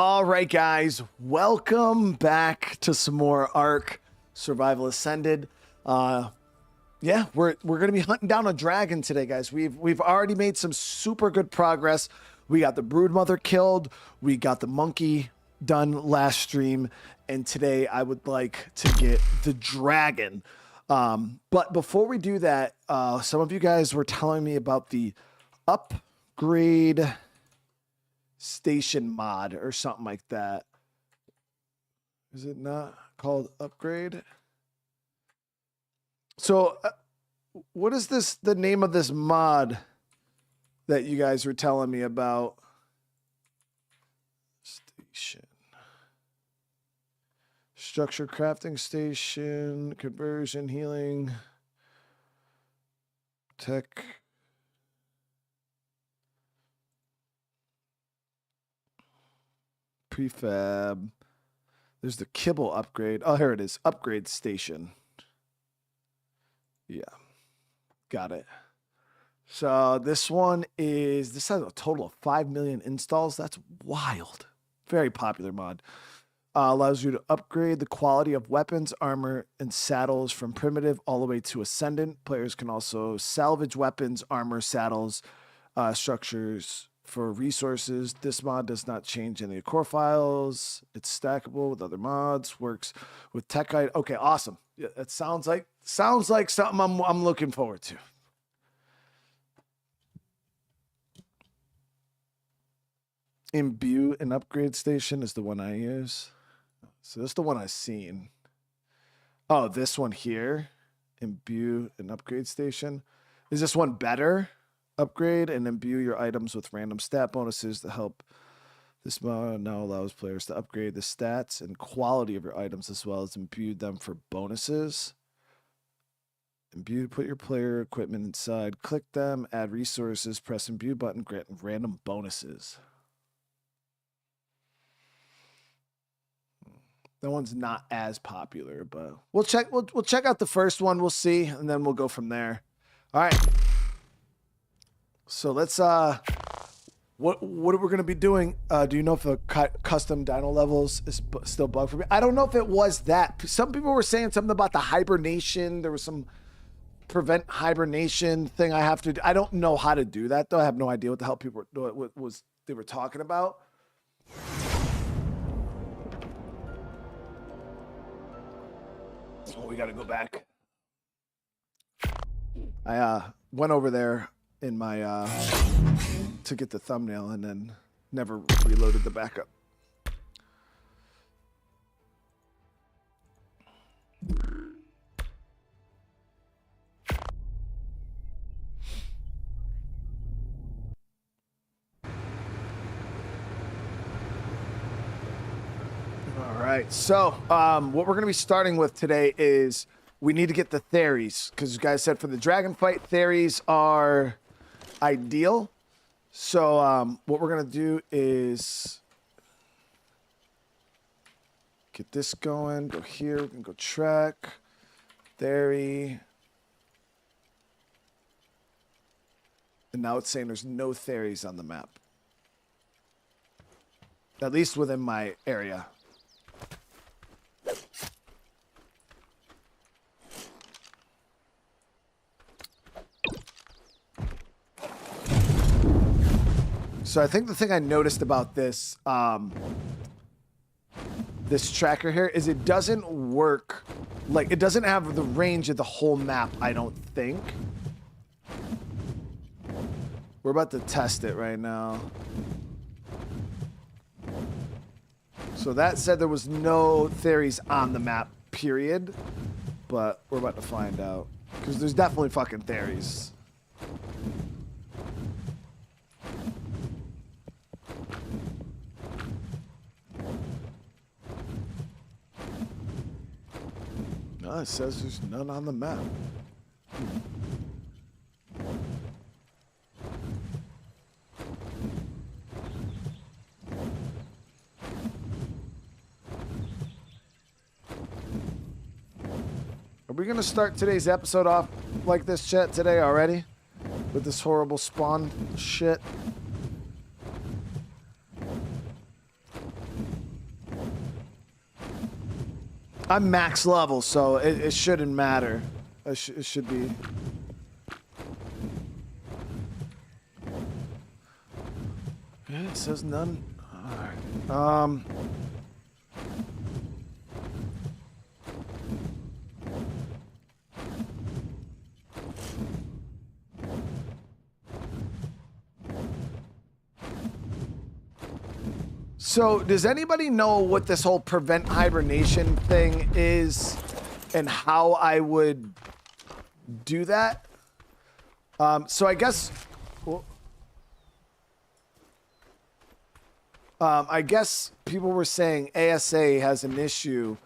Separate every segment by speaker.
Speaker 1: All right, guys, welcome back to some more ARK Survival Ascended. Yeah, we're gonna be hunting down a dragon today, guys. We've already made some super good progress. We got the broodmother killed. We got the monkey done last stream, and today I would like to get the dragon. But before we do that, some of you guys were telling me about the upgrade station mod or something like that. Is it not called upgrade? So what is the name of this mod that you guys were telling me about? Station. Structure crafting station, conversion, healing, tech. Prefab. There's the kibble upgrade. Oh, here it is. Upgrade station. Yeah. Got it. So this one is, this has a total of 5 million installs. That's wild. Very popular mod. Allows you to upgrade the quality of weapons, armor, and saddles from primitive all the way to ascendant. Players can also salvage weapons, armor, saddles, structures for resources. This mod does not change any core files. It's stackable with other mods. Works with tech. Okay, awesome. Yeah, that sounds like something I'm looking forward to. Imbue and upgrade station is the one I use. So this is the one I've seen. Oh, this one here. Imbue and upgrade station. Is this one better? Upgrade and imbue your items with random stat bonuses to help. This mod now allows players to upgrade the stats and quality of your items as well as imbue them for bonuses. Imbue, put your player equipment inside, click them, add resources, press imbue button, grant random bonuses. That one's not as popular, but we'll check out the first one, we'll see, and then we'll go from there. All right. So let's what we're gonna be doing? Do you know if the custom dino levels is still bugged for me? I don't know if it was that. Some people were saying something about the hibernation. There was some prevent hibernation thing I have to do. I don't know how to do that though. I have no idea what the hell people were, they were talking about. Oh, we gotta go back. I went over there in my to get the thumbnail and then never reloaded the backup. All right, so what we're gonna be starting with today is we need to get the Theris, because you guys said for the dragon fight, Theris are ideal. So what we're gonna do is get this going, go here, we can go track, Theri. And now it's saying there's no Theris on the map. At least within my area. So I think the thing I noticed about this this tracker here is it doesn't work, like it doesn't have the range of the whole map, I don't think. We're about to test it right now. So that said there was no Theris on the map, period. But we're about to find out. Because there's definitely fucking Theris. No, it says there's none on the map. Are we gonna start today's episode off like this, chat, today already? With this horrible spawn shit? I'm max level, so it shouldn't matter. It should be. Yeah, it says none. All right. So, does anybody know what this whole prevent hibernation thing is and how I would do that? So I guess... I guess people were saying ASA has an issue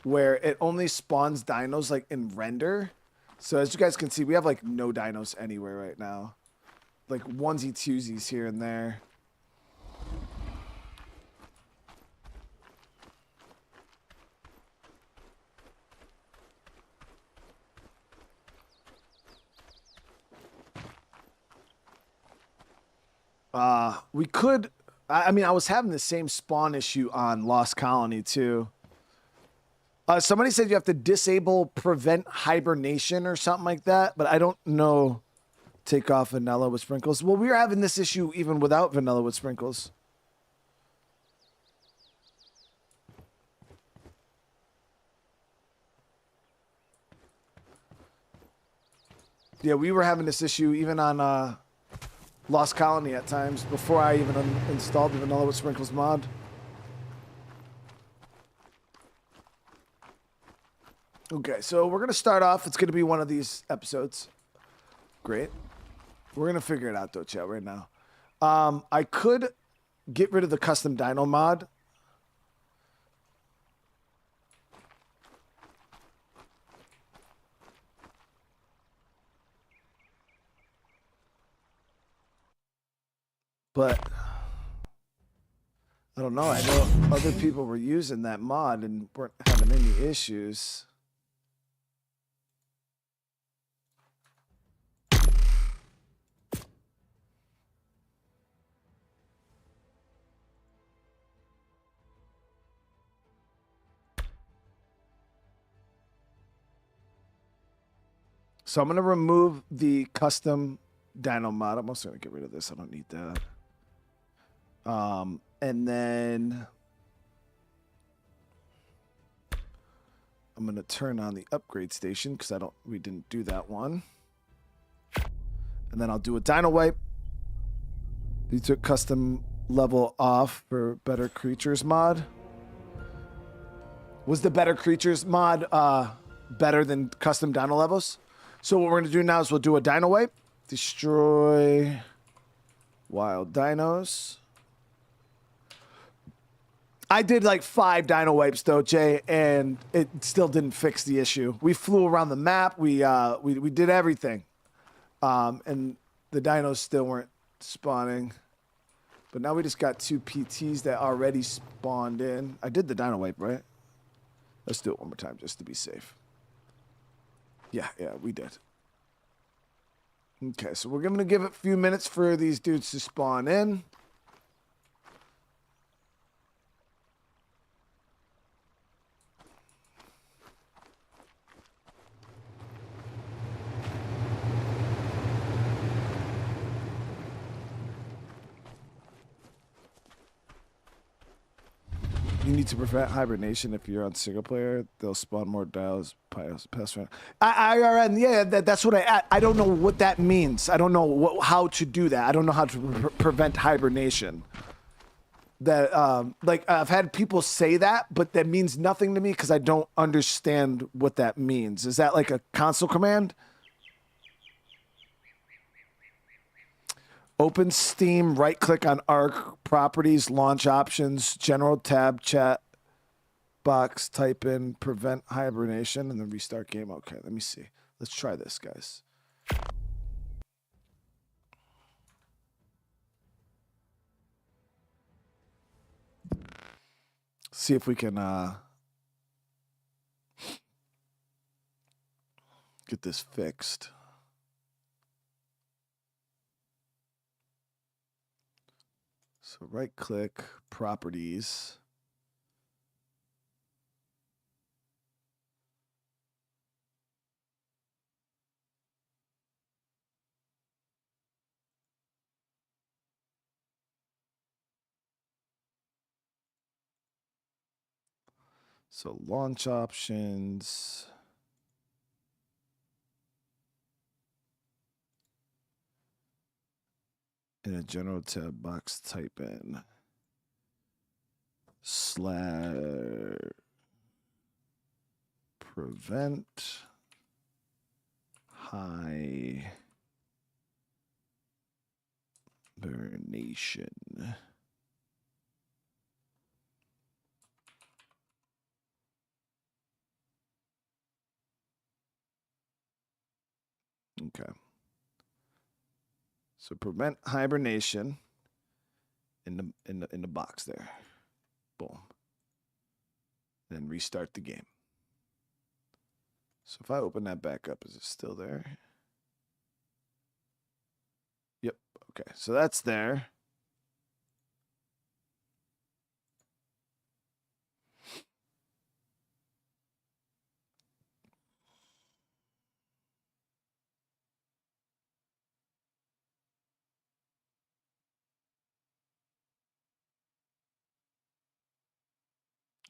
Speaker 1: where it only spawns dinos like in render. So as you guys can see, we have like no dinos anywhere right now. Like onesie twosies here and there. We could... I mean, I was having the same spawn issue on Lost Colony too. Somebody said you have to disable prevent hibernation or something like that, but I don't know. Take off vanilla with sprinkles. Well, we were having this issue even without vanilla with sprinkles. Yeah, we were having this issue even on Lost Colony at times before I even installed the vanilla with sprinkles mod. Okay, so we're going to start off. It's going to be one of these episodes. Great. We're going to figure it out, though, chat, right now. I could get rid of the custom dino mod. But I don't know. I know other people were using that mod and weren't having any issues. So I'm going to remove the custom dino mod. I'm also going to get rid of this. I don't need that. And then I'm going to turn on the upgrade station because we didn't do that one. And then I'll do a dino wipe. You took custom level off for better creatures mod. Was the better creatures mod better than custom dino levels? So what we're going to do now is we'll do a dino wipe. Destroy wild dinos. I did like 5 dino wipes though, Jay, and it still didn't fix the issue. We flew around the map. We did everything. And the dinos still weren't spawning. But now we just got 2 PTs that already spawned in. I did the dino wipe, right? Let's do it one more time just to be safe. Yeah, we did. Okay, so we're going to give it a few minutes for these dudes to spawn in. You need to prevent hibernation if you're on single player. They'll spawn more dials past around. IRN, yeah, that's what I don't know what that means. I don't know how to do that. I don't know how to prevent hibernation. That like I've had people say that, but that means nothing to me because I don't understand what that means. Is that like a console command? Open Steam, right click on ARK, properties, launch options, general tab, chat box, type in prevent hibernation, and then restart game. Okay, let me see. Let's try this, guys. See if we can get this fixed. So right click, properties. So launch options. In a general tab box, type in / prevent hibernation. Okay. So prevent hibernation in the box there. Boom. Then restart the game. So if I open that back up, is it still there? Yep. Okay. So that's there.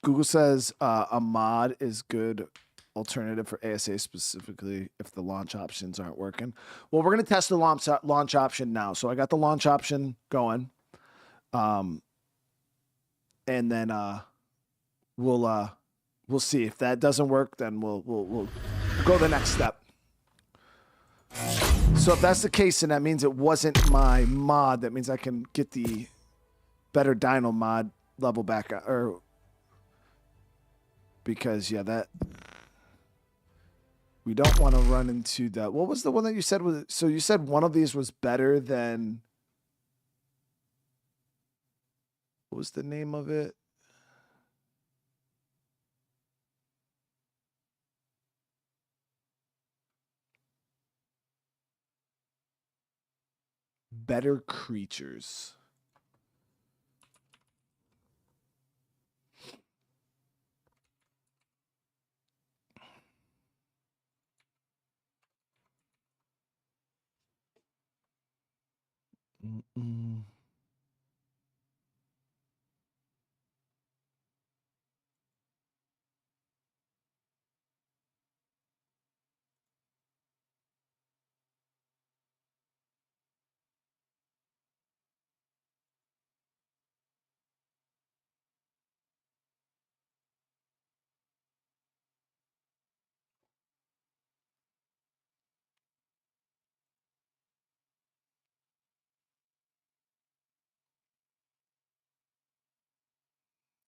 Speaker 1: Google says a mod is good alternative for ASA, specifically if the launch options aren't working. Well, we're going to test the launch option now. So I got the launch option going. And then we'll see if that doesn't work, then we'll go the next step. So if that's the case, and that means it wasn't my mod, that means I can get the better dino mod level back, or because yeah, that we don't want to run into that. What was the one that you said was? So you said one of these was better than. What was the name of it? Better creatures. Mm-mm.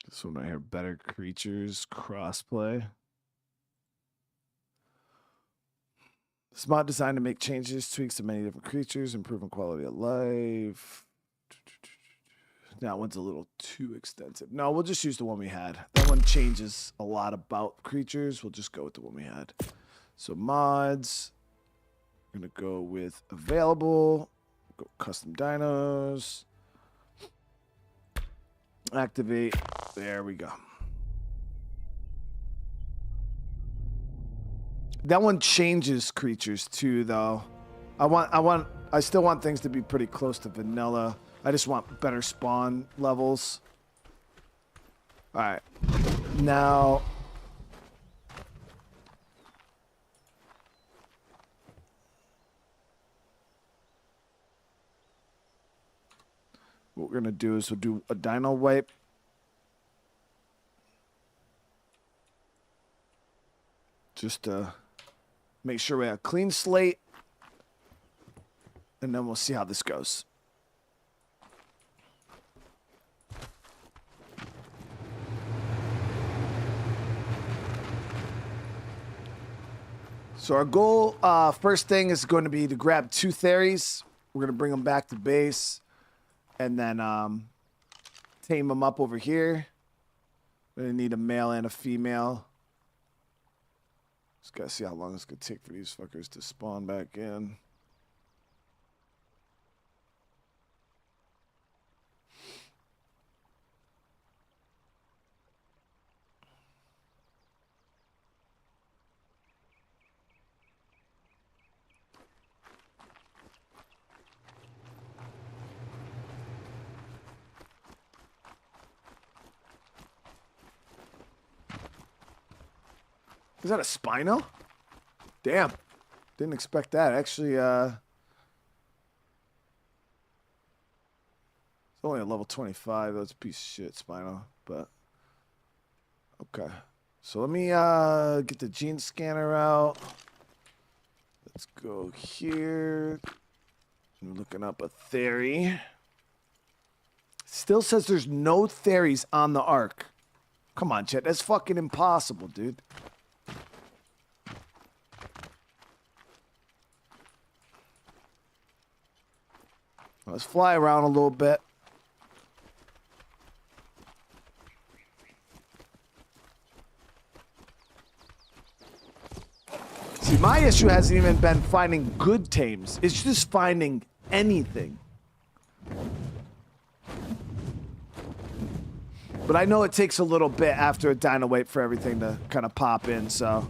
Speaker 1: This one right here, better creatures, crossplay. This mod designed to make changes, tweaks to many different creatures, improving quality of life. That one's a little too extensive. No, we'll just use the one we had. That one changes a lot about creatures. We'll just go with the one we had. So mods, we're gonna go with available. Go custom dinos. Activate. There we go. That one changes creatures too, though. I still want things to be pretty close to vanilla. I just want better spawn levels. All right. Now, what we're going to do is we'll do a dino wipe. Just to make sure we have a clean slate. And then we'll see how this goes. So our goal, first thing is going to be to grab 2 Theris. We're going to bring them back to base. And then tame them up over here. We're going to need a male and a female. Just got to see how long it's going to take for these fuckers to spawn back in. Is that a Spino? Damn. Didn't expect that. Actually, it's only a level 25. That's a piece of shit, Spino. But, okay. So let me get the gene scanner out. Let's go here. I'm looking up a Theri. Still says there's no Theris on the ARK. Come on, Chet. That's fucking impossible, dude. Let's fly around a little bit. See, my issue hasn't even been finding good tames. It's just finding anything. But I know it takes a little bit after a dino wait for everything to kind of pop in, so...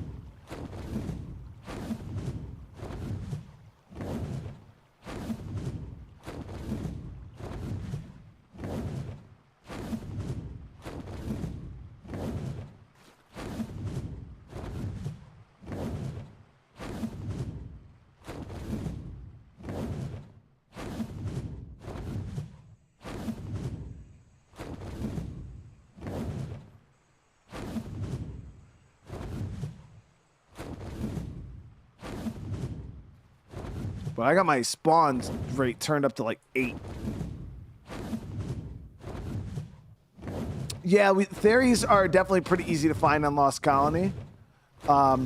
Speaker 1: But I got my spawn rate turned up to like 8. Yeah, Theris are definitely pretty easy to find on Lost Colony. I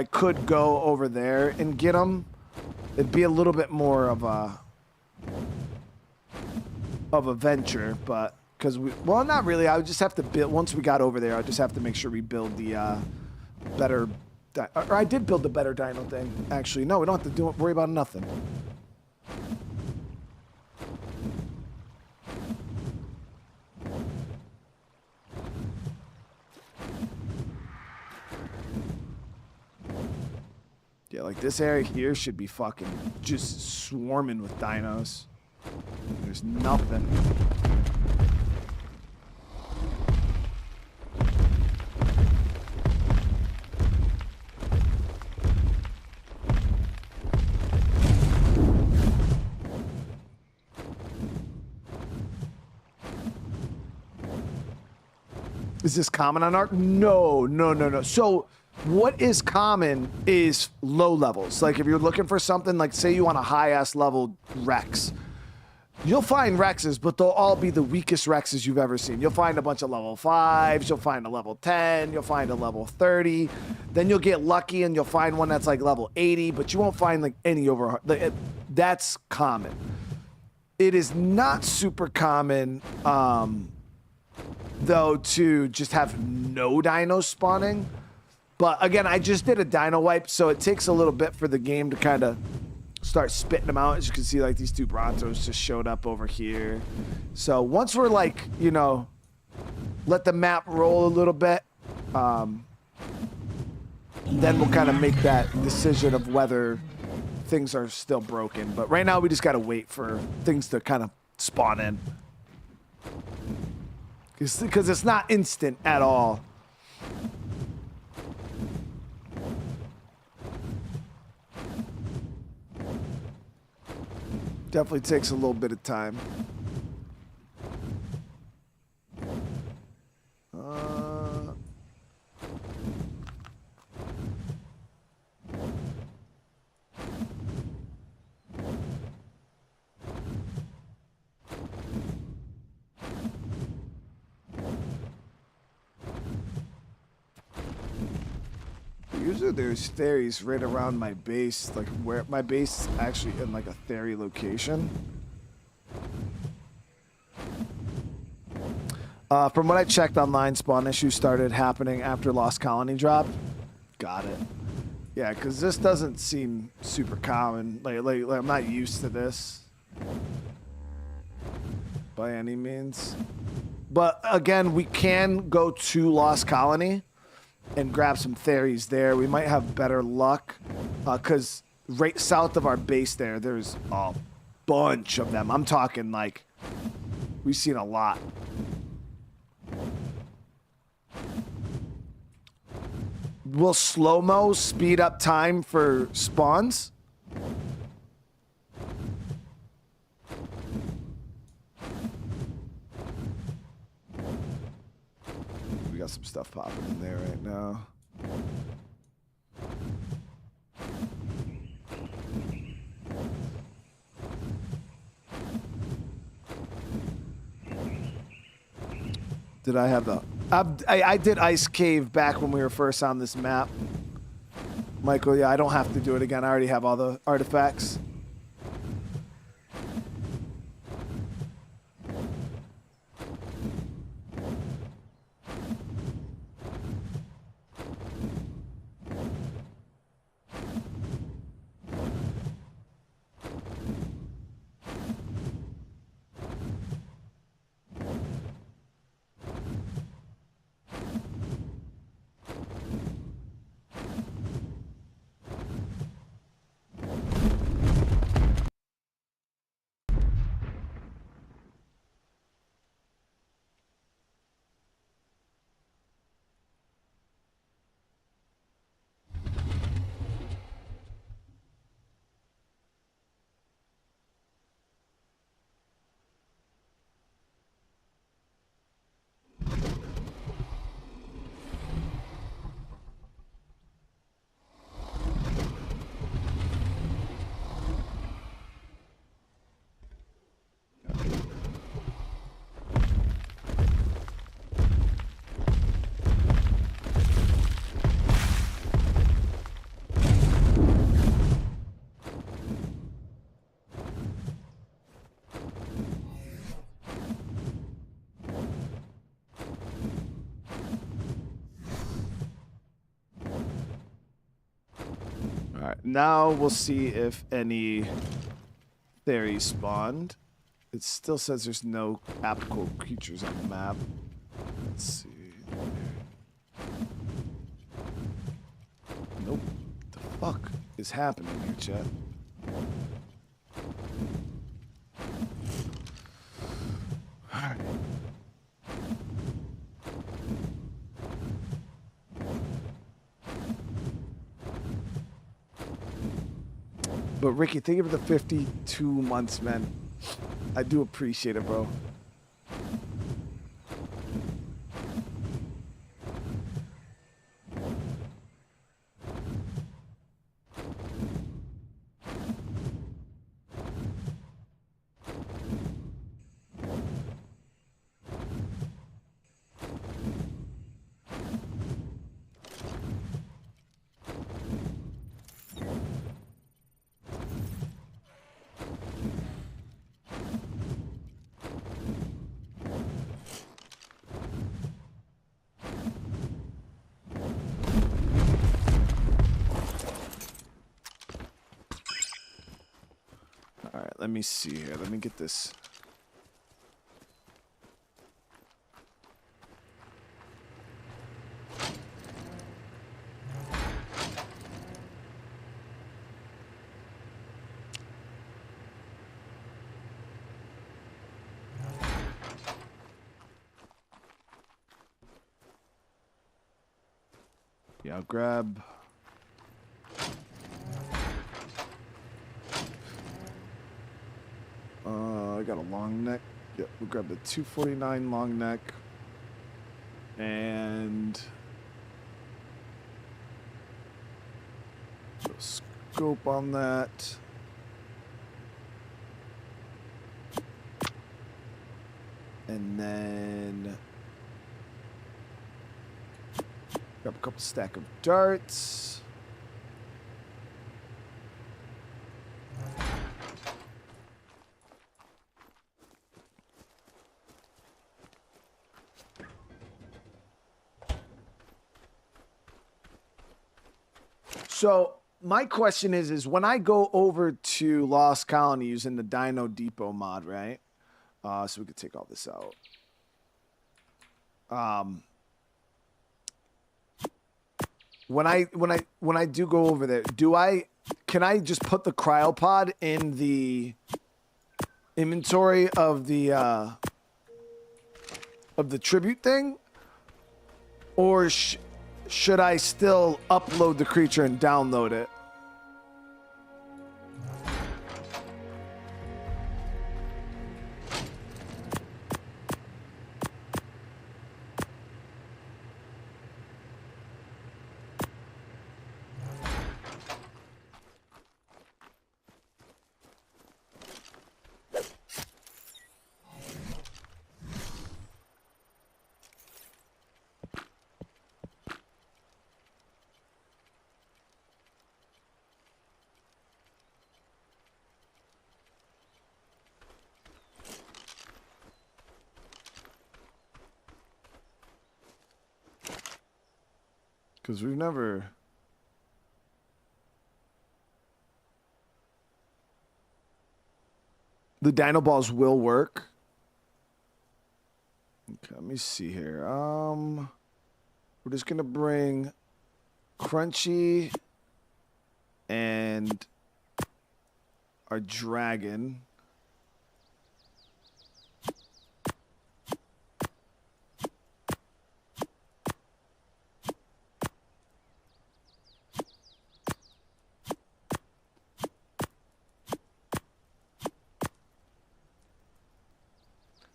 Speaker 1: could go over there and get them. It'd be a little bit more of a venture, but because well, not really. I would just have to build. Once we got over there, I just have to make sure we build the better. Or I did build the better dino thing. Actually, no, we don't have to worry about nothing. Yeah, like this area here should be fucking just swarming with dinos. There's nothing. Is this common on ARK? No, no, no, no. So what is common is low levels. Like if you're looking for something, like say you want a high-ass level Rex, you'll find Rexes, but they'll all be the weakest Rexes you've ever seen. You'll find a bunch of level 5s, you'll find a level 10, you'll find a level 30. Then you'll get lucky and you'll find one that's like level 80, but you won't find like any over... That's common. It is not super common... though, to just have no dinos spawning. But again, I just did a dino wipe, so it takes a little bit for the game to kind of start spitting them out. As you can see, like these two Brontos just showed up over here. So once we're like, you know, let the map roll a little bit, then we'll kind of make that decision of whether things are still broken. But right now we just got to wait for things to kind of spawn in. Because it's not instant at all. Definitely takes a little bit of time. Usually there's Theris right around my base, like where my base is actually in like a Theri location. From what I checked online, spawn issues started happening after Lost Colony dropped. Got it. Yeah, because this doesn't seem super common. Like I'm not used to this by any means. But again, we can go to Lost Colony and grab some Theris there. We might have better luck because right south of our base there's a bunch of them. I'm talking like we've seen a lot. Will slow-mo speed up time for spawns? We got some stuff popping in there right now. Did I have the... I did Ice Cave back when we were first on this map. Michael, yeah, I don't have to do it again. I already have all the artifacts. All right, now we'll see if any Theri spawned. It still says there's no applicable creatures on the map. Let's see. Nope. What the fuck is happening here, chat? All right. But Ricky, thank you for the 52 months, man. I do appreciate it, bro. All right, let me see here. Let me get this. Yeah, I'll grab. I got a long neck. Yep, we'll grab the 249 long neck. And scope on that. And then grab a couple stack of darts. So my question is when I go over to Lost Colony using the Dino Depot mod, right? So we could take all this out. When I do go over there, can I just put the cryopod in the inventory of the tribute thing, or should I still upload the creature and download it? Because we've never... The dino balls will work. Okay, let me see here. We're just gonna bring Crunchy and our dragon.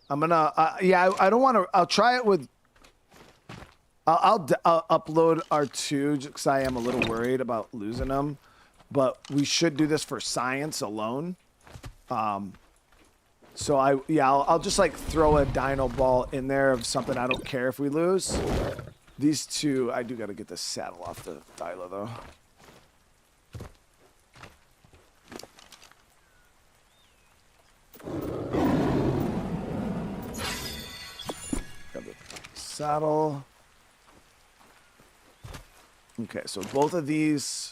Speaker 1: I'm gonna, yeah, I don't want to, I'll try it with, I'll upload our two just because I am a little worried about losing them, but we should do this for science alone. So I'll just like throw a dino ball in there of something I don't care if we lose. These two, I do got to get the saddle off the Thyla though. Saddle. Okay, so both of these.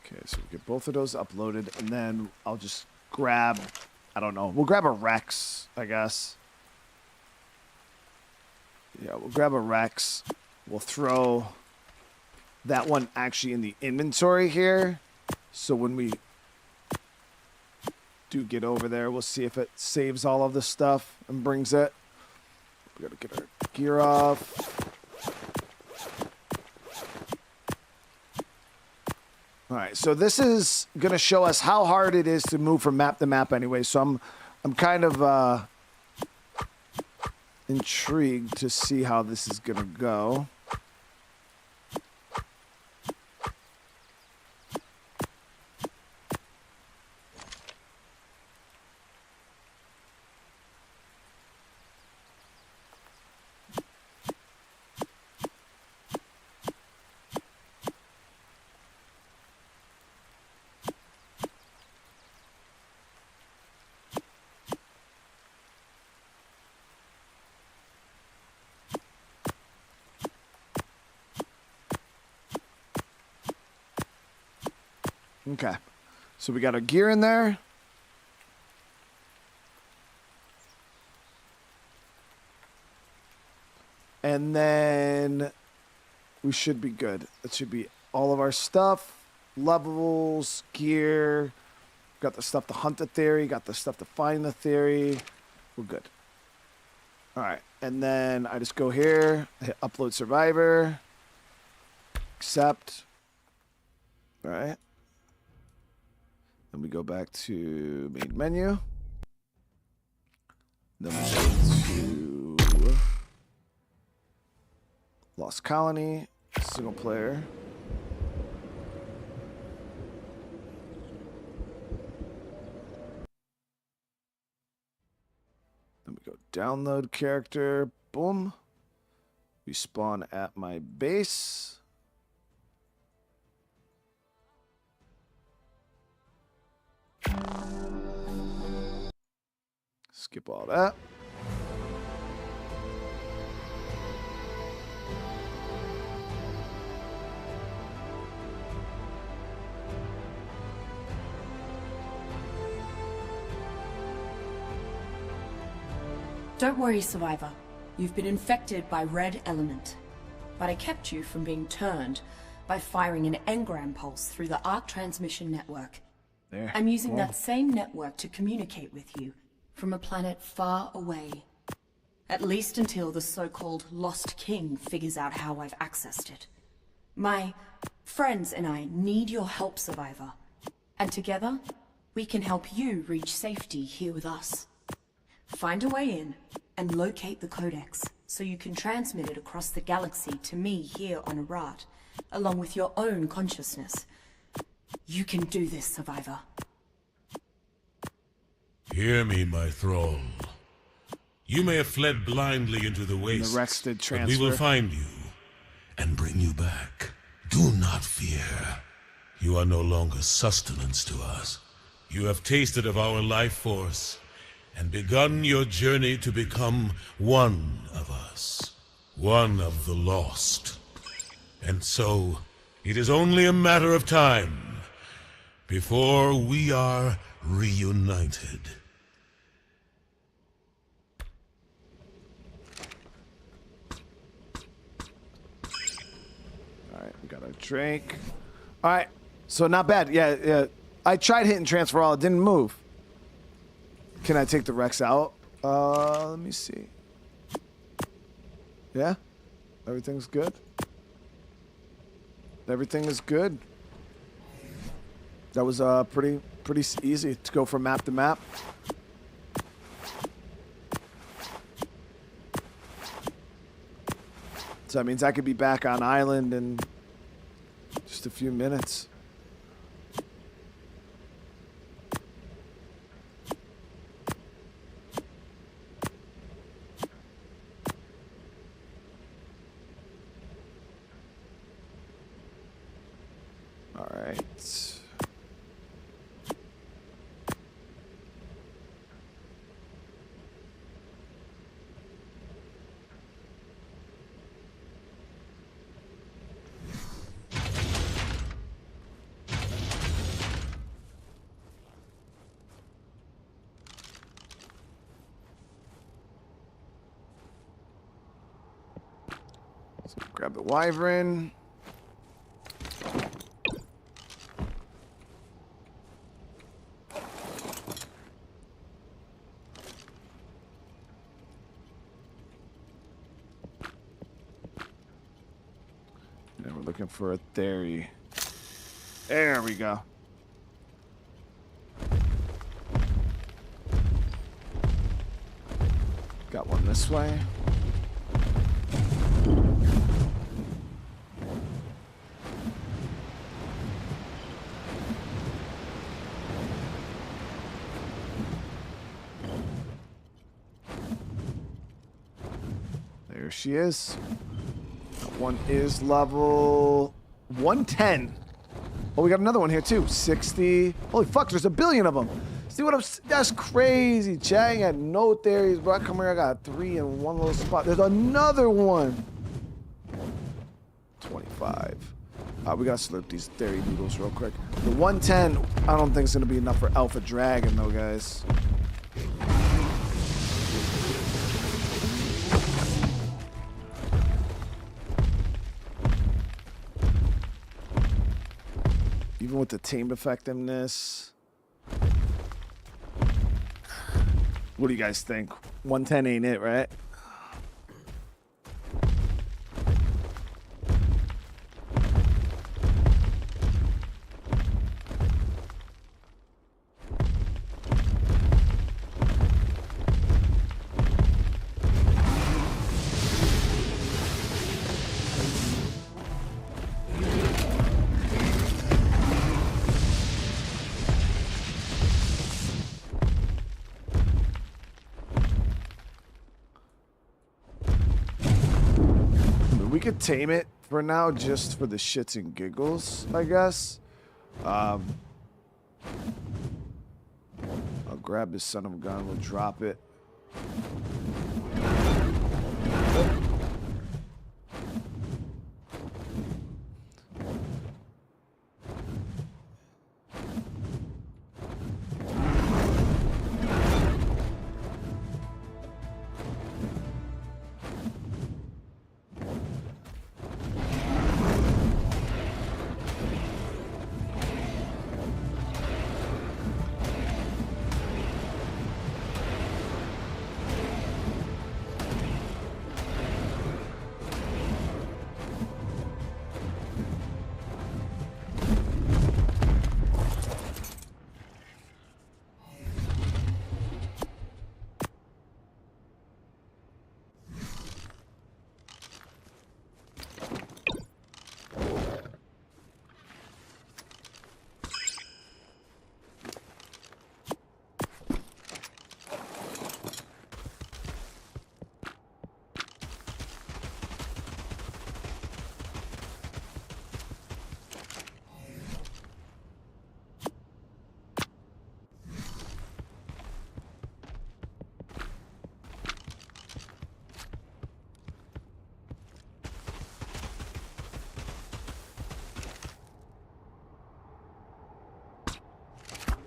Speaker 1: Okay, so we get both of those uploaded, and then I'll just grab, I don't know, we'll grab a Rex, I guess. Yeah, we'll grab a Rex. We'll throw that one actually in the inventory here. So when we do get over there, we'll see if it saves all of the stuff and brings it. We gotta get our gear off. All right, so this is going to show us how hard it is to move from map to map anyway. So I'm kind of intrigued to see how this is going to go. Okay, so we got our gear in there. And then we should be good. That should be all of our stuff, levels, gear. Got the stuff to hunt the Theri, got the stuff to find the Theri. We're good. All right, and then I just go here, hit upload survivor, accept. All right. Then we go back to main menu. Then we go to Lost Colony, single player. Then we go download character, boom. We spawn at my base. Skip all that.
Speaker 2: Don't worry, Survivor. You've been infected by red element. But I kept you from being turned by firing an engram pulse through the ARK transmission network.
Speaker 1: There.
Speaker 2: I'm using that same network to communicate with you from a planet far away. At least until the so-called Lost King figures out how I've accessed it. My friends and I need your help, Survivor. And together, we can help you reach safety here with us. Find a way in and locate the codex so you can transmit it across the galaxy to me here on Arat, along with your own consciousness. You can do this, Survivor.
Speaker 3: Hear me, my thrall. You may have fled blindly into the wastes,
Speaker 1: The Rex did
Speaker 3: but
Speaker 1: transfer.
Speaker 3: we will find you and bring you back. Do not fear. You are no longer sustenance to us. You have tasted of our life force and begun your journey to become one of us. One of the lost. And so, it is only a matter of time before we are reunited.
Speaker 1: Alright, we got a Drake. Alright, so not bad. Yeah. I tried hitting transfer all, it didn't move. Can I take the Rex out? Let me see. Yeah? Everything's good? Everything is good. That was pretty easy to go from map to map. So that means I could be back on island in just a few minutes. All right. So grab the wyvern. And we're looking for a Theri. There we go. Got one this way. There she is. That one is level 110. Oh, we got another one here too. 60. Holy fuck, there's a billion of them. See what I'm... That's crazy, Chad. I got no theories, bro. I come here, I got 3 in one little spot. There's another one. 25. We gotta slurp these Theri noodles real quick. The 110, I don't think it's gonna be enough for Alpha Dragon though, guys. Even with the tamed effectiveness. What do you guys think? 110 ain't it, right? We could tame it for now, just for the shits and giggles, I guess. I'll grab this son of a gun. We'll drop it.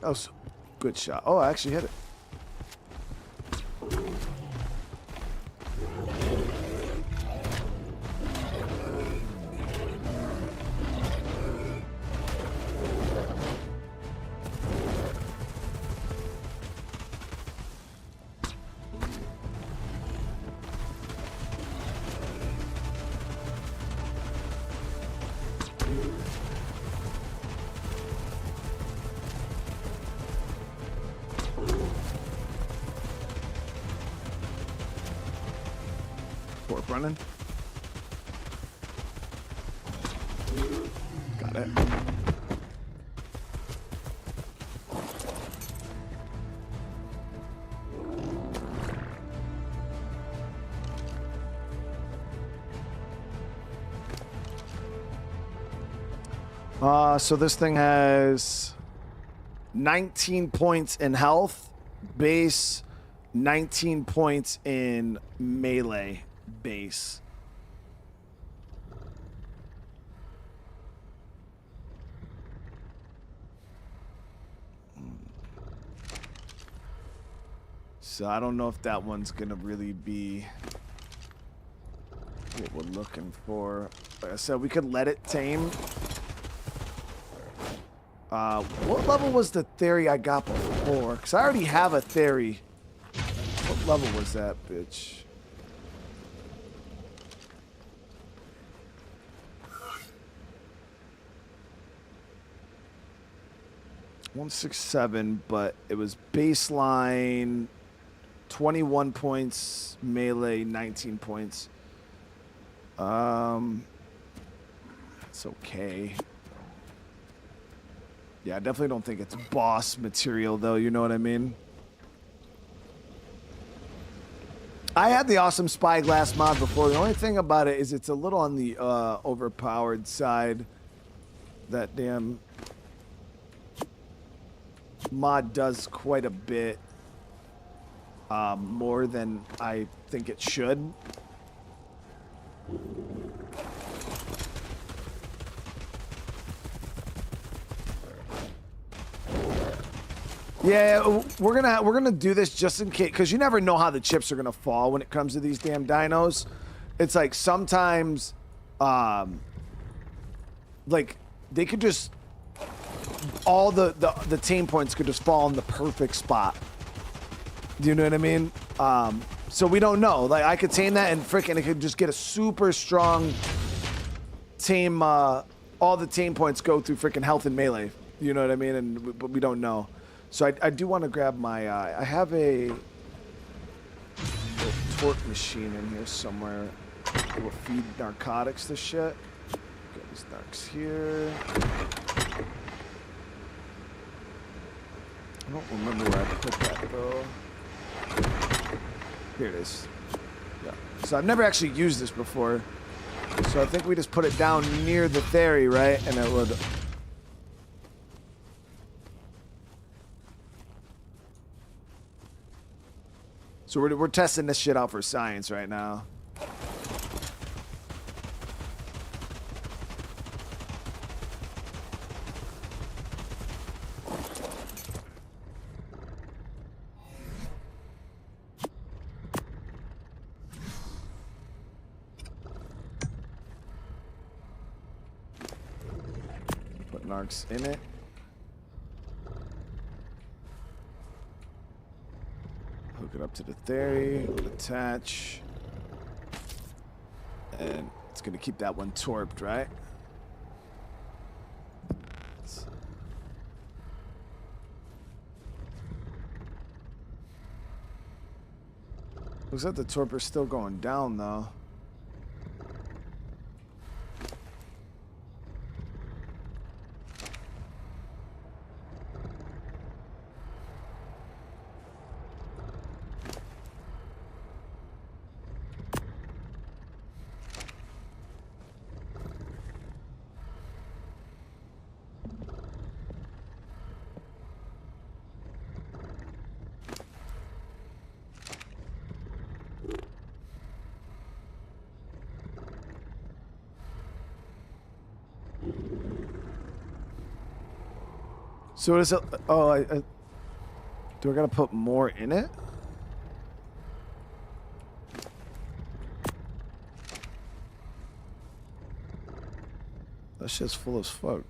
Speaker 1: That was a good shot. Oh, I actually hit it. Torp running. Got it. So this thing has 19 points in health, base, 19 points in melee base. So I don't know if that one's gonna really be what we're looking for. Like I said, we could let it tame. What level was the Theri I got before? Because I already have a Theri. What level was that, bitch? $167, but it was baseline 21 points, melee 19 points. It's okay. Yeah, I definitely don't think it's boss material, though. You know what I mean? I had the awesome spyglass mod before. The only thing about it is it's a little on the overpowered side. That damn mod does quite a bit more than I think it should. Yeah, we're gonna do this just in case, because you never know how the chips are gonna fall when it comes to these damn dinos. It's like sometimes, like they could just all the tame points could just fall in the perfect spot. Do you know what I mean? So we don't know. Like I could tame that and frickin' it could just get a super strong tame. All the tame points go through frickin' health and melee. You know what I mean? But we don't know. So I do want to grab my, I have a little torque machine in here somewhere. We'll feed narcotics to shit. Get these narcs here. I don't remember where I put that though. Here it is. Yeah. So I've never actually used this before. So I think we just put it down near the Theri, right? And it would... So we're testing this shit out for science right now. Put narcs in it. Hook it up to the Theri, attach, and it's gonna keep that one torped, right? Looks like the torper's still going down though. So what is it? Oh, do I gotta put more in it? That shit's full as fuck.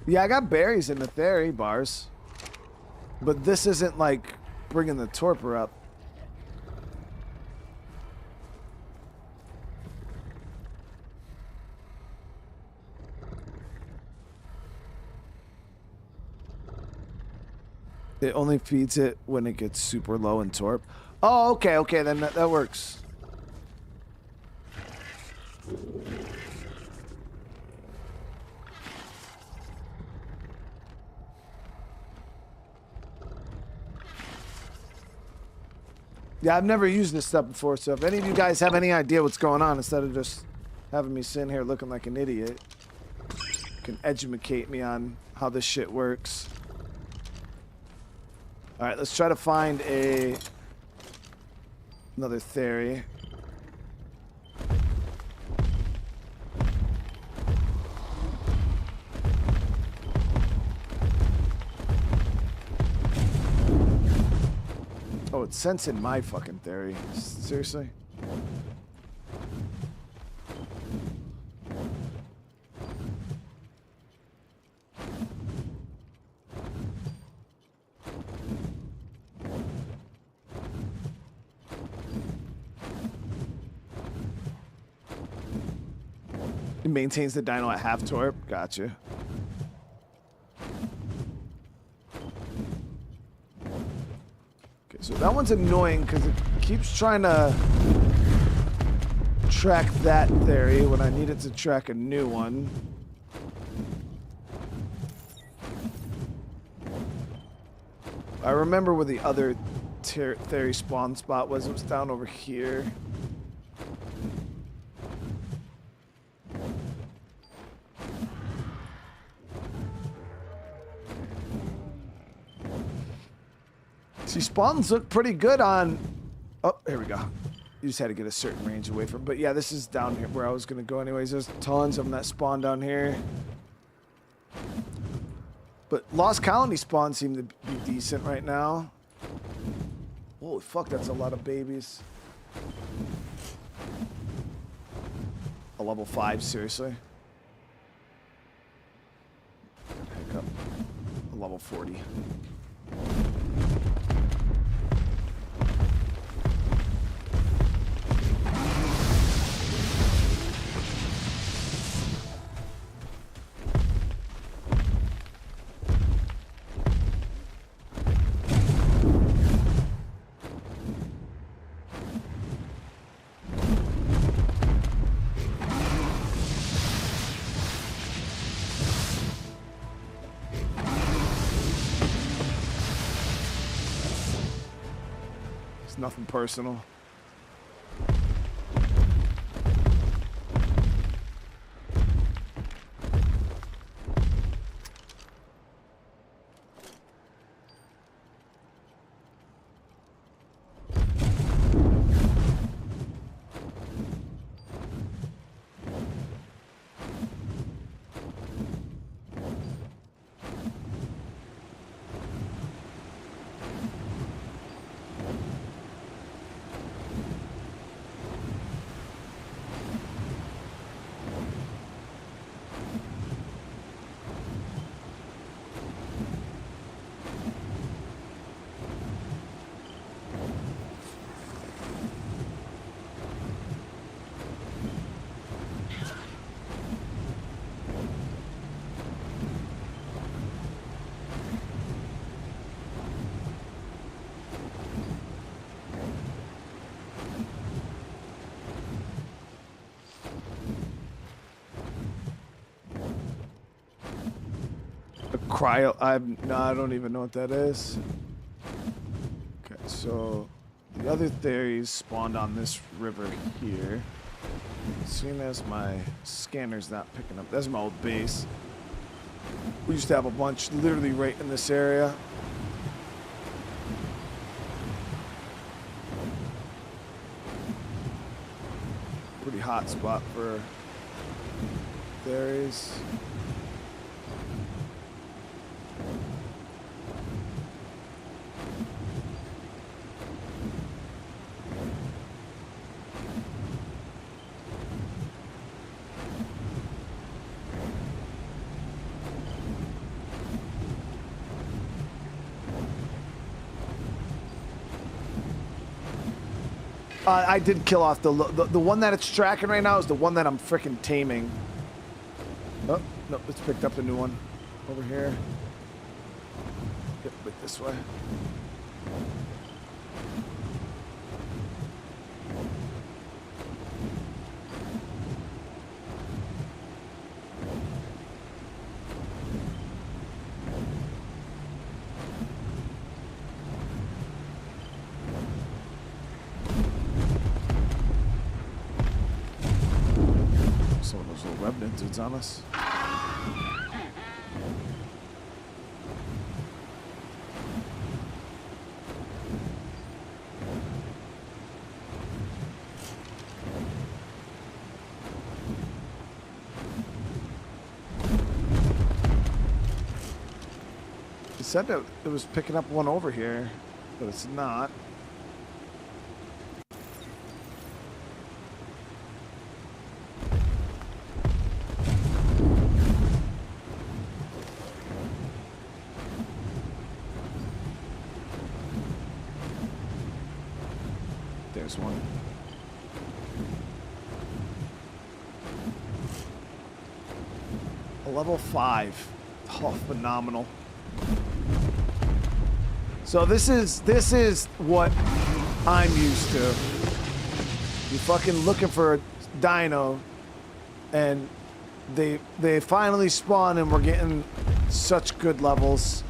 Speaker 1: Yeah, I got berries in the Theri bars. But this isn't like bringing the torpor up. It only feeds it when it gets super low in torp. Oh, okay, okay, then that works. Yeah, I've never used this stuff before, so if any of you guys have any idea what's going on, instead of just having me sitting here looking like an idiot, you can educate me on how this shit works. Alright, let's try to find another Theri. Oh, it's sensing my fucking Theri. Seriously? It maintains the dino at half torp. Gotcha. Okay, so that one's annoying because it keeps trying to track that Theri when I need it to track a new one. I remember where the other Theri spawn spot was. It was down over here. See, spawns look pretty good on... Oh, here we go. You just had to get a certain range away from... But yeah, this is down here where I was going to go anyways. There's tons of them that spawn down here. But Lost Colony spawns seem to be decent right now. Holy fuck, that's a lot of babies. A level 5, seriously? Pick up a level 40. Nothing personal. Cryo, I don't even know what that is. Okay, so the other Theris spawned on this river here. Seeing as my scanner's not picking up, that's my old base. We used to have a bunch literally right in this area. pretty hot spot for Theris. I did kill off the one that it's tracking right now is the one that I'm freaking taming. Oh, no, it's picked up a new one over here. Yep, wait this way. Some of those little revenant dudes on us. It said that it was picking up one over here, but it's not. There's one. A level 5. Oh, phenomenal. So this is what I'm used to. You fucking looking for a dino, and they finally spawn, and we're getting such good levels.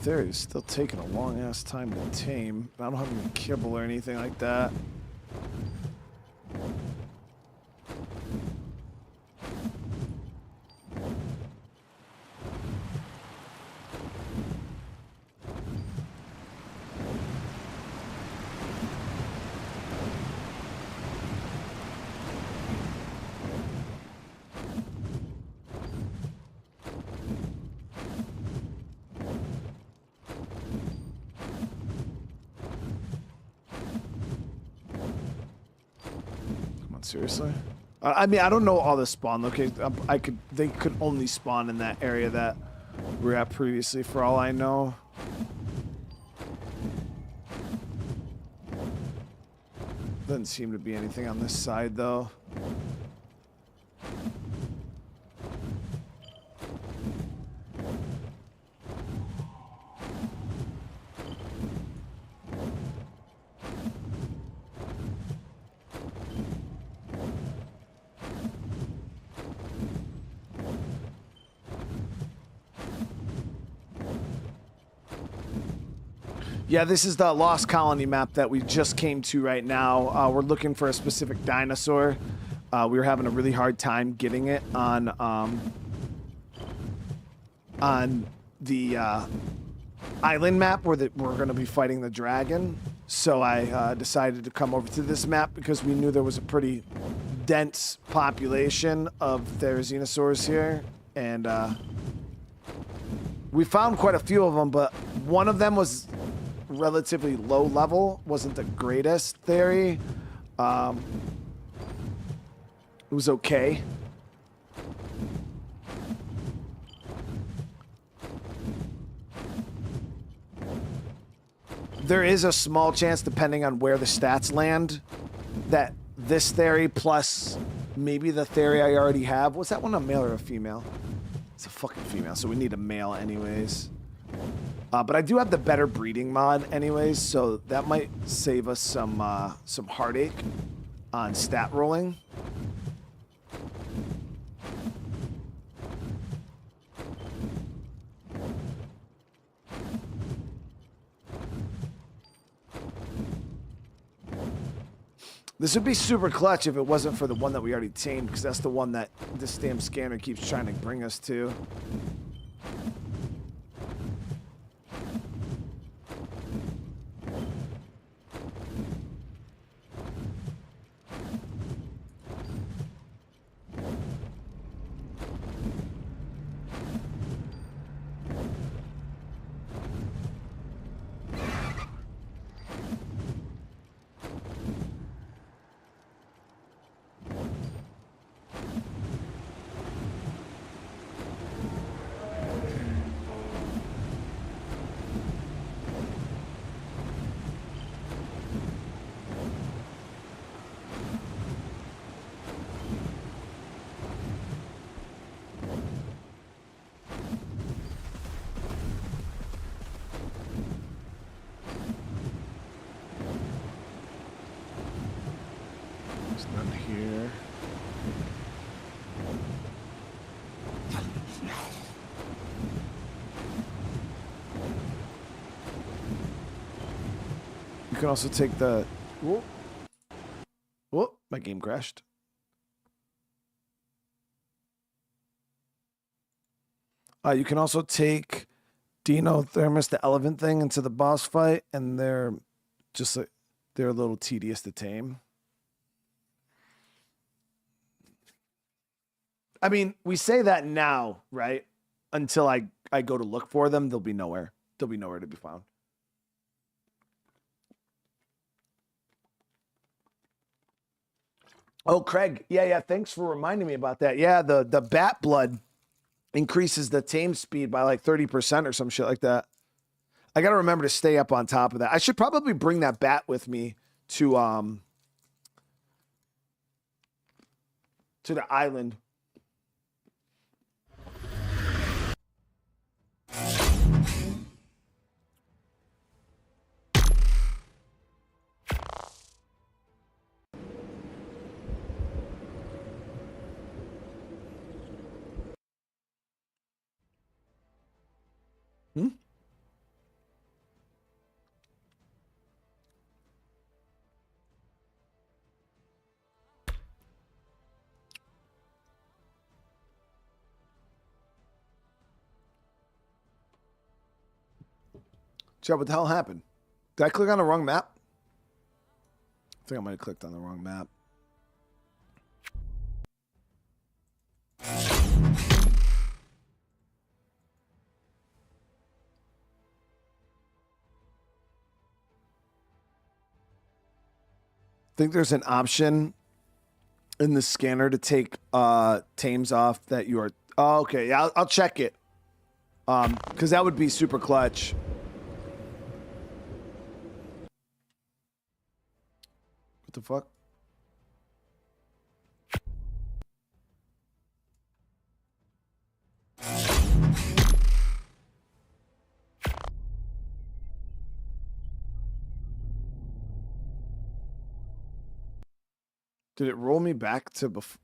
Speaker 1: Theri is still taking a long ass time to tame. I don't have any kibble or anything like that. Seriously? I mean, I don't know all the spawn locations. They could only spawn in that area that we were at previously, for all I know. Doesn't seem to be anything on this side, though. Yeah, this is the Lost Colony map that we just came to right now. We're looking for a specific dinosaur. We were having a really hard time getting it on the island map where we're going to be fighting the dragon. So I decided to come over to this map because we knew there was a pretty dense population of Therizinosaurs here. And we found quite a few of them, but one of them was relatively low level, wasn't the greatest Theri. It was okay. there is a small chance, depending on where the stats land, that this Theri plus maybe the Theri I already have. Was that one a male or a female? It's a fucking female, so we need a male anyways. But I do have the better breeding mod anyways, so that might save us some heartache on stat rolling. This would be super clutch if it wasn't for the one that we already tamed, because that's the one that this damn scanner keeps trying to bring us to. You can also take the... Whoop. Whoop, my game crashed. You can also take Dino Thermos, the elephant thing, into the boss fight, and they're just like, they're a little tedious to tame. I mean, we say that now, right? Until I go to look for them, they'll be nowhere. They'll be nowhere to be found. Oh, Craig. Yeah. Thanks for reminding me about that. Yeah, the bat blood increases the tame speed by like 30% or some shit like that. I got to remember to stay up on top of that. I should probably bring that bat with me to the island. Hmm? Chad, what the hell happened? Did I click on the wrong map? I think I might have clicked on the wrong map. I think there's an option in the scanner to take tames off that you are... Oh, okay. Yeah, I'll check it. Because that would be super clutch. What the fuck? Did it roll me back to before?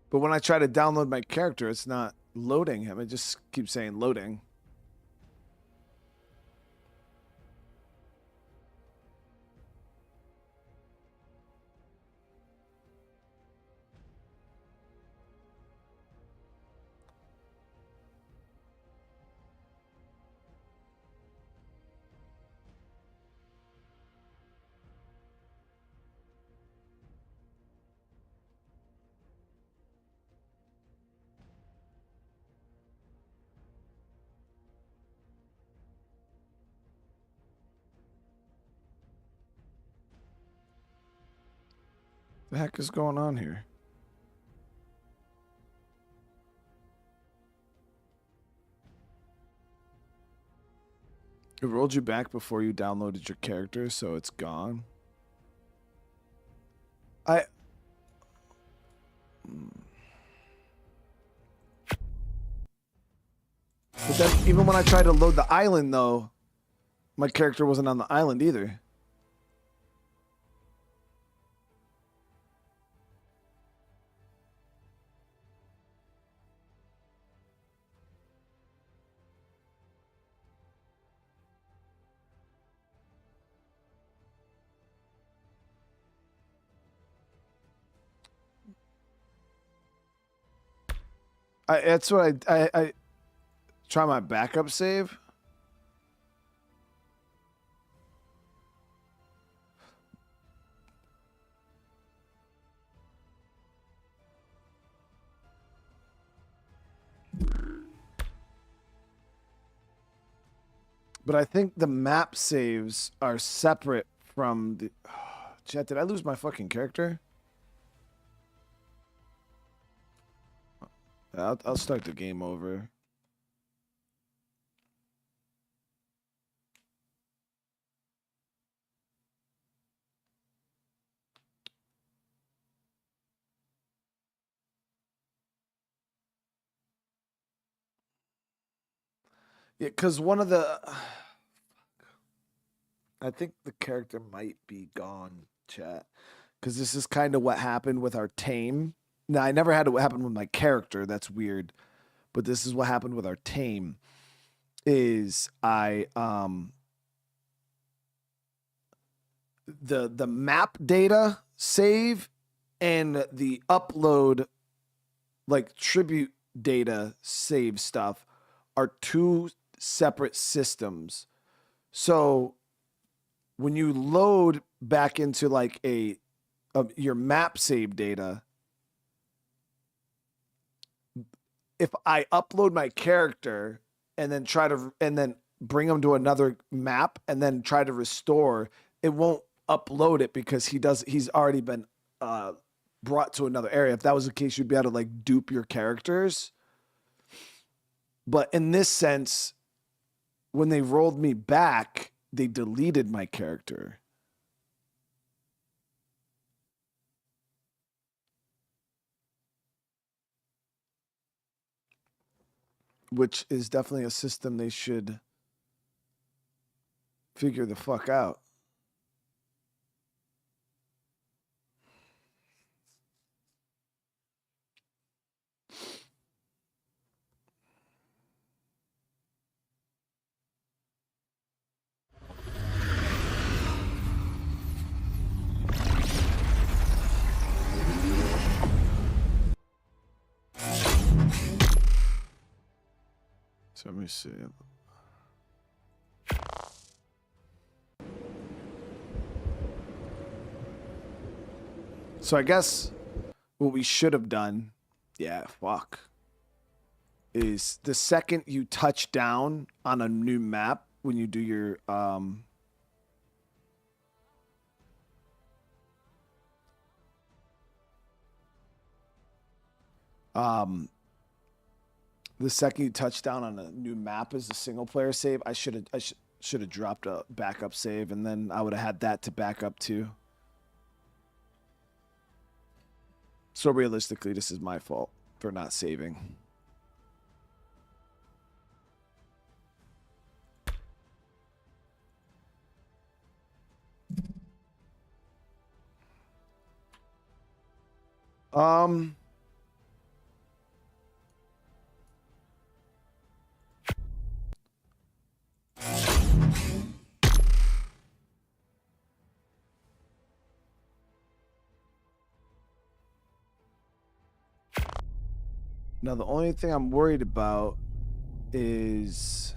Speaker 1: But when I try to download my character, it's not loading him. It just keeps saying loading. The heck is going on here? It rolled you back before you downloaded your character, so it's gone. But then even when I tried to load the island, though, my character wasn't on the island either. That's what I try my backup save. But I think the map saves are separate from the... Chat, did I lose my fucking character? I'll start the game over. Yeah, because one of the... I think the character might be gone, chat. Because this is kind of what happened with our tame. Now, I never had it happen with my character. That's weird. But this is what happened with our tame. Is the map data save and the upload, like tribute data save stuff, are two separate systems. So when you load back into like your map save data, if I upload my character and then bring him to another map and then try to restore, it won't upload it because he's already been brought to another area. If that was the case, you'd be able to like dupe your characters. But in this sense, when they rolled me back, they deleted my character. Which is definitely a system they should figure the fuck out. So let me see. So I guess what we should have done, is the second you touch down on a new map when you do your the second you touch down on a new map as a single player save, I should have dropped a backup save, and then I would have had that to back up to. So realistically, this is my fault for not saving. Now the only thing I'm worried about is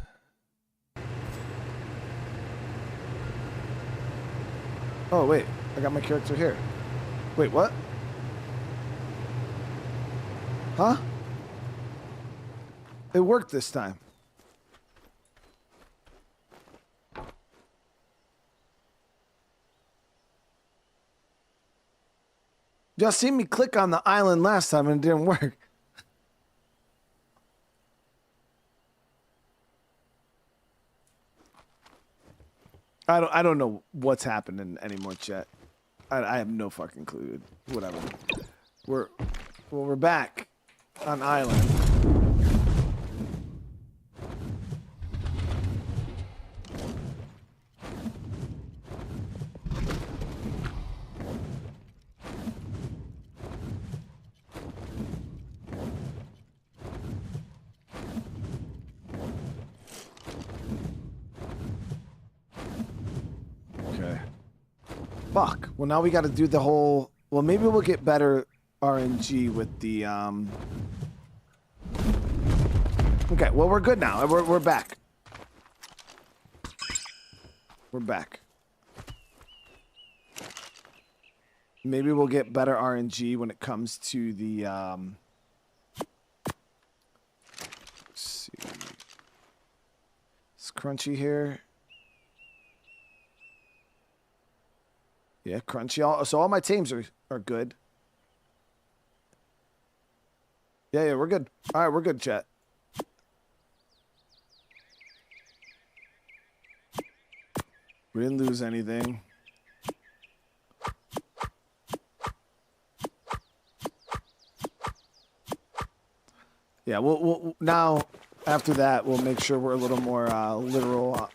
Speaker 1: oh wait, I got my character here. Wait, what? Huh? It worked this time. Just seen me click on the island last time and it didn't work. I don't know what's happening anymore, chat. I have no fucking clue. Whatever. We're back on island. Okay. Fuck. Well, now we got to do the whole... Well, maybe we'll get better RNG with the... Okay, well, we're good now. We're back. We're back. Maybe we'll get better RNG when it comes to the... Let's see. It's crunchy here. Yeah, crunchy. So all my tames are good. Yeah, we're good. All right, we're good, chat. We didn't lose anything. Yeah, we'll now after that we'll make sure we're a little more literal.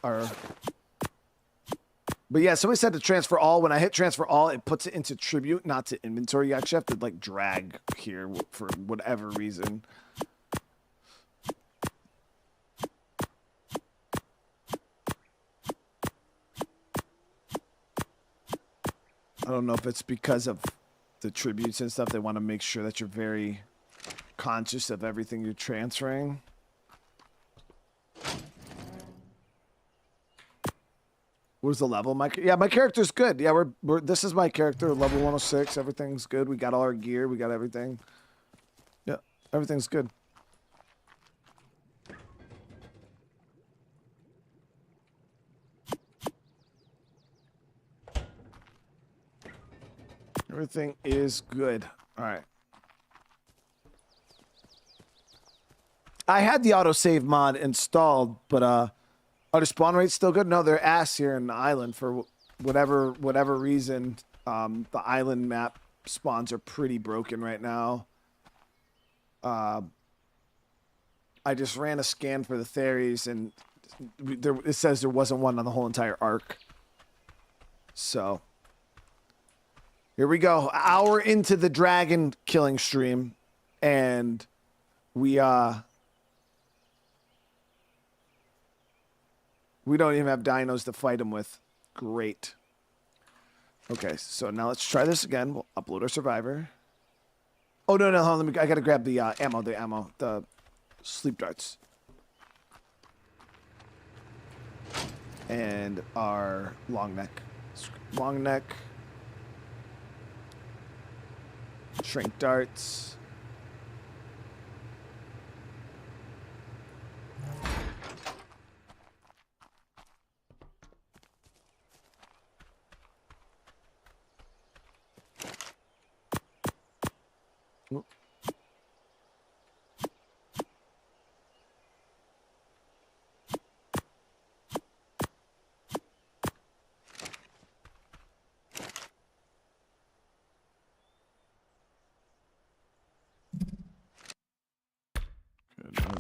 Speaker 1: But yeah, somebody said to transfer all. When I hit transfer all, it puts it into tribute, not to inventory. You actually have to like drag here for whatever reason. I don't know if it's because of the tributes and stuff. They want to make sure that you're very conscious of everything you're transferring. Where's the level? My character's good. Yeah, we're this is my character, level 106. Everything's good. We got all our gear. We got everything. Yeah, everything's good. Everything is good. All right. I had the autosave mod installed, but are the spawn rates still good? No, they're ass here in the island for whatever reason. The island map spawns are pretty broken right now. I just ran a scan for the Theris, and it says there wasn't one on the whole entire ARK. So here we go. An hour into the dragon killing stream, and we don't even have dinos to fight them with. Great. Okay, so now let's try this again. We'll upload our survivor. Oh, no, hold on. I gotta grab the ammo, the sleep darts. And our long neck. Shrink darts.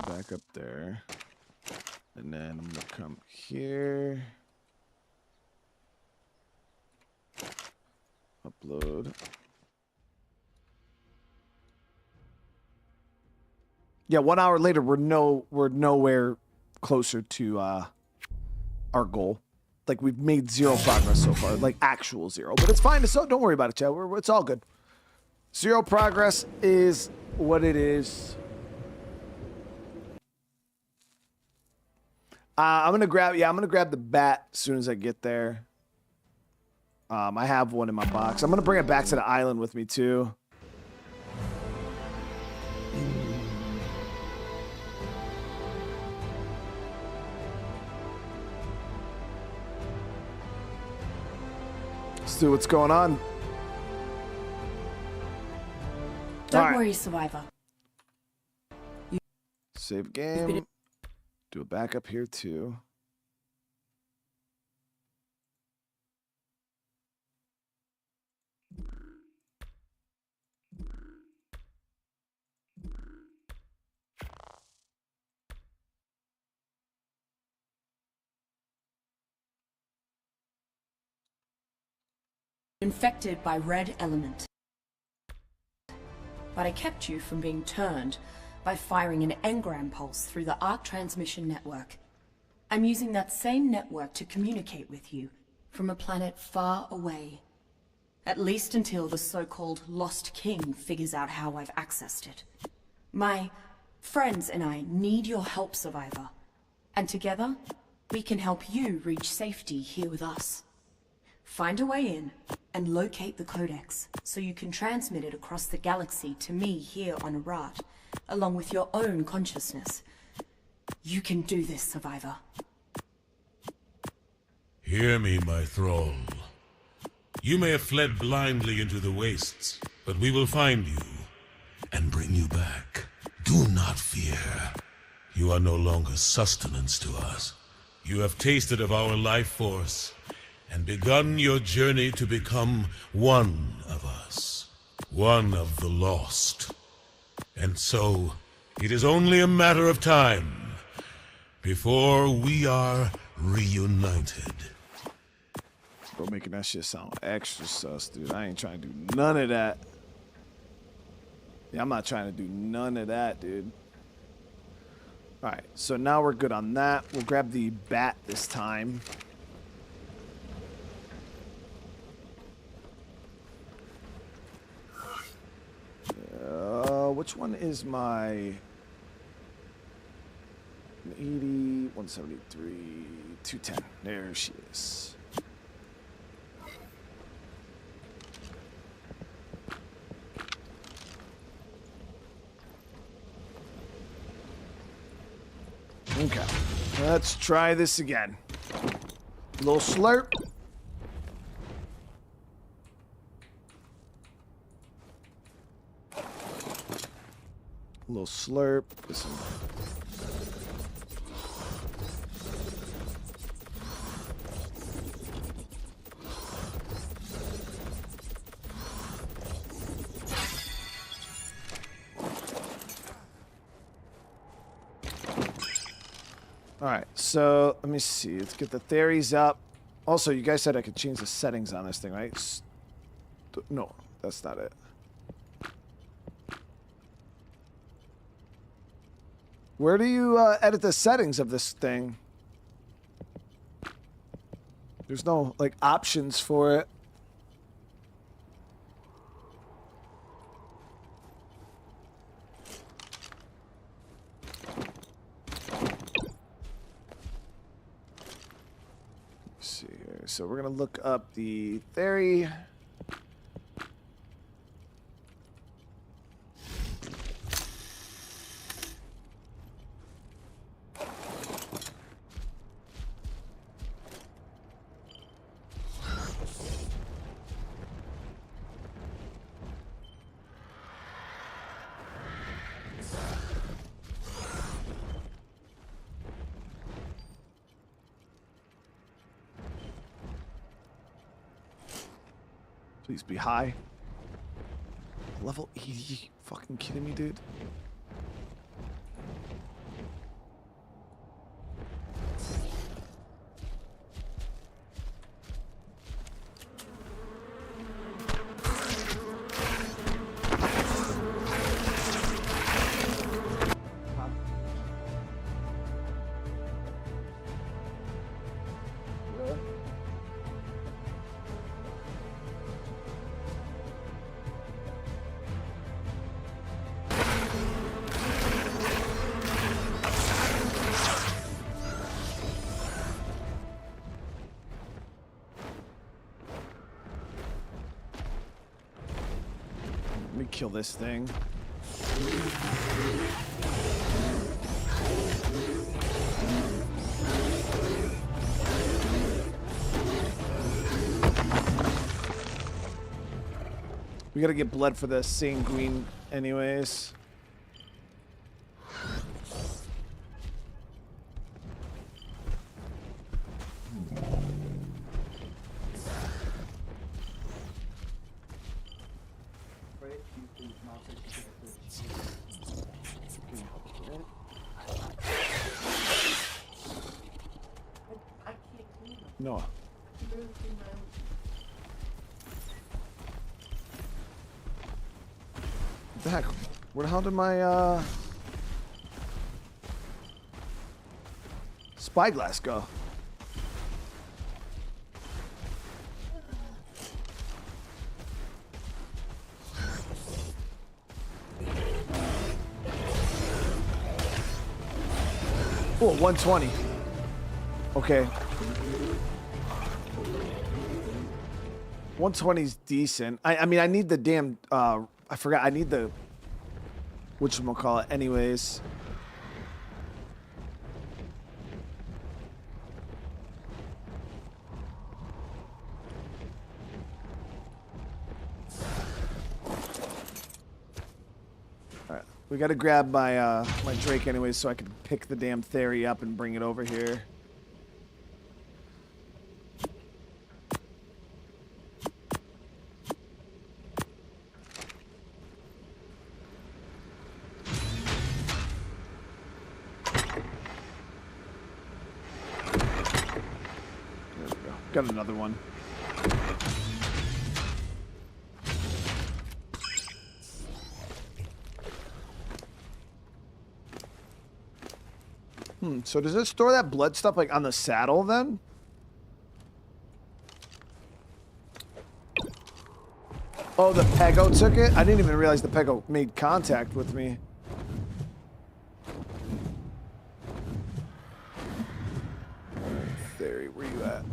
Speaker 1: Back up there, and then I'm gonna come here, upload. Yeah, 1 hour later, we're nowhere closer to our goal. Like, we've made zero progress so far, like actual zero. But it's fine. So don't worry about it, Chad. It's all good. Zero progress is what it is. I'm gonna grab the bat as soon as I get there. I have one in my box. I'm gonna bring it back to the island with me too. Let's see what's going on.
Speaker 2: Don't
Speaker 1: Alright.
Speaker 2: worry, Survivor.
Speaker 1: Save game. Do a backup here too.
Speaker 2: Infected by red element. But I kept you from being turned by firing an engram pulse through the ARK transmission network. I'm using that same network to communicate with you from a planet far away. At least until the so-called Lost King figures out how I've accessed it. My friends and I need your help, Survivor. And together, we can help you reach safety here with us. Find a way in and locate the codex so you can transmit it across the galaxy to me here on Arat, along with your own consciousness. You can do this, Survivor.
Speaker 3: Hear me, my thrall. You may have fled blindly into the wastes, but we will find you and bring you back. Do not fear. You are no longer sustenance to us. You have tasted of our life force and begun your journey to become one of us, one of the lost. And so, it is only a matter of time before we are reunited.
Speaker 1: Bro, making that shit sound extra sus, dude. I ain't trying to do none of that. Yeah, I'm not trying to do none of that, dude. Alright, so now we're good on that. We'll grab the bat this time. Which one is my 180, 173, 210? There she is. Okay, let's try this again. A little slurp. A little slurp. Listen. All right, so let me see. Let's get the Theris up. Also, you guys said I could change the settings on this thing, right? No, that's not it. Where do you edit the settings of this thing? There's no, like, options for it. Let's see here. So we're going to look up the Theri. Please be high. Level 80? You fucking kidding me, dude? Let me kill this thing. We gotta get blood for the sanguine anyways. No. What the heck? Where the hell did my spyglass go? Oh, 120. Okay. 120 is decent. I mean, I need the damn, I forgot, I need the, whatchamacallit anyways. Alright, we gotta grab my, my Drake anyways so I can pick the damn Theri up and bring it over here. Got another one. So does it store that blood stuff like on the saddle then? Oh, the Pego took it? I didn't even realize the Pego made contact with me. Theri, where you at?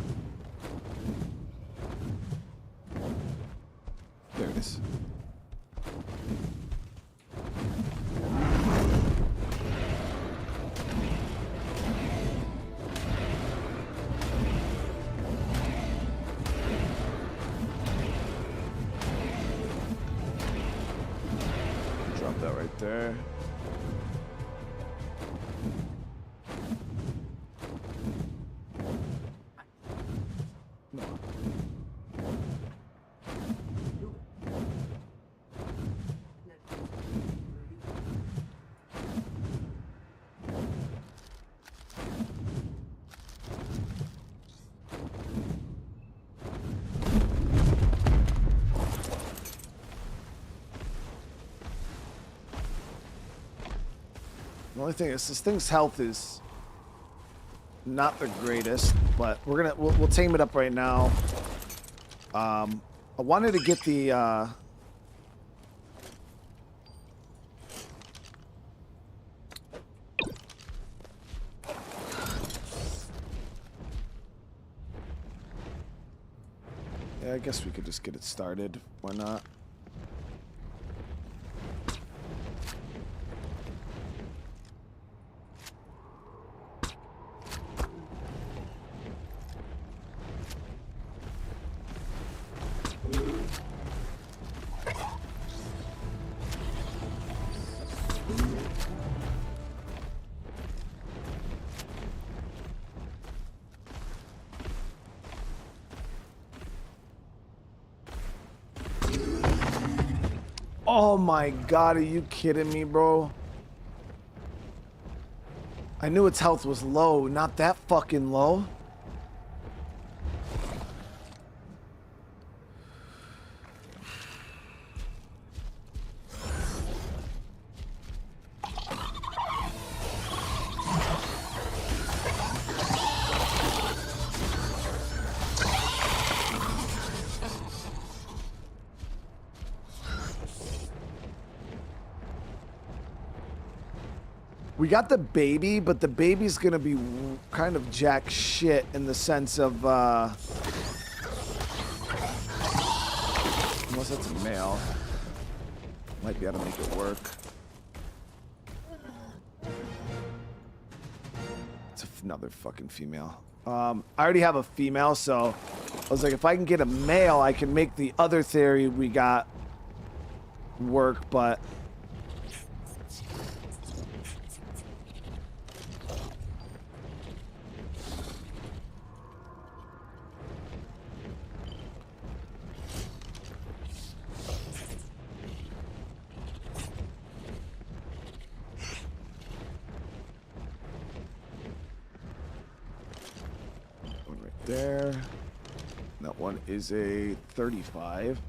Speaker 1: There it is. Drop that right there. No. The only thing is, this thing's health is not the greatest, but we'll tame it up right now. I wanted to get the yeah, I guess we could just get it started. Why not? Oh my god, are you kidding me, bro? I knew its health was low, not that fucking low. We got the baby, but the baby's gonna be kind of jack shit in the sense of, unless it's a male. Might be able to make it work. It's another fucking female. I already have a female, so I was like, if I can get a male, I can make the other theory we got work, but there. That one is a 35.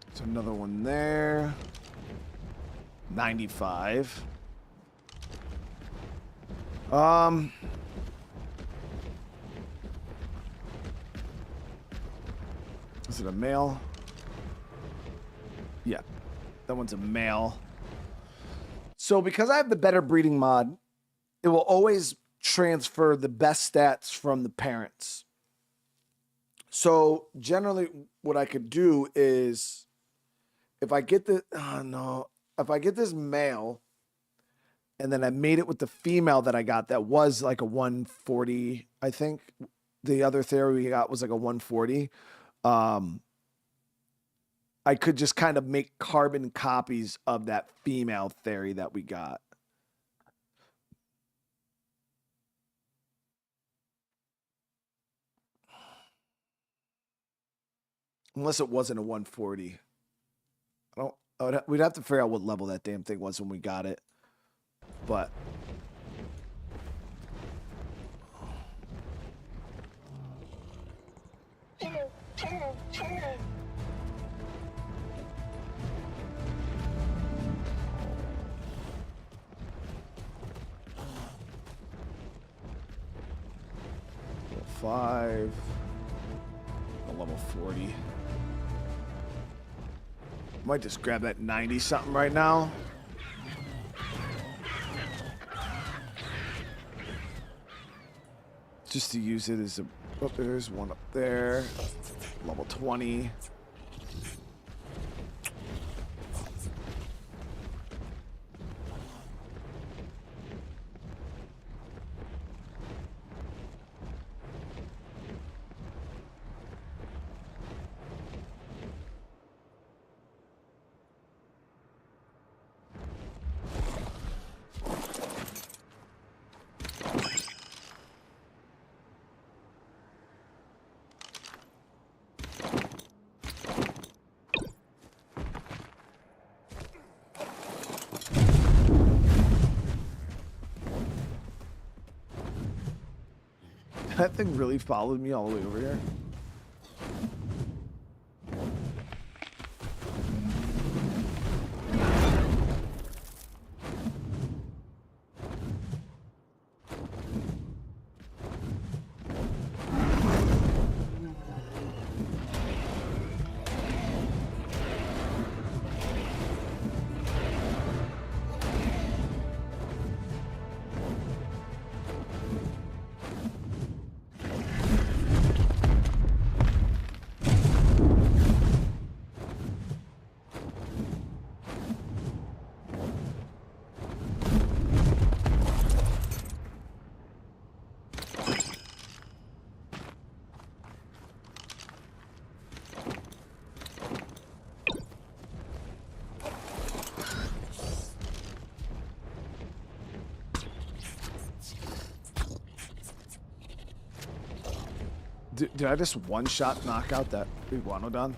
Speaker 1: There's another one there. 95. Is it a male? Yeah, that one's a male. So because I have the better breeding mod, it will always transfer the best stats from the parents. So generally what I could do is if I get the, if I get this male and then I made it with the female that I got, that was like a 140, I think. The other theory we got was like a 140. I could just kind of make carbon copies of that female theory that we got. Unless it wasn't a 140. We'd have to figure out what level that damn thing was when we got it. But level 5. Level 40. Might just grab that 90 something right now. Just to use it as a... Oh, there's one up there. Level 20. That thing really followed me all the way over here. Did I just one-shot knock out that iguanodon?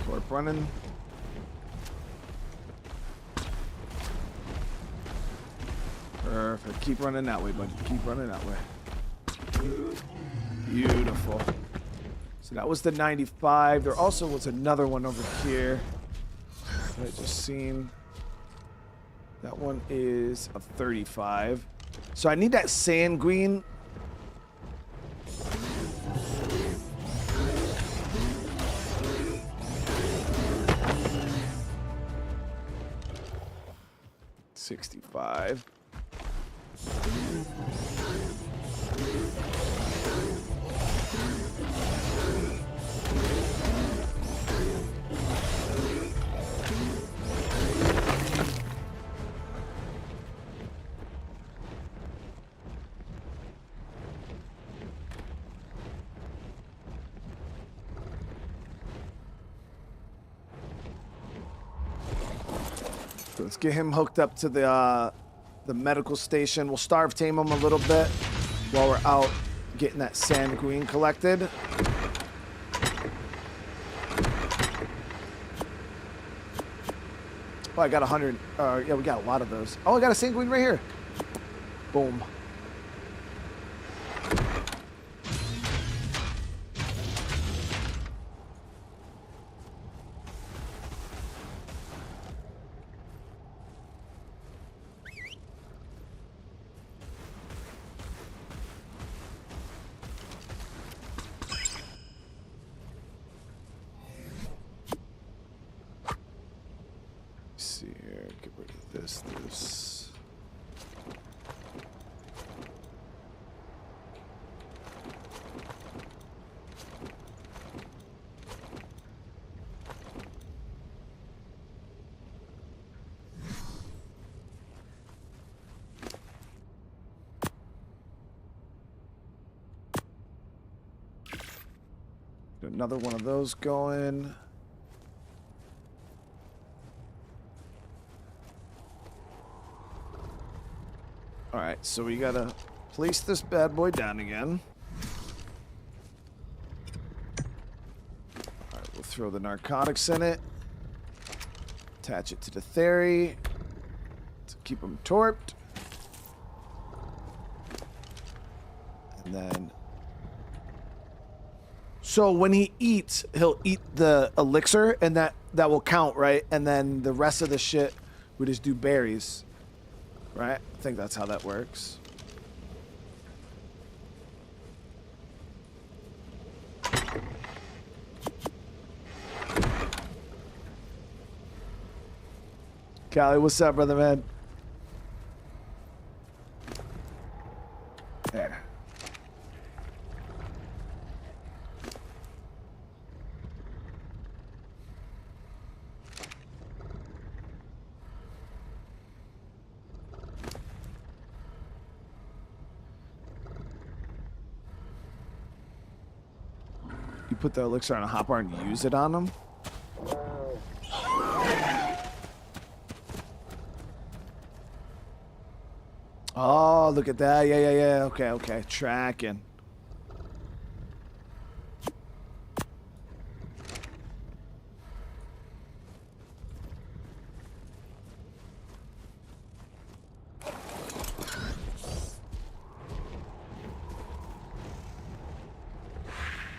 Speaker 1: Torp running. Perfect. Keep running that way, buddy. Keep running that way. Beautiful. So that was the 95. There also was another one over here that I just seen. That one is a 35. So I need that sanguine. $65. let's get him hooked up to the medical station. We'll starve tame him a little bit while we're out getting that sanguine collected. Oh, I got 100. Yeah, we got a lot of those. Oh, I got a sanguine right here. Boom. See here, get rid of this. Another one of those going. Alright, so we gotta place this bad boy down again. Alright, we'll throw the narcotics in it. Attach it to the Theri to keep him torped. And then... So when he eats, he'll eat the elixir, and that will count, right? And then the rest of the shit, we just do berries. Right? I think that's how that works. Callie, what's up, brother man? There. You put the elixir on a hotbar and use it on them? Oh, look at that. Yeah. Okay. Tracking.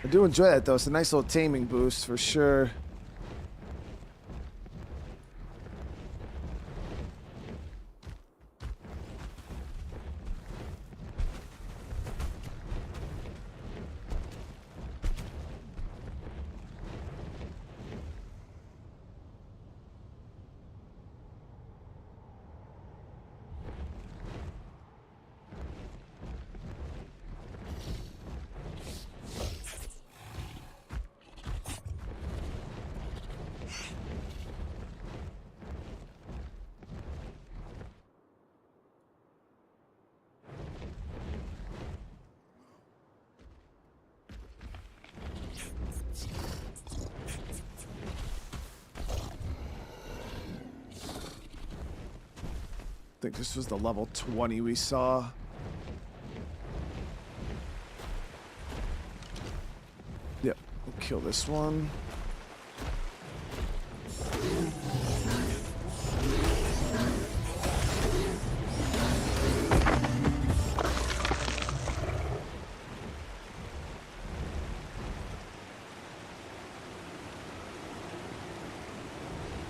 Speaker 1: I do enjoy that, though. It's a nice little taming boost for sure. I think this was the level 20 we saw. Yep, we'll kill this one.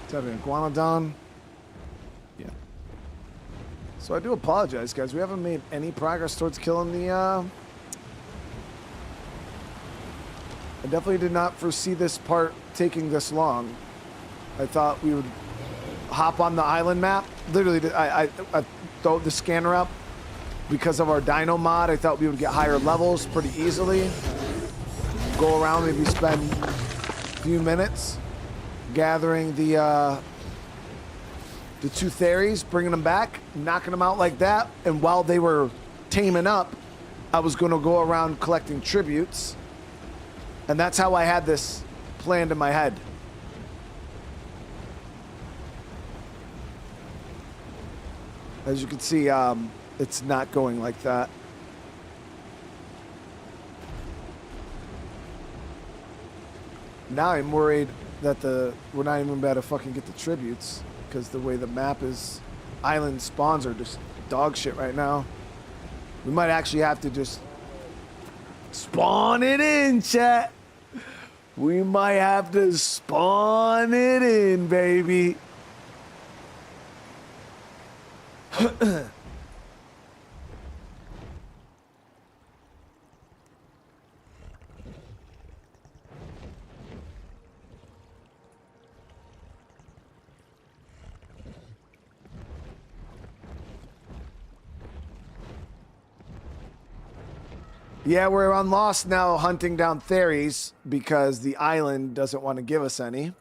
Speaker 1: Is that an iguanodon? Yeah. So I do apologize, guys. We haven't made any progress towards killing the, I definitely did not foresee this part taking this long. I thought we would hop on the island map. Literally, I throw the scanner up. Because of our dino mod, I thought we would get higher levels pretty easily. Go around, maybe spend a few minutes gathering the two Theris, bringing them back, knocking them out like that. And while they were taming up, I was going to go around collecting tributes. And that's how I had this planned in my head. As you can see, it's not going like that. Now I'm worried that we're not even about to fucking get the tributes because the way the map is, island spawns are just dog shit right now. We might actually have to just spawn it in, chat. We might have to spawn it in, baby. Yeah, we're on Lost now hunting down Theris because the island doesn't want to give us any.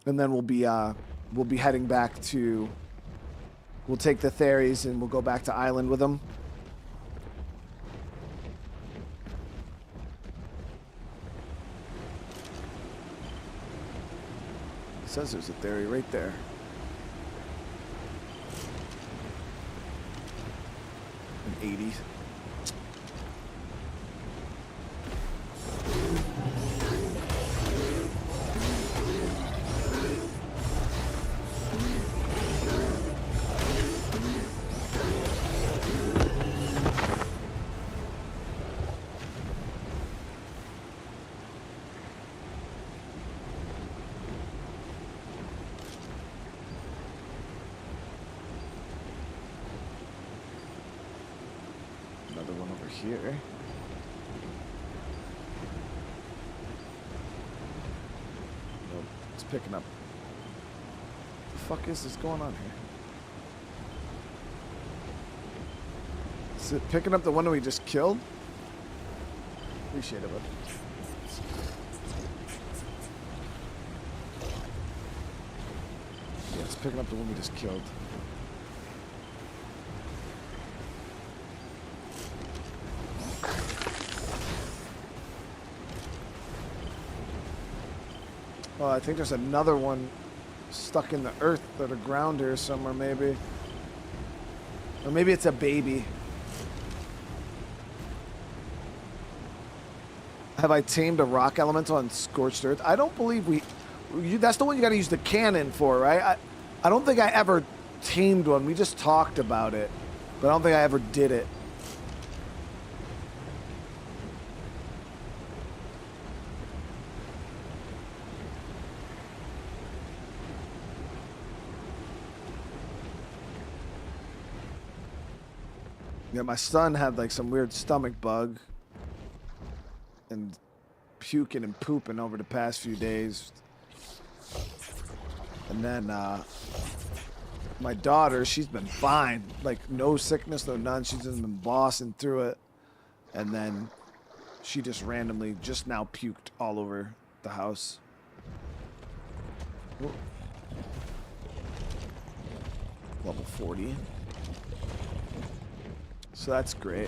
Speaker 1: And then we'll be heading back to, we'll take the Theris and we'll go back to island with them. It says there's a Theri right there. An 80s. Another one over here. Nope, it's picking up. What the fuck is this going on here? Is it picking up the one that we just killed? Appreciate it, bud. Yeah, it's picking up the one we just killed. Oh, I think there's another one stuck in the earth or the ground here somewhere, maybe. Or maybe it's a baby. Have I tamed a rock elemental on Scorched Earth? I don't believe that's the one you gotta use the cannon for, right? I don't think I ever tamed one. We just talked about it. But I don't think I ever did it. Yeah, my son had like some weird stomach bug and puking and pooping over the past few days. And then my daughter, she's been fine. Like no sickness, no none. She's just been bossing through it. And then she just randomly just now puked all over the house. Ooh. Level 40. So that's great.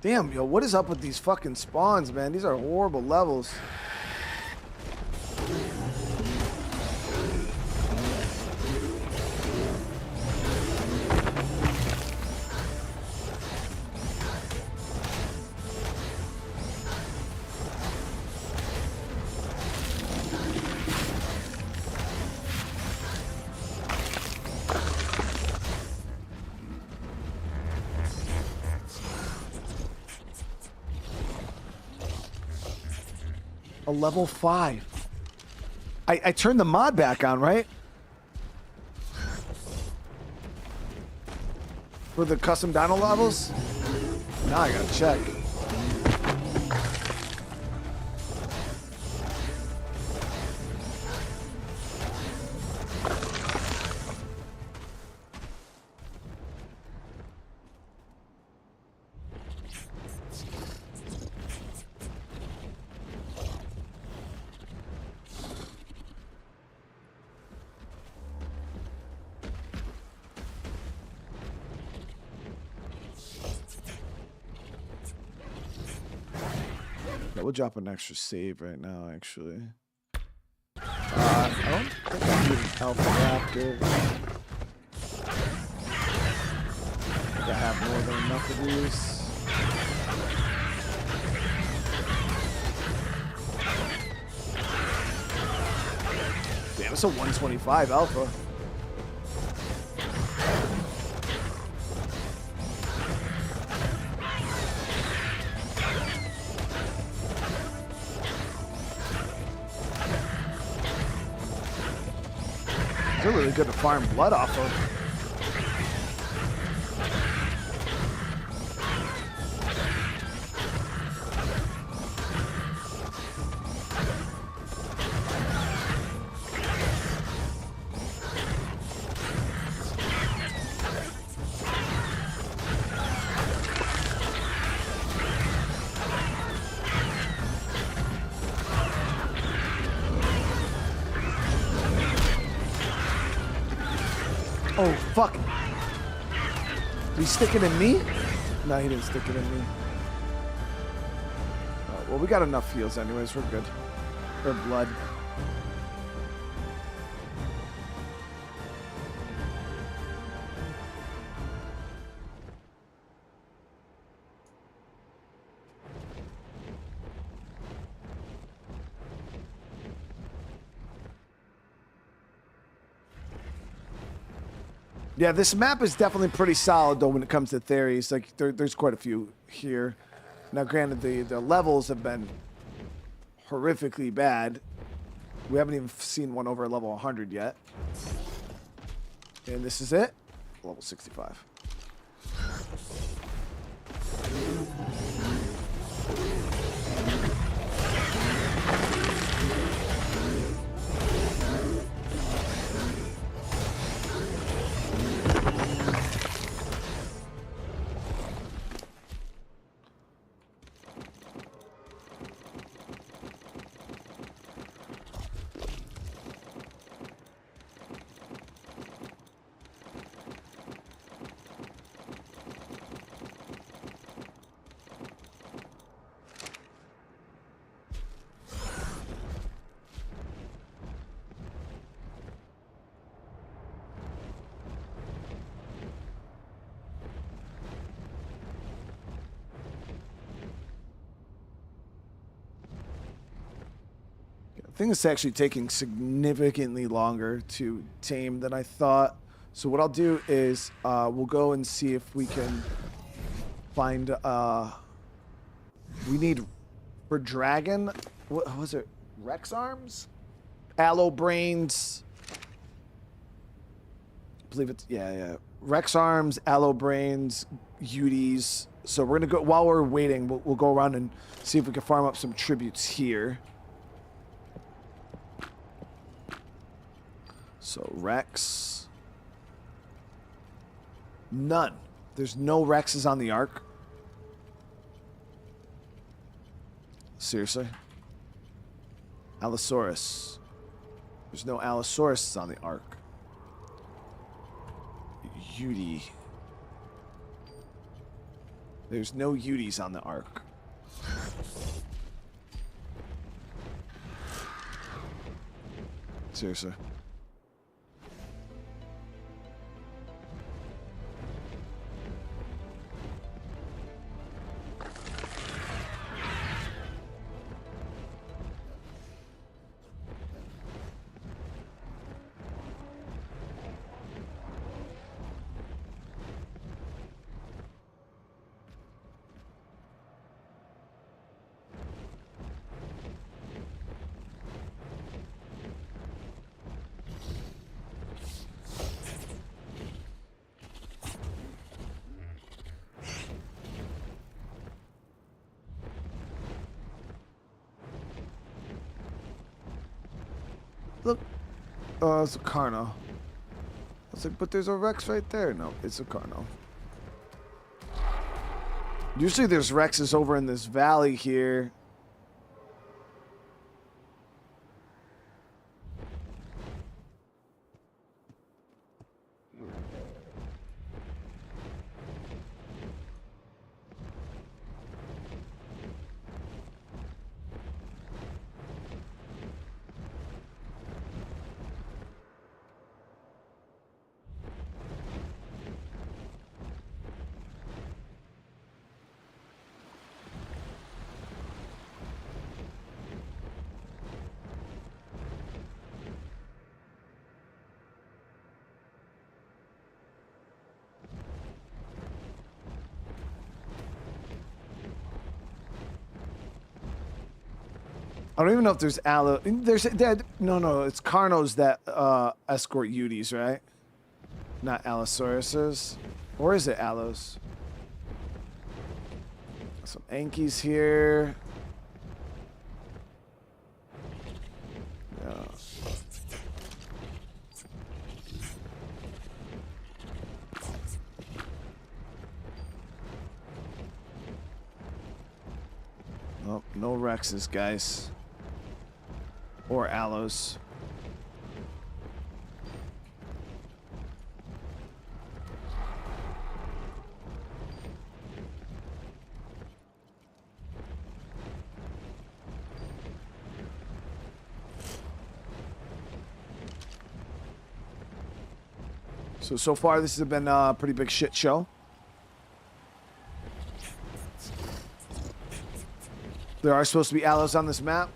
Speaker 1: Damn, yo, what is up with these fucking spawns, man? These are horrible levels. Level 5. I turned the mod back on, right? For the custom dino levels? Now I gotta check. Yeah, we'll drop an extra save right now, actually. I don't think I need an alpha active. I think I have more than enough of these. Damn, it's a 125 alpha. They're really good to farm blood off of. Oh, fuck. Did he stick it in me? No, he didn't stick it in me. Well, we got enough heals anyways. We're good. Or blood. Yeah, this map is definitely pretty solid, though, when it comes to theories. Like, there's quite a few here. Now, granted, the levels have been horrifically bad. We haven't even seen one over level 100 yet. And this is it. Level 65. I think it's actually taking significantly longer to tame than I thought. So what I'll do is we'll go and see if we can find... we need, for dragon, what was it? Rex arms? Aloe brains. I believe it's, yeah. Rex arms, aloe brains, Uties. So we're going to go, while we're waiting, we'll go around and see if we can farm up some tributes here. So Rex. None. There's no Rexes on the Ark. Seriously? Allosaurus. There's no Allosauruses on the Ark. Uti. There's no Utis on the Ark. Seriously. Look. Oh, it's a Carno. I was like, but there's a Rex right there. No, it's a Carno. Usually there's Rexes over in this valley here. I don't even know if there's Allo. There's that. No, it's Carnos that escort Uties, right? Not Allosauruses. Or is it Allos? Some Ankies here. Yeah. Oh, no Rexes, guys. Or Allos. So far this has been a pretty big shit show. There are supposed to be Allos on this map.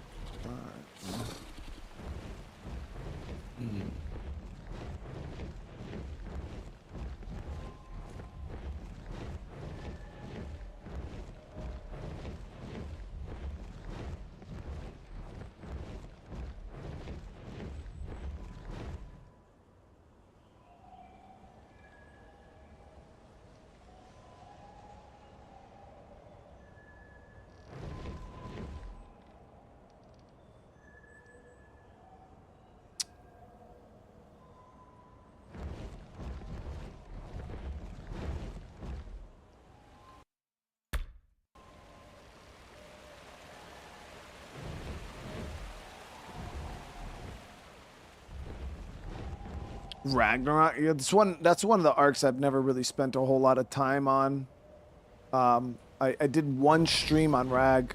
Speaker 1: Ragnarok. Yeah, that's one of the arcs I've never really spent a whole lot of time on. I did one stream on Rag,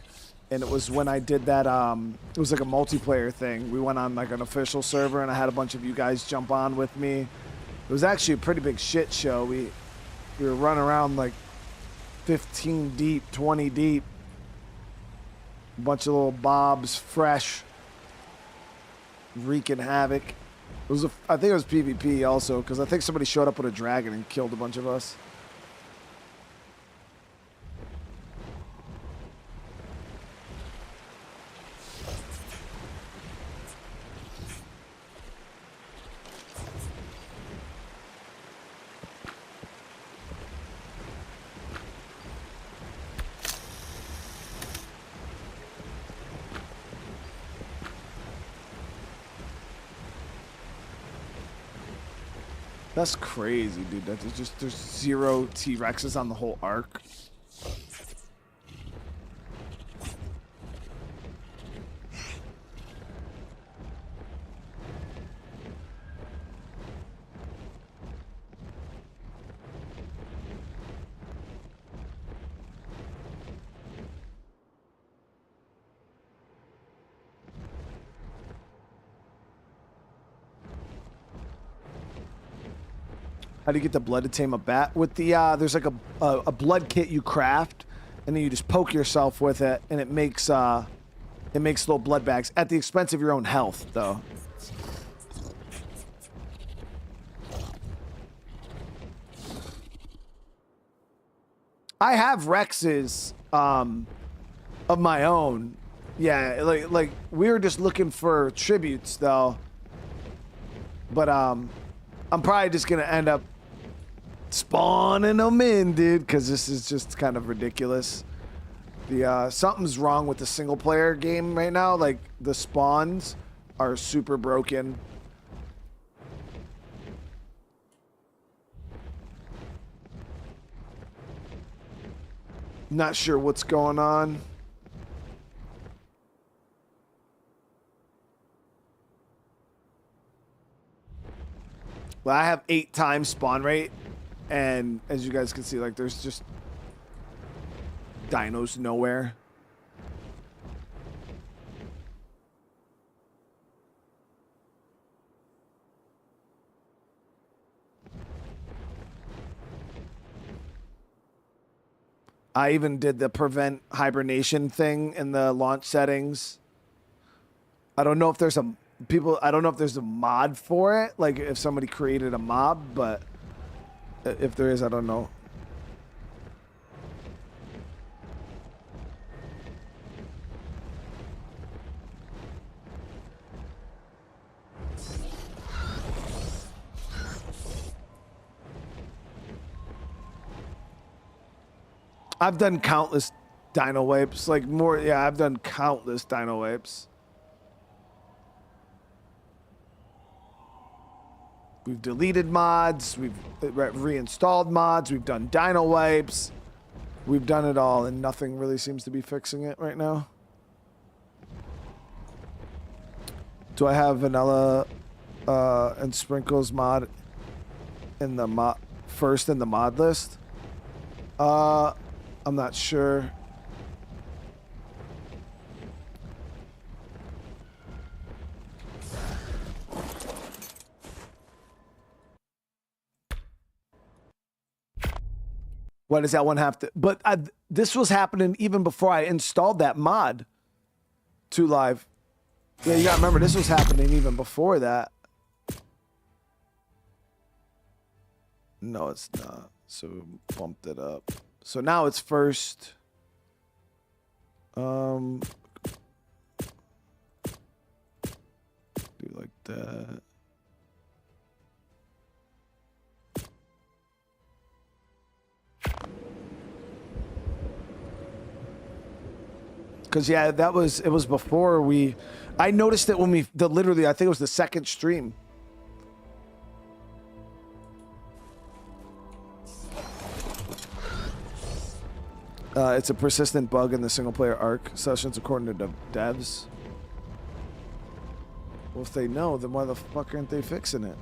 Speaker 1: and it was when I did that. It was like a multiplayer thing. We went on like an official server, and I had a bunch of you guys jump on with me. It was actually a pretty big shit show. We were running around like 15 deep, 20 deep. A bunch of little bobs, fresh, wreaking havoc. It was I think it was PvP also, because I think somebody showed up with a dragon and killed a bunch of us. That's crazy, dude. There's 0 T-Rexes on the whole arc. How do you get the blood to tame a bat? With the there's like a blood kit you craft, and then you just poke yourself with it, and it makes little blood bags at the expense of your own health, though. I have Rexes of my own. Yeah, like we were just looking for tributes though. But I'm probably just gonna end up spawning them in, dude, because this is just kind of ridiculous. The something's wrong with the single player game right now. Like the spawns are super broken. Not sure what's going on. Well, I have 8 times spawn rate, and as you guys can see, like there's just dinos nowhere. I even did the prevent hibernation thing in the launch settings. I don't know if there's I don't know if there's a mod for it, like if somebody created a mob, but if there is, I don't know. I've done countless dino wipes. Like more, yeah, I've done countless dino wipes. We've deleted mods. We've reinstalled mods. We've done dino wipes. We've done it all, and nothing really seems to be fixing it right now. Do I have vanilla and sprinkles mod in the first in the mod list? I'm not sure. What does that one have to? But this was happening even before I installed that mod to live. Yeah, you gotta remember, this was happening even before that. No, it's not. So we bumped it up. So now it's first. Do like that. Because yeah, it was before I noticed it when literally, I think it was the second stream. It's a persistent bug in the single player ARK sessions according to the devs. Well, if they know, then why the fuck aren't they fixing it?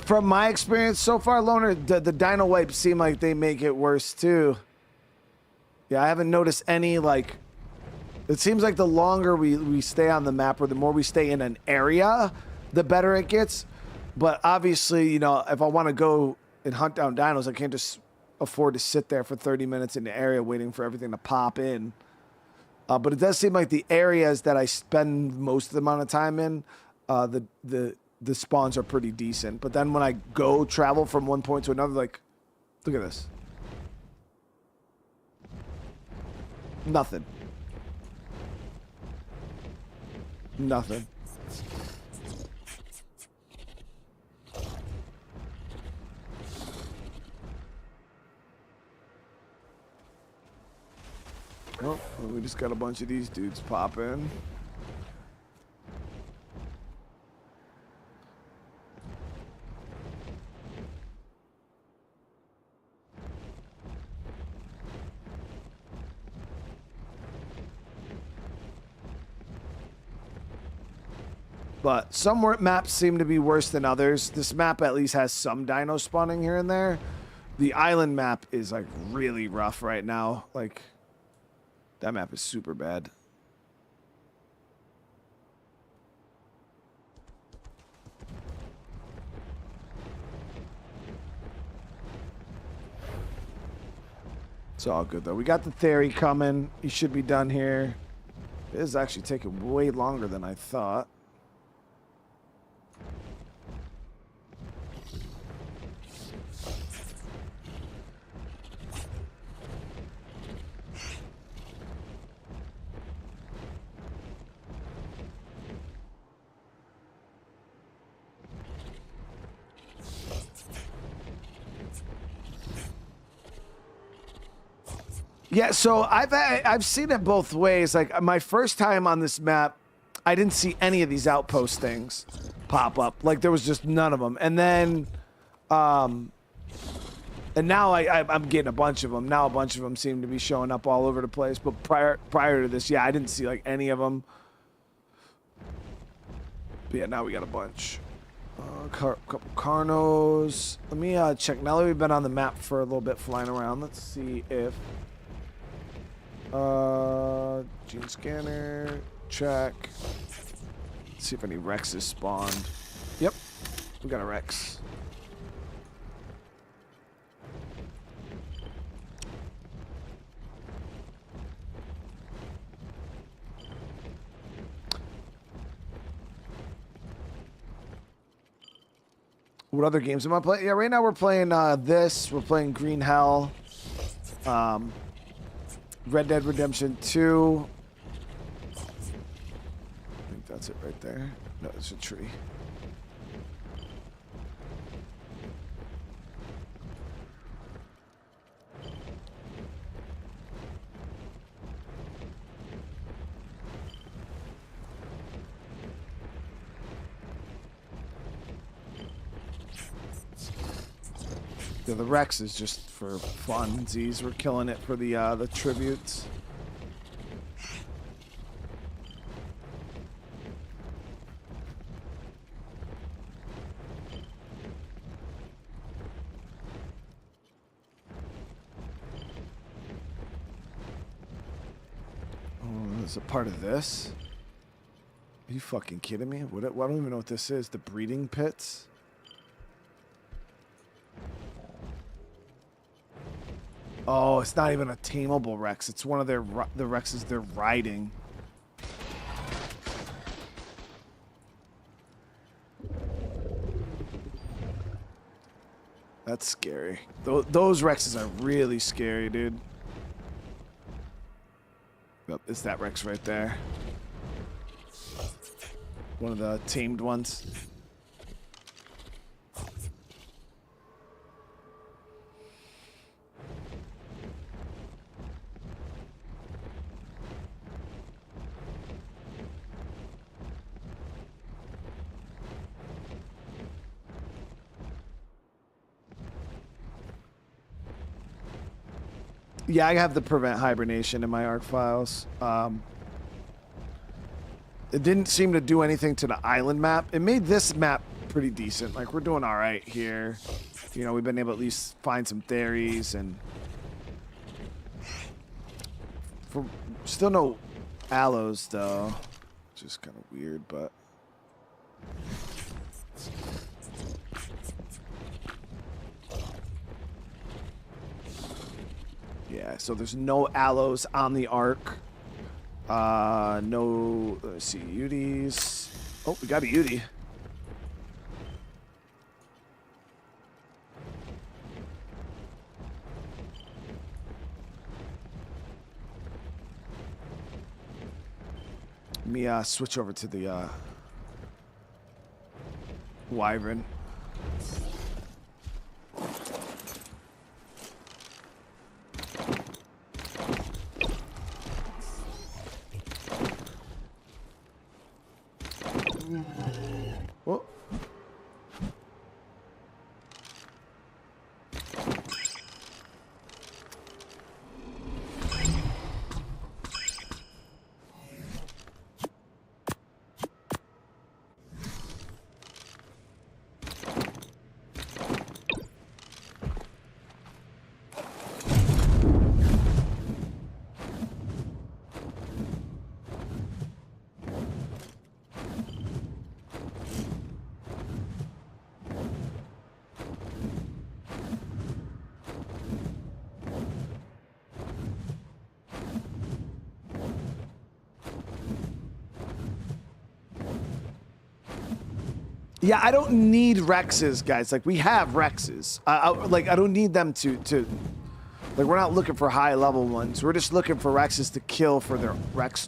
Speaker 1: From my experience so far, Loner, the dino wipes seem like they make it worse too. Yeah, I haven't noticed any, like, it seems like the longer we stay on the map or the more we stay in an area, the better it gets. But obviously, you know, if I want to go and hunt down dinos, I can't just afford to sit there for 30 minutes in the area waiting for everything to pop in. But it does seem like the areas that I spend most of the amount of time in, the spawns are pretty decent. But then when I go travel from one point to another, like, look at this. Nothing. Nothing. Oh, well, we just got a bunch of these dudes pop in. But some maps seem to be worse than others. This map at least has some dino spawning here and there. The island map is like really rough right now. Like, that map is super bad. It's all good though. We got the Theri coming. He should be done here. It is actually taking way longer than I thought. Yeah, so I've seen it both ways. Like, my first time on this map, I didn't see any of these outpost things pop up. Like, there was just none of them. And then, and now I'm getting a bunch of them. Now a bunch of them seem to be showing up all over the place. But prior to this, yeah, I didn't see like any of them. But yeah, now we got a bunch. Couple Carnos. Let me check. Now that we've been on the map for a little bit flying around, let's see if Gene scanner, check. Let's see if any Rexes spawned. Yep, we got a Rex. What other games am I playing? Yeah, right now we're playing this. We're playing Green Hell. Red Dead Redemption 2. I think that's it right there. No, it's a tree. Yeah, the Rex is just for funsies. We're killing it for the tributes. Oh, is a part of this? Are you fucking kidding me? What? I don't even know what this is. The breeding pits? Oh, it's not even a tameable Rex. It's one of the Rexes they're riding. That's scary. Those Rexes are really scary, dude. Yep, it's that Rex right there. One of the tamed ones. Yeah, I have the prevent hibernation in my ARK files. It didn't seem to do anything to the island map. It made this map pretty decent. Like, we're doing all right here. You know, we've been able to at least find some Theris and... still no aloes, though. Just kind of weird, but... Yeah, so there's no aloes on the ARK. No, let's see, Uties. Oh, we got a Utie. Let me switch over to the Wyvern. Whoa. Yeah, I don't need Rexes, guys. Like, we have Rexes. Like, I don't need them to... Like, we're not looking for high-level ones. We're just looking for Rexes to kill for their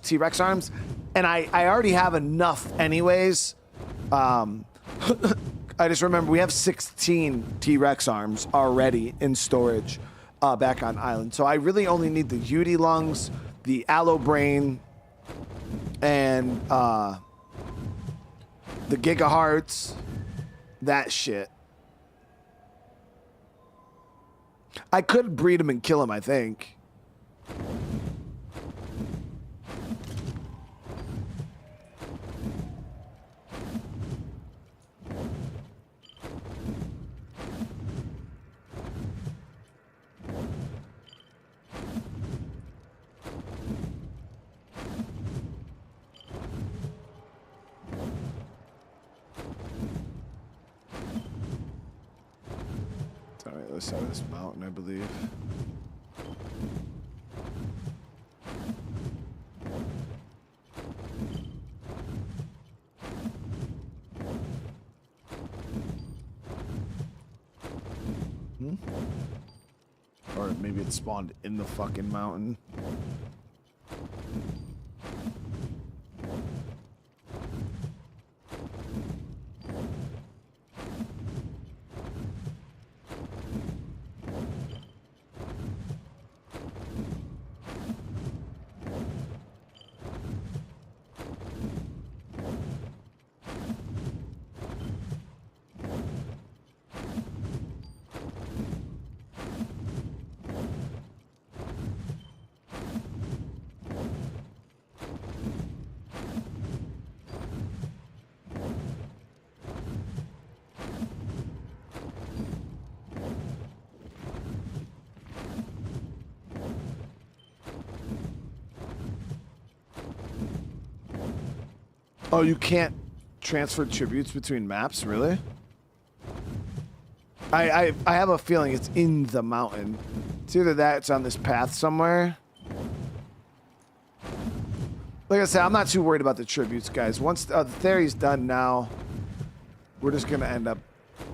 Speaker 1: T-Rex arms. And I already have enough anyways. I just remember we have 16 T-Rex arms already in storage back on island. So I really only need the Uti lungs, the aloe brain, and... the gigahearts, that shit. I could breed him and kill him, I think. other side of this mountain, I believe. Or maybe it spawned in the fucking mountain. Oh, you can't transfer tributes between maps, really? I have a feeling it's in the mountain. It's either that, it's on this path somewhere. Like I said, I'm not too worried about the tributes, guys. Once the Theri's done now, we're just gonna end up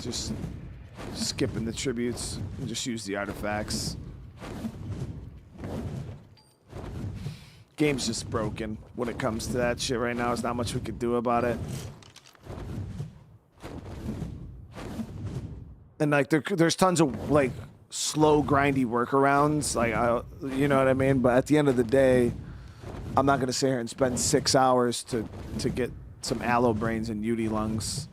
Speaker 1: just skipping the tributes and just use the artifacts. Game's just broken when it comes to that shit right now. There's not much we could do about it. And like there's tons of like slow grindy workarounds, like you know what I mean. But at the end of the day, I'm not gonna sit here and spend 6 hours to get some aloe brains and Yudi lungs.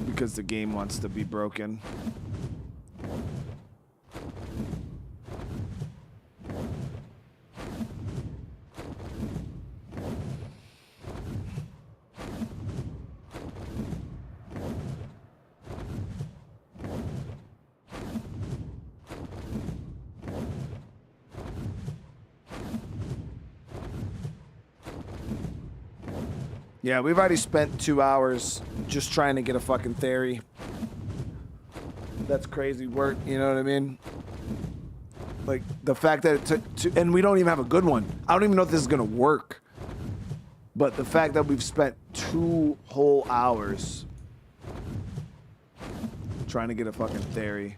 Speaker 1: Because the game wants to be broken. Yeah, we've already spent 2 hours just trying to get a fucking Theri. That's crazy work, you know what I mean? Like, the fact that it took and we don't even have a good one. I don't even know if this is gonna work. But the fact that we've spent 2 whole hours trying to get a fucking Theri.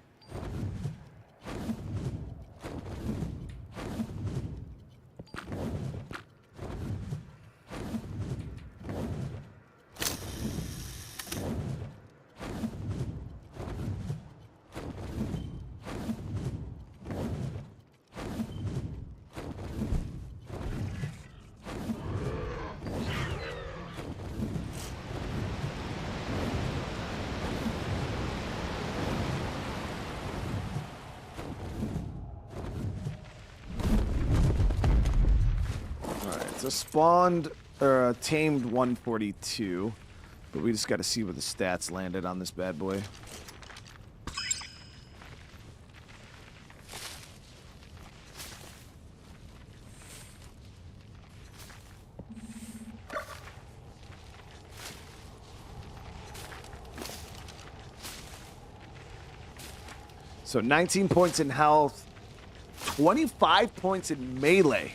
Speaker 1: So spawned or tamed 142, but we just got to see where the stats landed on this bad boy. So 19 points in health, 25 points in melee.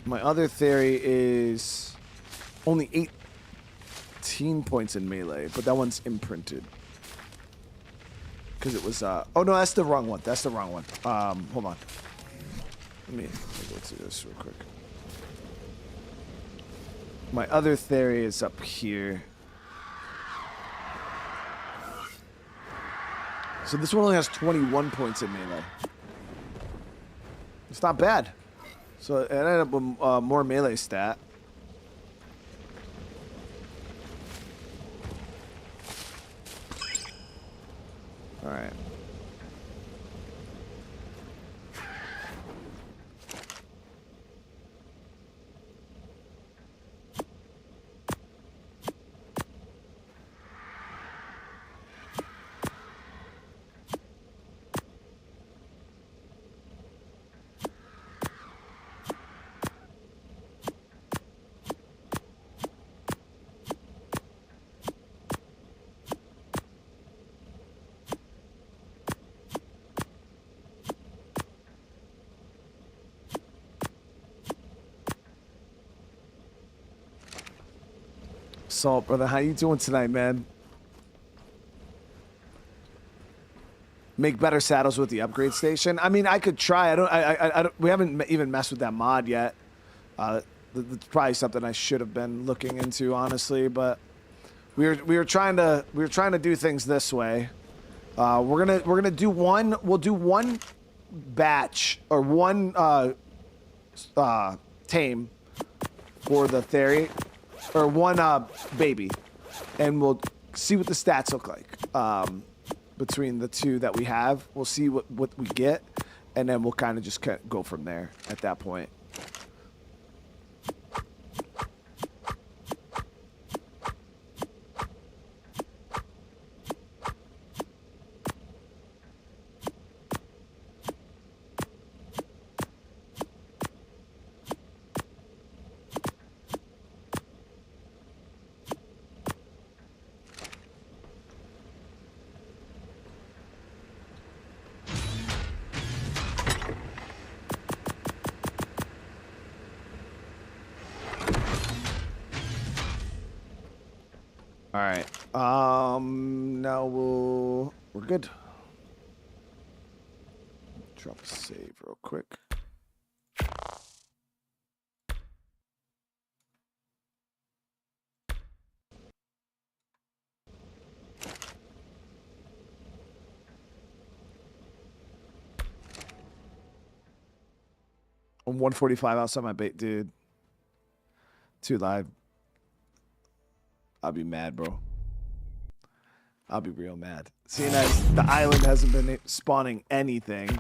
Speaker 1: My other Theri is only 18 points in melee, but that one's imprinted. Because it was, oh no, that's the wrong one. That's the wrong one. Hold on. Let me go through this real quick. My other Theri is up here. So this one only has 21 points in melee. It's not bad. So it ended up with more melee stat. All right. Salt, brother. How you doing tonight, man? Make better saddles with the upgrade station. I mean, I could try. I don't. We haven't even messed with that mod yet. That's probably something I should have been looking into, honestly. But we were trying to do things this way. We're gonna do one. We'll do one batch or one tame for the Theri, or one baby, and we'll see what the stats look like. Between the two that we have, we'll see what we get, and then we'll kind of just go from there at that point. All right. Now we're good. Drop a save real quick. I'm 145 outside my bait, dude. 2 live. I'll be mad, bro. I'll be real mad. Seeing as the island hasn't been spawning anything.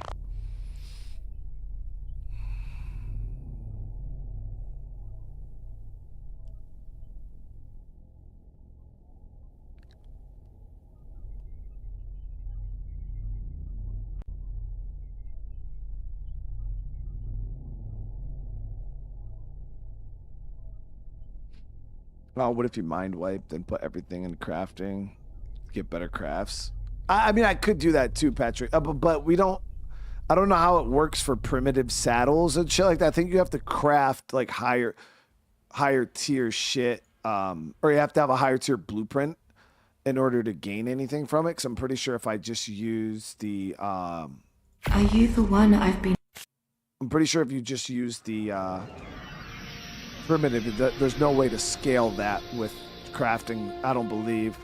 Speaker 1: Oh, what if you mind wiped and put everything in crafting? Get better crafts. I mean, I could do that too, Patrick. But we don't. I don't know how it works for primitive saddles and shit like that. I think you have to craft like higher tier shit, or you have to have a higher tier blueprint in order to gain anything from it. Because I'm pretty sure if I just use the,
Speaker 2: Are you the one I've been?
Speaker 1: I'm pretty sure if you just use the primitive, there's no way to scale that with crafting. I don't believe.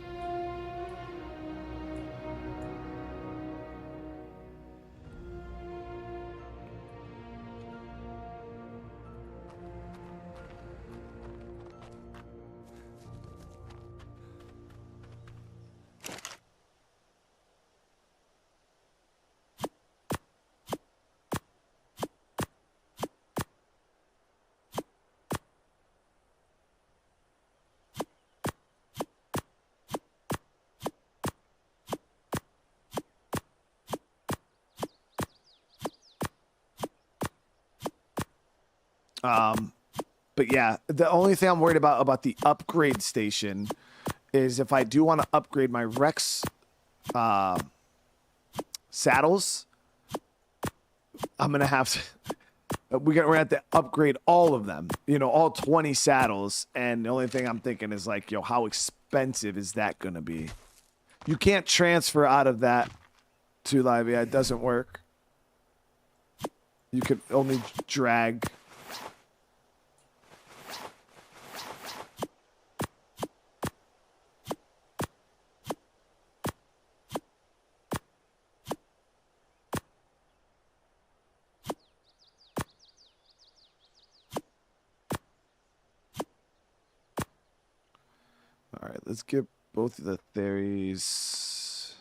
Speaker 1: But yeah, the only thing I'm worried about the upgrade station is if I do want to upgrade my Rex saddles, I'm gonna have to. We're gonna have to upgrade all of them. You know, all 20 saddles. And the only thing I'm thinking is like, yo, how expensive is that gonna be? You can't transfer out of that to live. Yeah, it doesn't work. You could only drag. All right, let's get both of the Theris.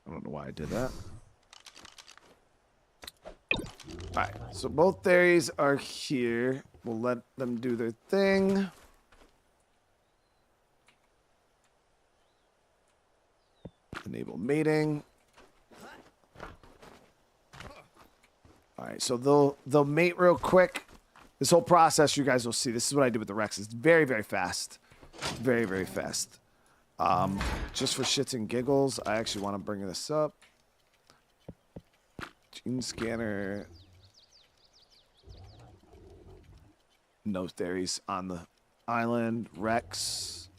Speaker 1: I don't know why I did that. Alright, so both Theris are here. We'll let them do their thing. Enable mating. Alright, so they'll mate real quick. This whole process you guys will see. This is what I did with the Rex. It's very, very fast. Very, very fast. Just for shits and giggles, I actually want to bring this up. Gene scanner. No Theris on the island. Rex.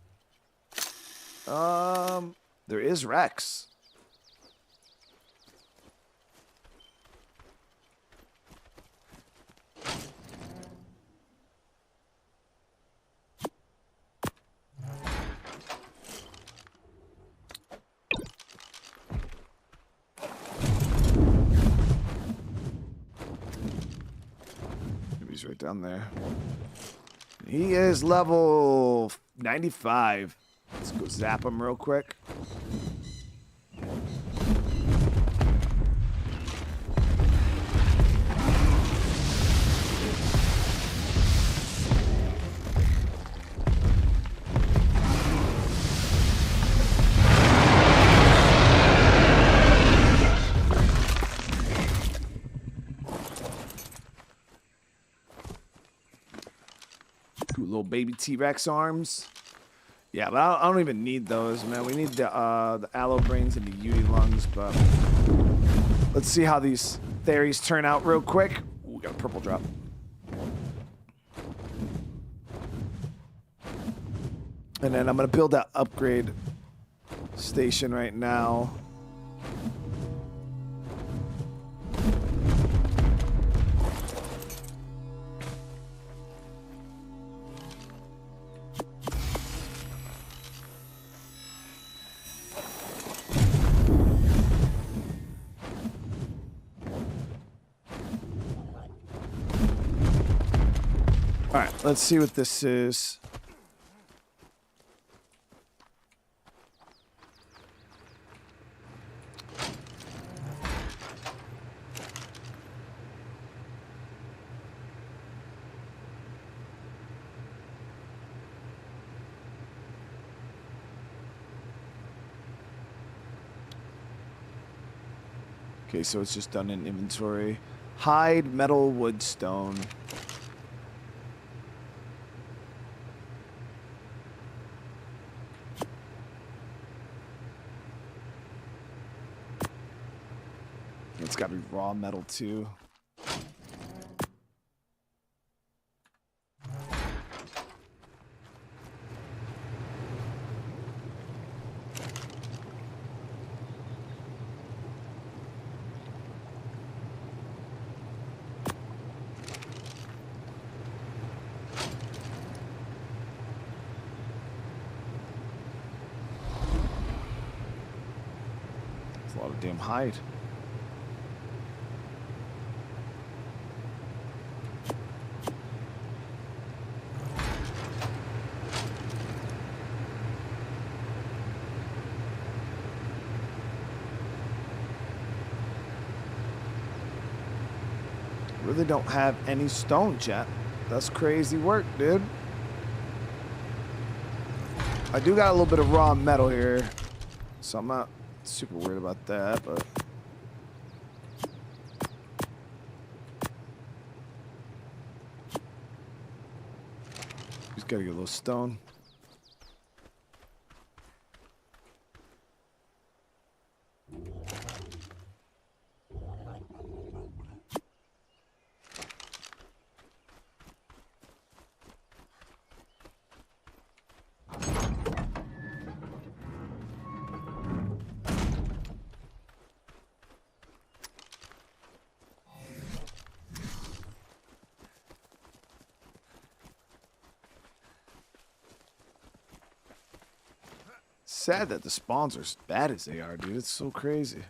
Speaker 1: There is Rex. He's right down there. He is level 95. Let's go zap him real quick. Little baby T-Rex arms. Yeah, but I don't even need those, man. We need the aloe brains and the Udi lungs, but let's see how these Theris turn out real quick. Ooh, we got a purple drop. And then I'm gonna build that upgrade station right now. Alright, let's see what this is. Okay, so it's just done in inventory. Hide, metal, wood, stone. It's gotta be raw metal too. That's a lot of damn hide. Really don't have any stone, chat. That's crazy work, dude. I do got a little bit of raw metal here, so I'm not super worried about that, but just gotta get a little stone. Sad that the spawns are as bad as they are, dude. It's so crazy.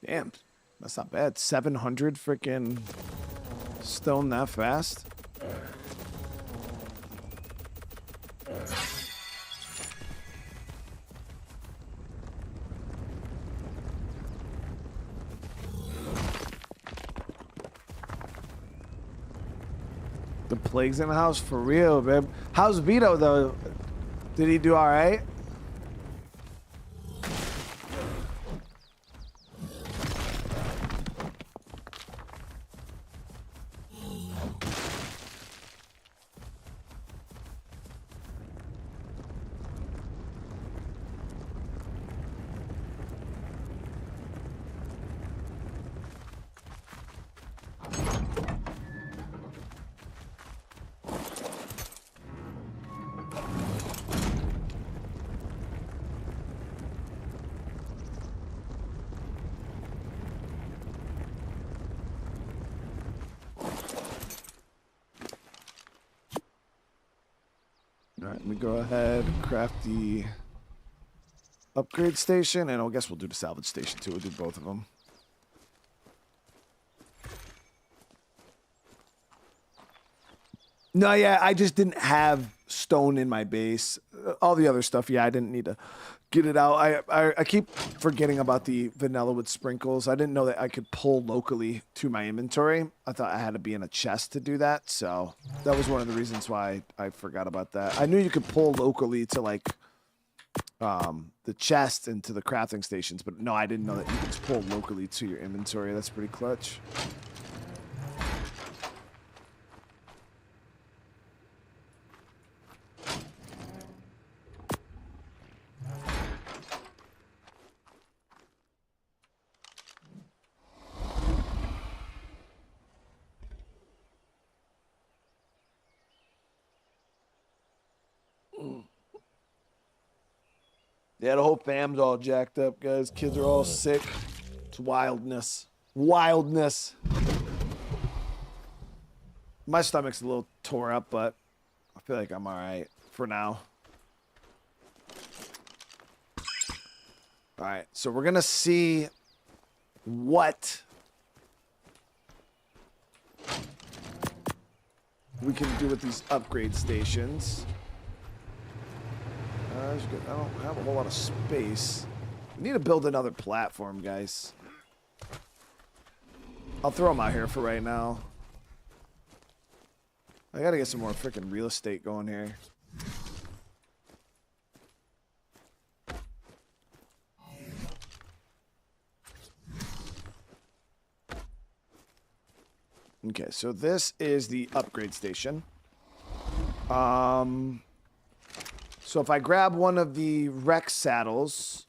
Speaker 1: Damn, that's not bad. 700 freaking stone that fast. The plague's in the house for real, babe. How's Vito though? Did he do all right? All right, let me go ahead and craft the upgrade station, and I guess we'll do the salvage station too. We'll do both of them. No, yeah, I just didn't have stone in my base. All the other stuff, yeah, I didn't need to get it out. I keep forgetting about the vanilla with sprinkles. I didn't know that I could pull locally to my inventory. I thought I had to be in a chest to do that, so that was one of the reasons why I forgot about that. I knew you could pull locally to like the chest and to the crafting stations, but no, I didn't know that you could pull locally to your inventory. That's pretty clutch. Yeah, the whole fam's all jacked up, guys. Kids are all sick. It's wildness. Wildness. My stomach's a little tore up, but I feel like I'm all right for now. All right, so we're going to see what we can do with these upgrade stations. I don't have a whole lot of space. We need to build another platform, guys. I'll throw them out here for right now. I gotta get some more freaking real estate going here. Okay, so this is the upgrade station. So if I grab one of the Rex saddles,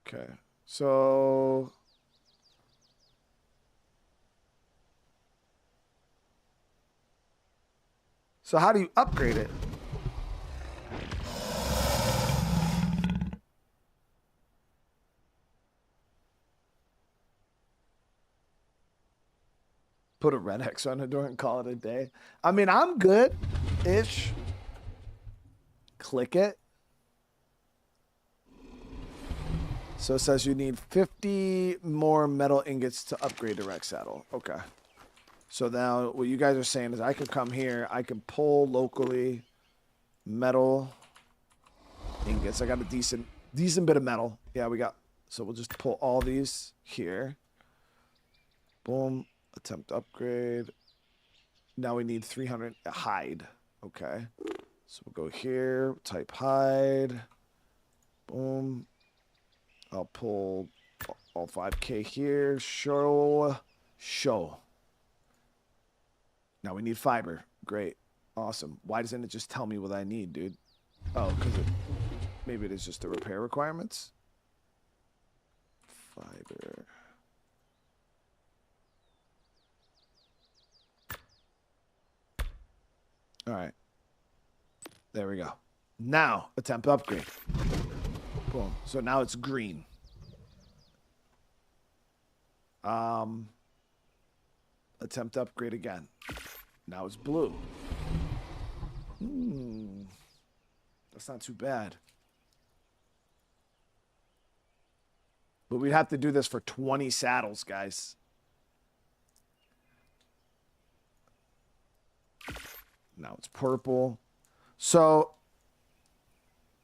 Speaker 1: okay, so how do you upgrade it? Put a red X on the door and call it a day. I mean, I'm good-ish. Click it. So it says you need 50 more metal ingots to upgrade the Rex saddle. Okay. So now what you guys are saying is I could come here. I can pull locally metal ingots. I got a decent bit of metal. Yeah, we got. So we'll just pull all these here. Boom. Attempt upgrade. Now we need 300 hide. Okay. So we'll go here. Type hide. Boom. I'll pull all 5K here. Show. Now we need fiber. Great. Awesome. Why doesn't it just tell me what I need, dude? Oh, because maybe it is just the repair requirements. Fiber. All right. There we go. Now, attempt upgrade. Boom. So now it's green. Attempt upgrade again. Now it's blue. That's not too bad. But we'd have to do this for 20 saddles, guys. Now it's purple. So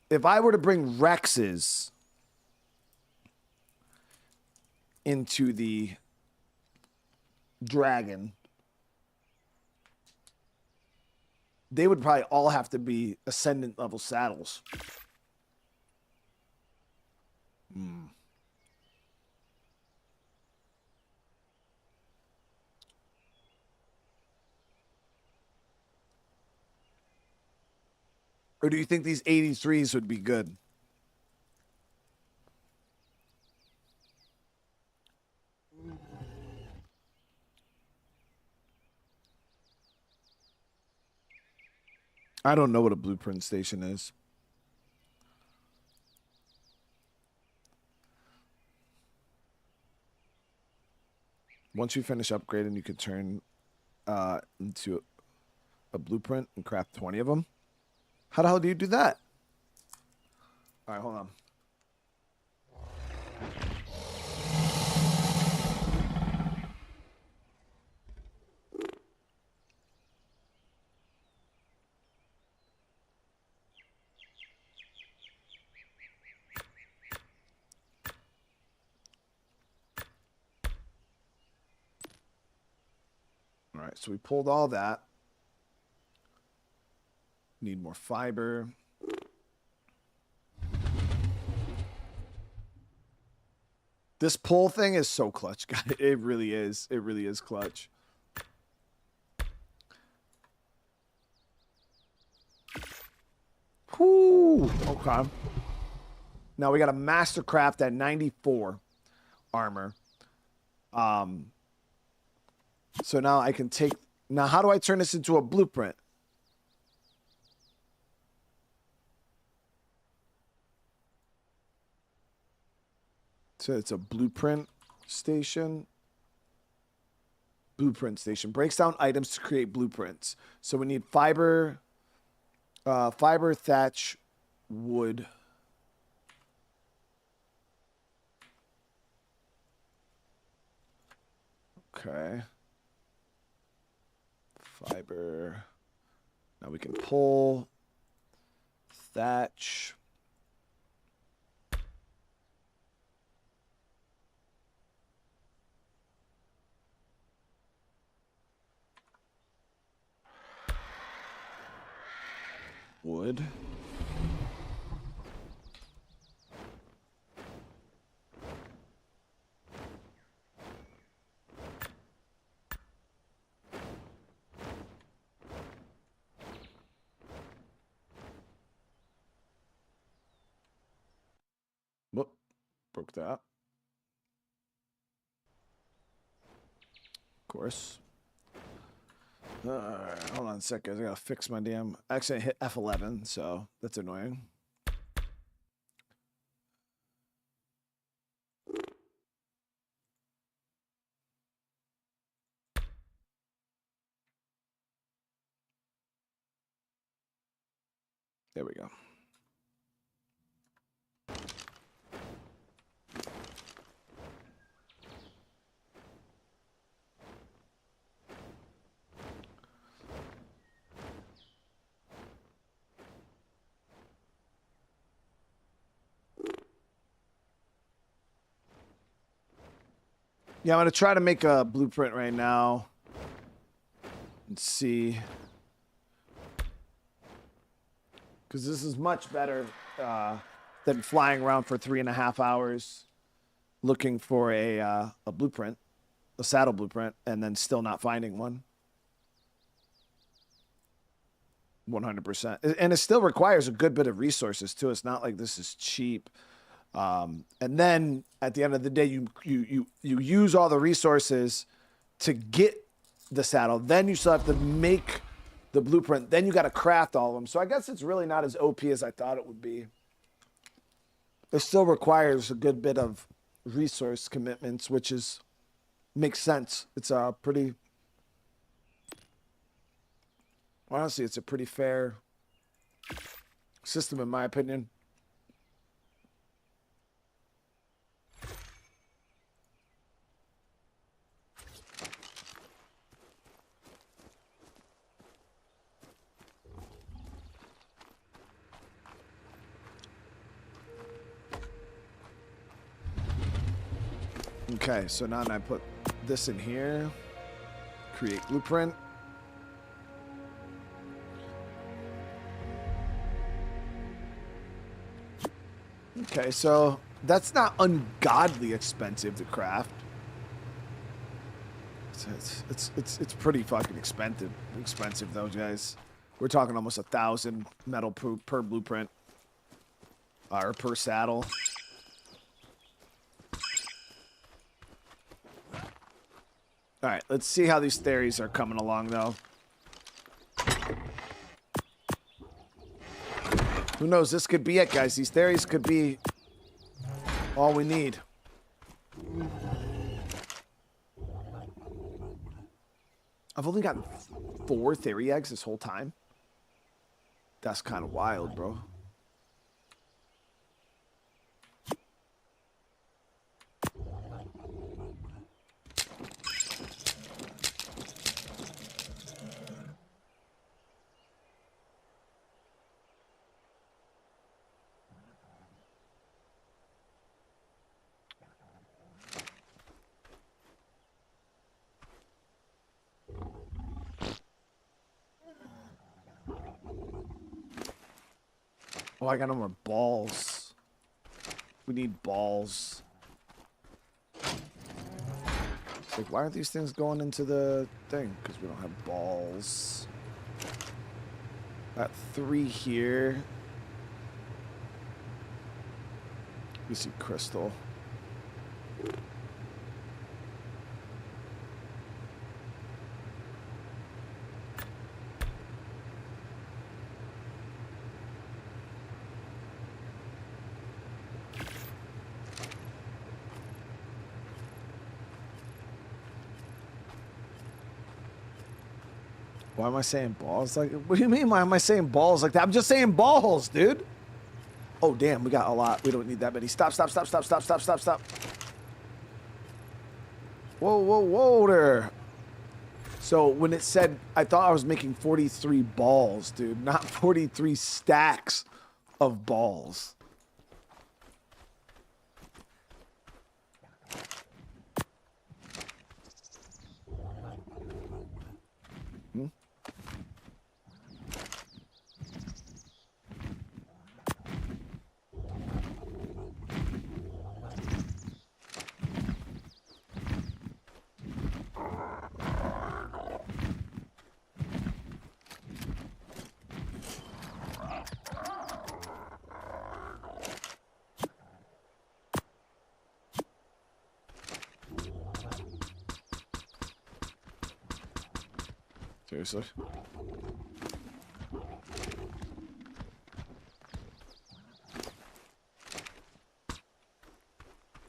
Speaker 1: if I were to bring Rexes into the dragon, they would probably all have to be ascendant level saddles. Or do you think these 83s would be good? I don't know what a blueprint station is. Once you finish upgrading, you can turn into a blueprint and craft 20 of them. How the hell do you do that? All right, hold on. All right, so we pulled all that. Need more fiber. This pull thing is so clutch, guys. It really is. It really is clutch. Whoo. Okay. Now we got a Mastercraft at 94 armor. So now I can take... Now, how do I turn this into a blueprint? So it's a blueprint station. Blueprint station. Breaks down items to create blueprints. So we need fiber, fiber, thatch, wood. Okay. Fiber. Now we can pull. Thatch. Wood. Whoop. Broke that. Of course. Hold on a sec, guys. I gotta fix my damn... Actually, I hit F11, so that's annoying. There we go. Yeah, I'm going to try to make a blueprint right now and see. Because this is much better than flying around for 3.5 hours looking for a blueprint, a saddle blueprint, and then still not finding one. 100%. And it still requires a good bit of resources, too. It's not like this is cheap. And then at the end of the day, you use all the resources to get the saddle. Then you still have to make the blueprint. Then you got to craft all of them. So I guess it's really not as OP as I thought it would be. It still requires a good bit of resource commitments, which makes sense. It's a pretty Honestly, it's a pretty fair system, in my opinion. Okay, so now I put this in here. Create blueprint. Okay, so that's not ungodly expensive to craft. It's pretty fucking expensive though, guys. We're talking almost 1,000 metal per blueprint, or per saddle. All right, let's see how these Theris are coming along, though. Who knows? This could be it, guys. These Theris could be all we need. I've only gotten 4 Theri eggs this whole time. That's kind of wild, bro. Oh, I got no more balls. We need balls. It's like, why aren't these things going into the thing? Because we don't have balls. Got 3 here. We see crystal. Why am I saying balls? Like, what do you mean? Why am I saying balls like that? I'm just saying balls, dude. Oh, damn. We got a lot. We don't need that many. Stop, stop, stop, stop, stop, stop, stop, stop. Whoa, whoa, whoa there. So when it said, I thought I was making 43 balls, dude. Not 43 stacks of balls. Seriously?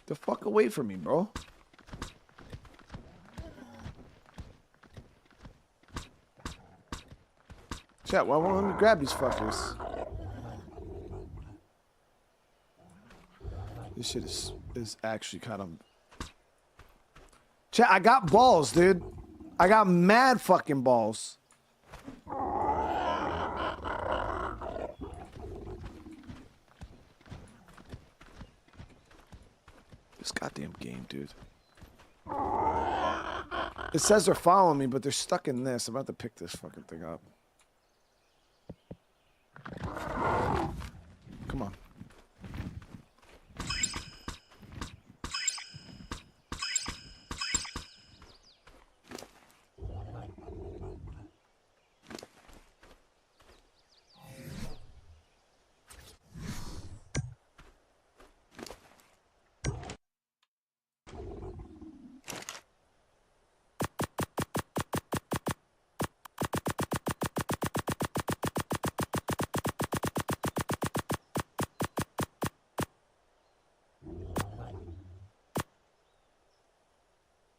Speaker 1: The fuck away from me, bro. Chat, why won't let me grab these fuckers? This shit is actually kind of... Chat, I got balls, dude. I got mad fucking balls. This goddamn game, dude. It says they're following me, but they're stuck in this. I'm about to pick this fucking thing up. Come on.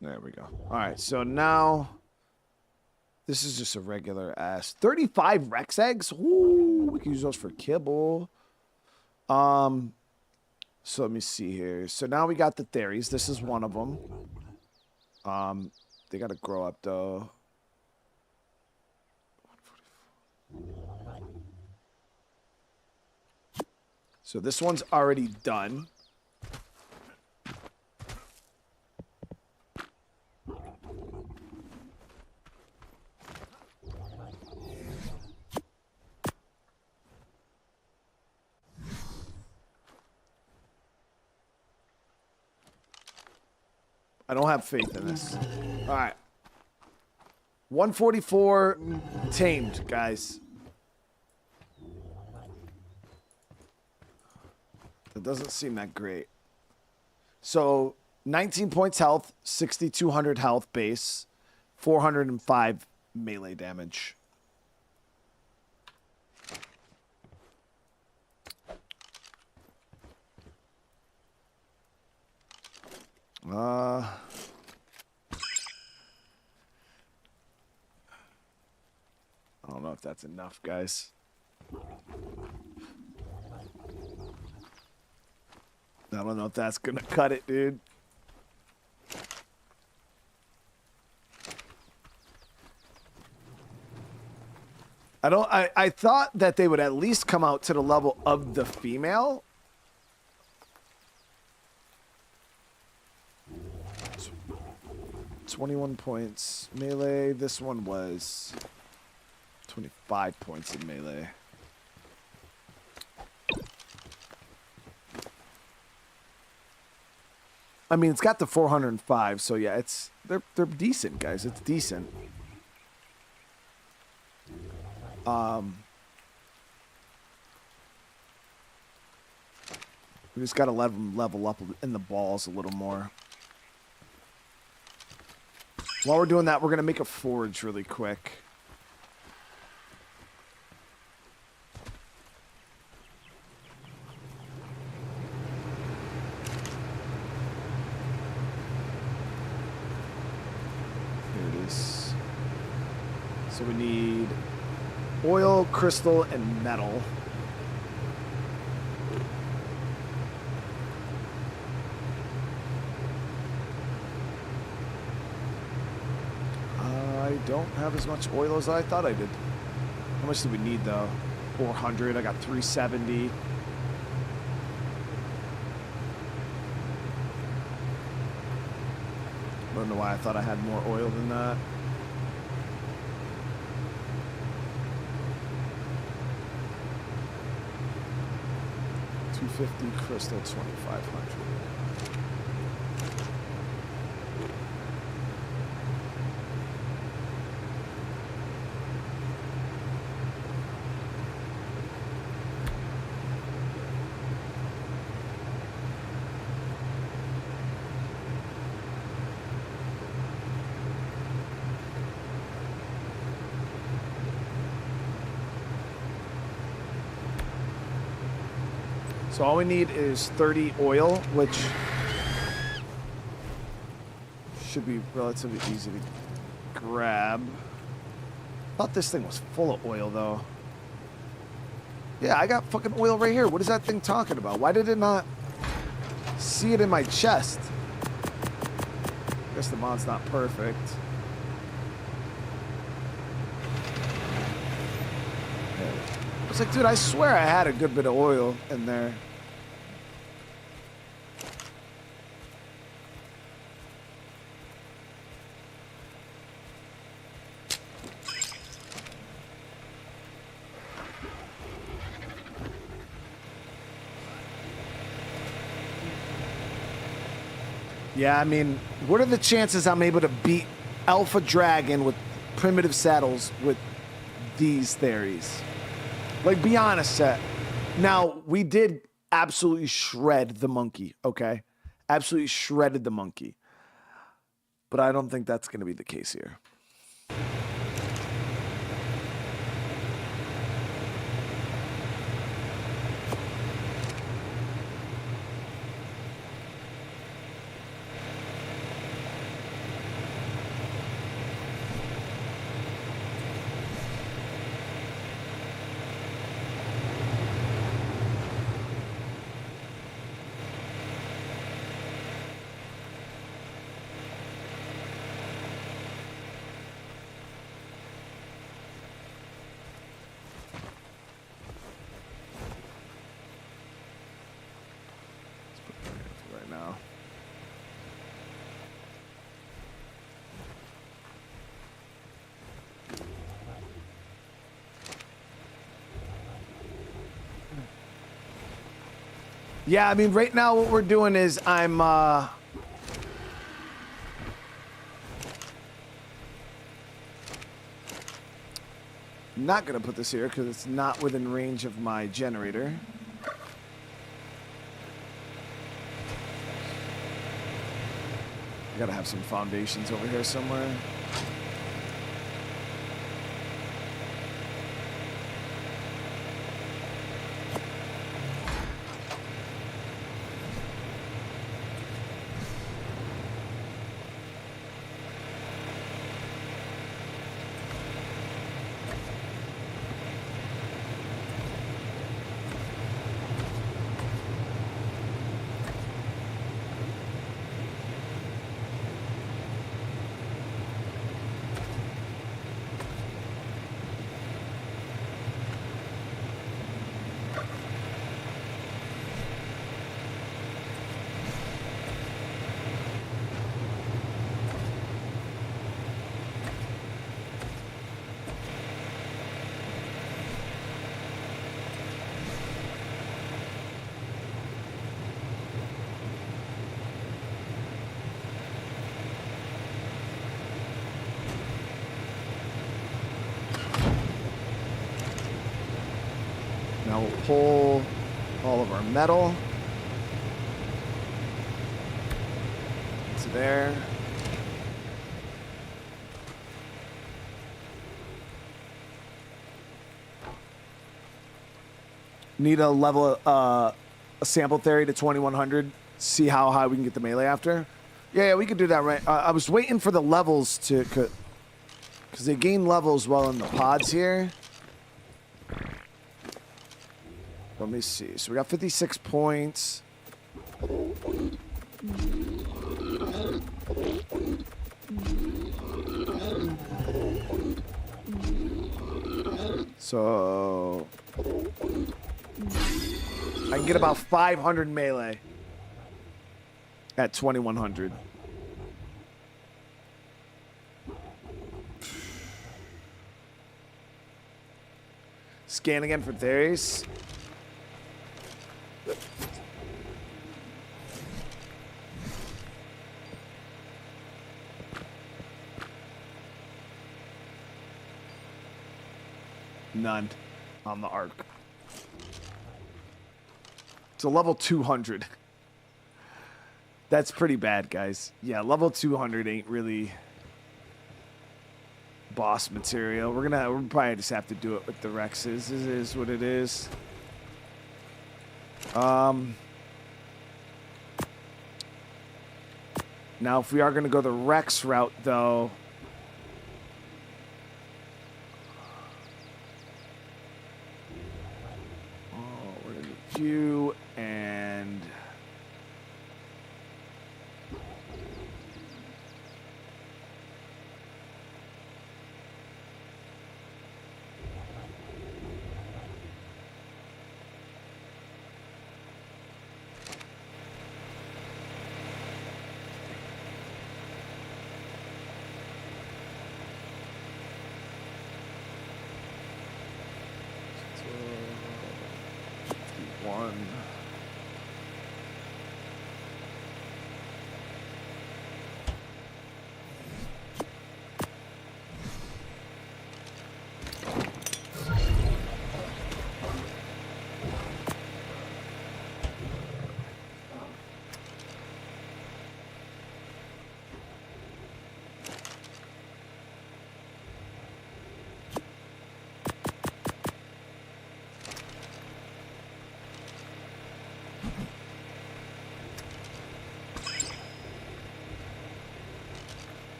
Speaker 1: There we go. All right, so now This is just a regular ass. 35 Rex eggs? Ooh, we can use those for kibble. So let me see here. So now we got the Theris. This is one of them. They got to grow up, though. So this one's already done. I don't have faith in this. All right. 144 tamed, guys. That doesn't seem that great. So 19 points health, 6,200 health base, 405 melee damage. I don't know if that's enough, guys. I don't know if that's gonna cut it, dude. I thought that they would at least come out to the level of the female. 21 points melee. This one was 25 points in melee. I mean, it's got the 405, so yeah, they're decent, guys. It's decent. We just gotta let them level up in the balls a little more. While we're doing that, we're gonna make a forge really quick. So we need oil, crystal, and metal. I don't have as much oil as I thought I did. How much do we need, though? 400. I got 370. I don't know why I thought I had more oil than that. 250 crystal, 2,500. So all we need is 30 oil, which should be relatively easy to grab. I thought this thing was full of oil, though. Yeah, I got fucking oil right here. What is that thing talking about? Why did it not see it in my chest? I guess the mod's not perfect. I was like, dude, I swear I had a good bit of oil in there. Yeah, I mean, what are the chances I'm able to beat Alpha Dragon with primitive saddles with these Theris? Like, be honest, Set. Now, we did absolutely shred the monkey, okay? Absolutely shredded the monkey. But I don't think that's going to be the case here. right now. Yeah, I mean, right now what we're doing is I'm not gonna put this here because it's not within range of my generator. I gotta have some foundations over here somewhere. Now we'll pull all of our metal into there. Need a level a sample Theri to 2100. See how high we can get the melee after. Yeah, we could do that, right? I was waiting for the levels to, because they gain levels while in the pods here. Let me see. So we got 56 points. So I can get about 500 melee at 2100. Scan again for Theris. None on the ARK. It's a level 200. That's pretty bad, guys. Yeah, level 200 ain't really boss material. We'll probably just have to do it with the Rexes. This is what it is. Now, if we are gonna go the Rex route, though. You and one.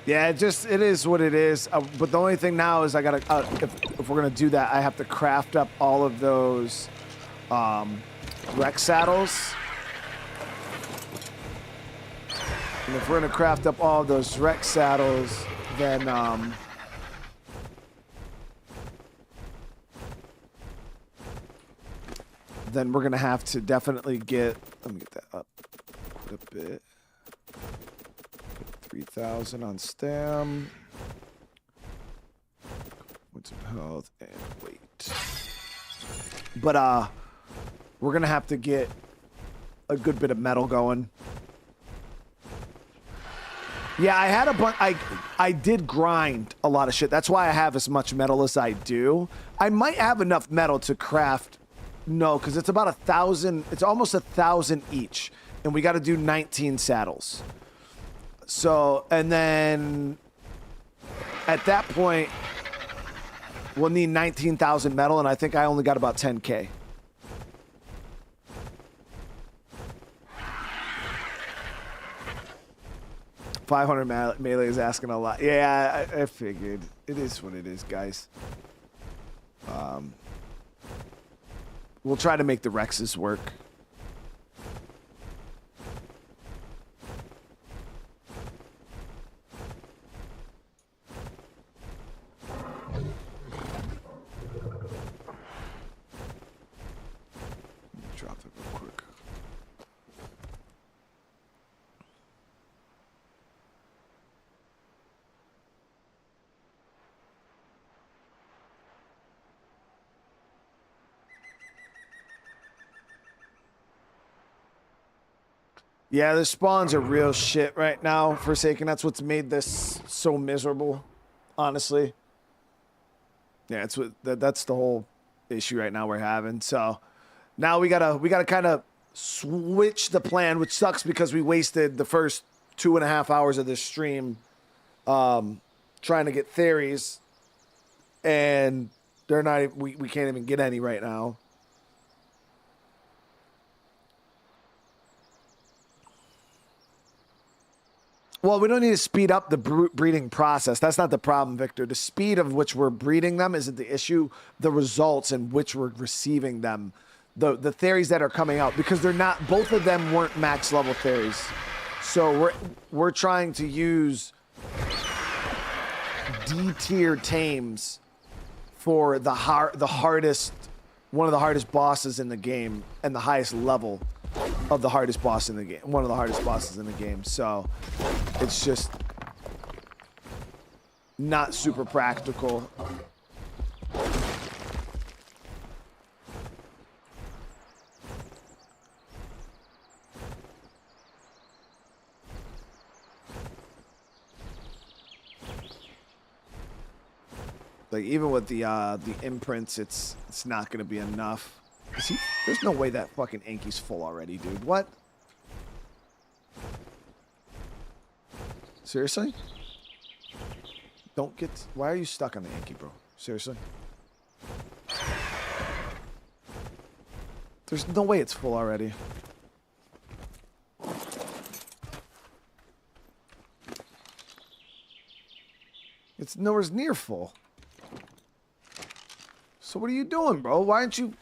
Speaker 1: Yeah, it is what it is. But the only thing now is I gotta, if we're gonna do that, I have to craft up all of those Rex saddles. And if we're gonna craft up all of those Rex saddles, then then we're gonna have to definitely get. Let me get that up quite a bit. 3,000 on stam. Points of health and weight. But we're gonna have to get a good bit of metal going. Yeah, I had a bunch. I did grind a lot of shit. That's why I have as much metal as I do. I might have enough metal to craft. No, because it's about 1,000. It's almost 1,000 each, and we got to do 19 saddles. So, and then at that point, we'll need 19,000 metal, and I think I only got about 10K. $500 melee is asking a lot. Yeah, I figured. It is what it is, guys. We'll try to make the Rexes work. Drop it real quick. Yeah, the spawns are real shit right now, Forsaken. That's what's made this so miserable, honestly. Yeah, that's the whole issue right now we're having. So now we gotta kind of switch the plan, which sucks because we wasted the first 2.5 hours of this stream trying to get Theris, and they're not. We can't even get any right now. Well, we don't need to speed up the breeding process. That's not the problem, Victor. The speed of which we're breeding them isn't the issue. The results in which we're receiving them. The Theris that are coming out, because they're not, both of them weren't max level Theris. So we're trying to use D-tier tames for the hardest, one of the hardest bosses in the game, and the highest level of the hardest boss in the game. One of the hardest bosses in the game. So it's just not super practical. Like even with the imprints, it's not gonna be enough. There's no way that fucking Anki's full already, dude. What? Seriously? Don't get... Why are you stuck on the Anki, bro? Seriously? There's no way it's full already. It's nowhere near full. So what are you doing, bro? Why aren't you...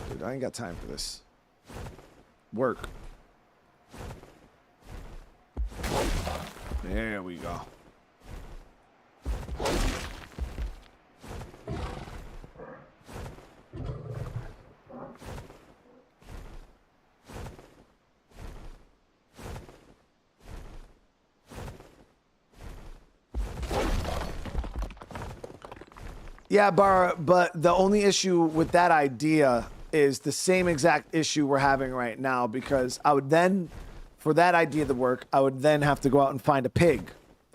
Speaker 1: Dude, I ain't got time for this. Work. There we go. Yeah, but the only issue with that idea is the same exact issue we're having right now, because I would then, for that idea to work, I would then have to go out and find a pig,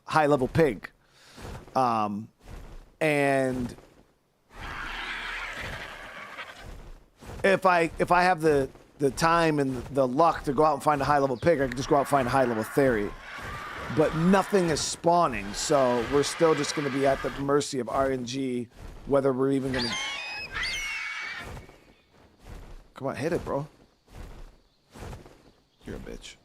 Speaker 1: high-level pig. And if I have the time and the luck to go out and find a high-level pig, I can just go out and find a high-level Theri. But nothing is spawning, so we're still just going to be at the mercy of RNG, whether we're even going to... Come on, hit it, bro. You're a bitch.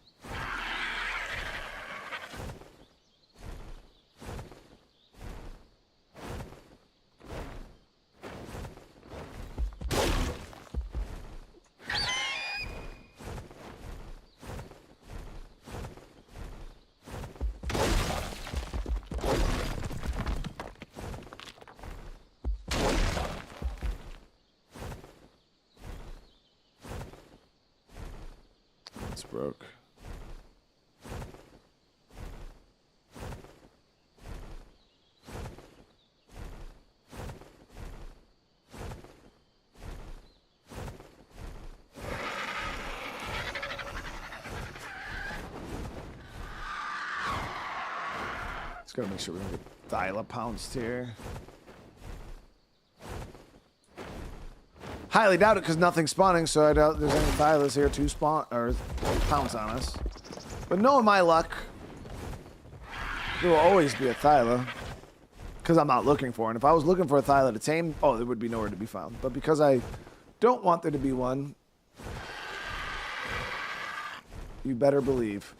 Speaker 1: It's broke. Just gotta make sure we don't get Thyla pounced here. Highly doubt it because nothing's spawning, so I doubt there's any Thylas here to spawn or pounce on us. But knowing my luck, there will always be a Thyla because I'm not looking for it. And if I was looking for a Thyla to tame, oh, there would be nowhere to be found. But because I don't want there to be one, you better believe.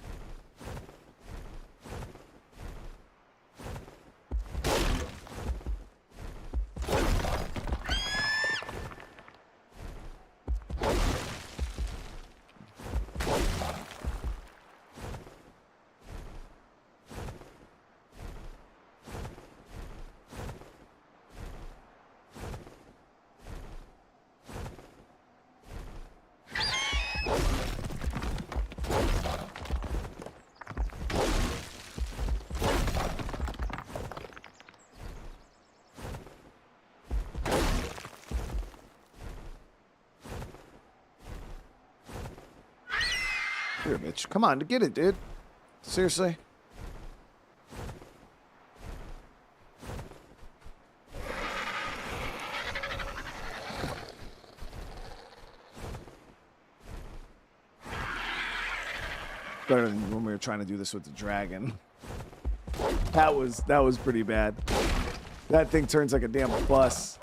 Speaker 1: Here, bitch. Come on, get it, dude. Seriously? Better than when we were trying to do this with the dragon. That was pretty bad. That thing turns like a damn bus.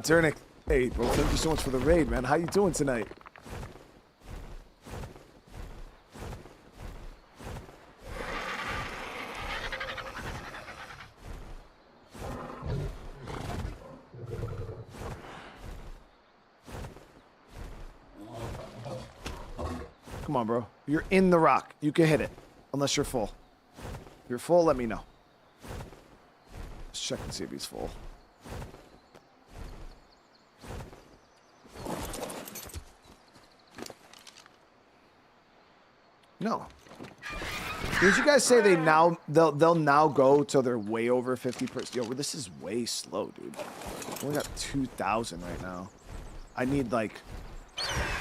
Speaker 1: Dernick, hey, bro, thank you so much for the raid, man. How you doing tonight? Come on, bro. You're in the rock. You can hit it, unless you're full. If you're full, let me know. Let's check and see if he's full. No. Did you guys say they'll now go till they're way over 50%? Yo, this is way slow, dude. We only got 2,000 right now. I need like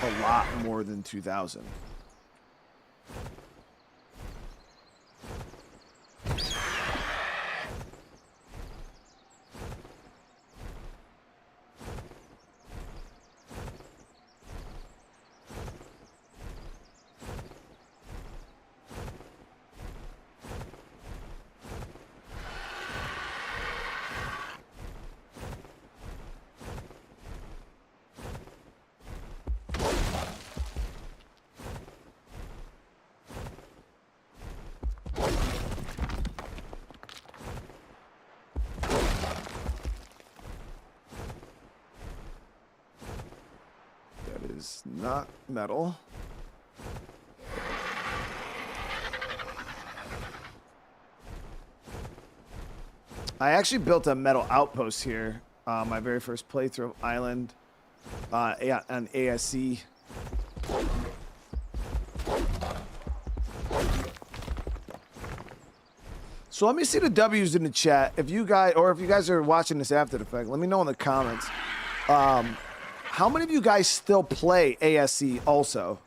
Speaker 1: a lot more than 2,000. Is not metal. I actually built a metal outpost here. My very first playthrough of Island on ASC. So let me see the W's in the chat. If you guys are watching this after the fact, let me know in the comments. How many of you guys still play ASC also?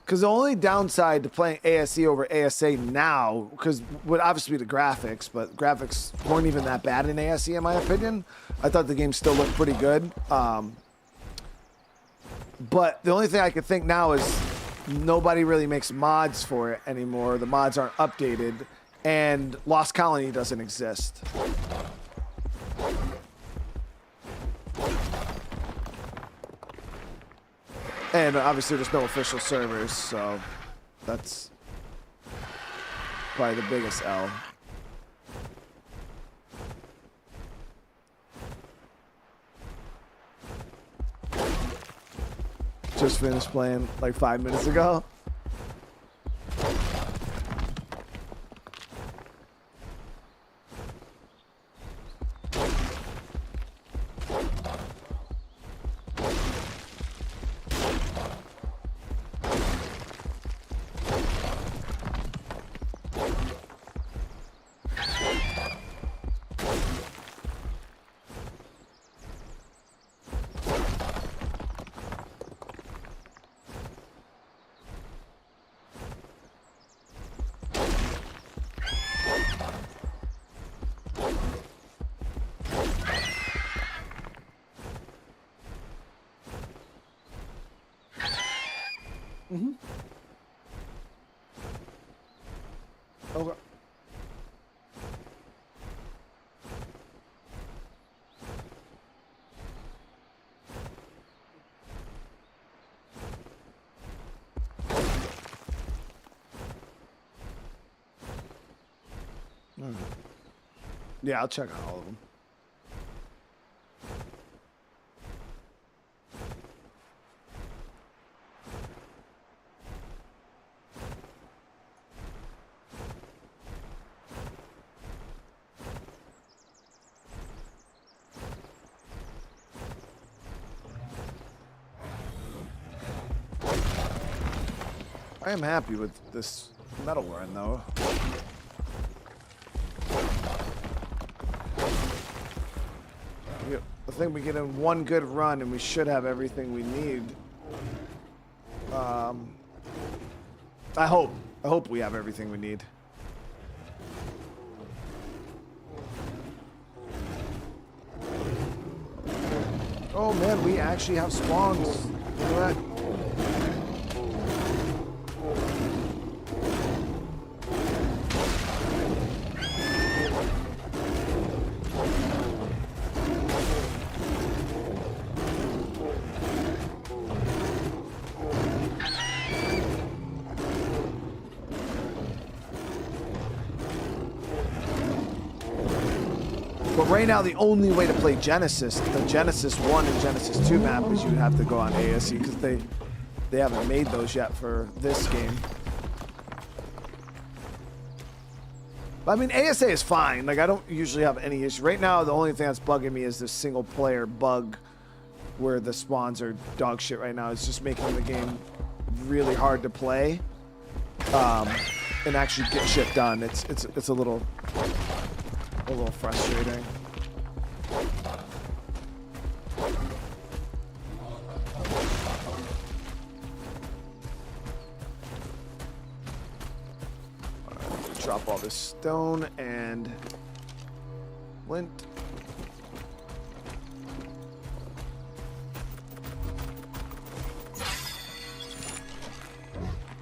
Speaker 1: Because the only downside to playing ASC over ASA now, because would obviously be the graphics, but graphics weren't even that bad in ASC in my opinion. I thought the game still looked pretty good. But the only thing I could think now is nobody really makes mods for it anymore. The mods aren't updated, and Lost Colony doesn't exist. And obviously there's no official servers, so that's probably the biggest L. Just finished playing like 5 minutes ago. Mm-hmm. Okay. Yeah, I'll check out all of them. I am happy with this metal run, though. I think we get in one good run, and we should have everything we need. I hope we have everything we need. Oh man, we actually have spawns. Look at that. But right now, the only way to play Genesis, the Genesis 1 and Genesis 2 map, is you would have to go on ASE because they haven't made those yet for this game. But I mean, ASA is fine. Like, I don't usually have any issue. Right now, the only thing that's bugging me is this single player bug where the spawns are dog shit right now. It's just making the game really hard to play and actually get shit done. It's a little frustrating. Alright, drop all this stone and flint.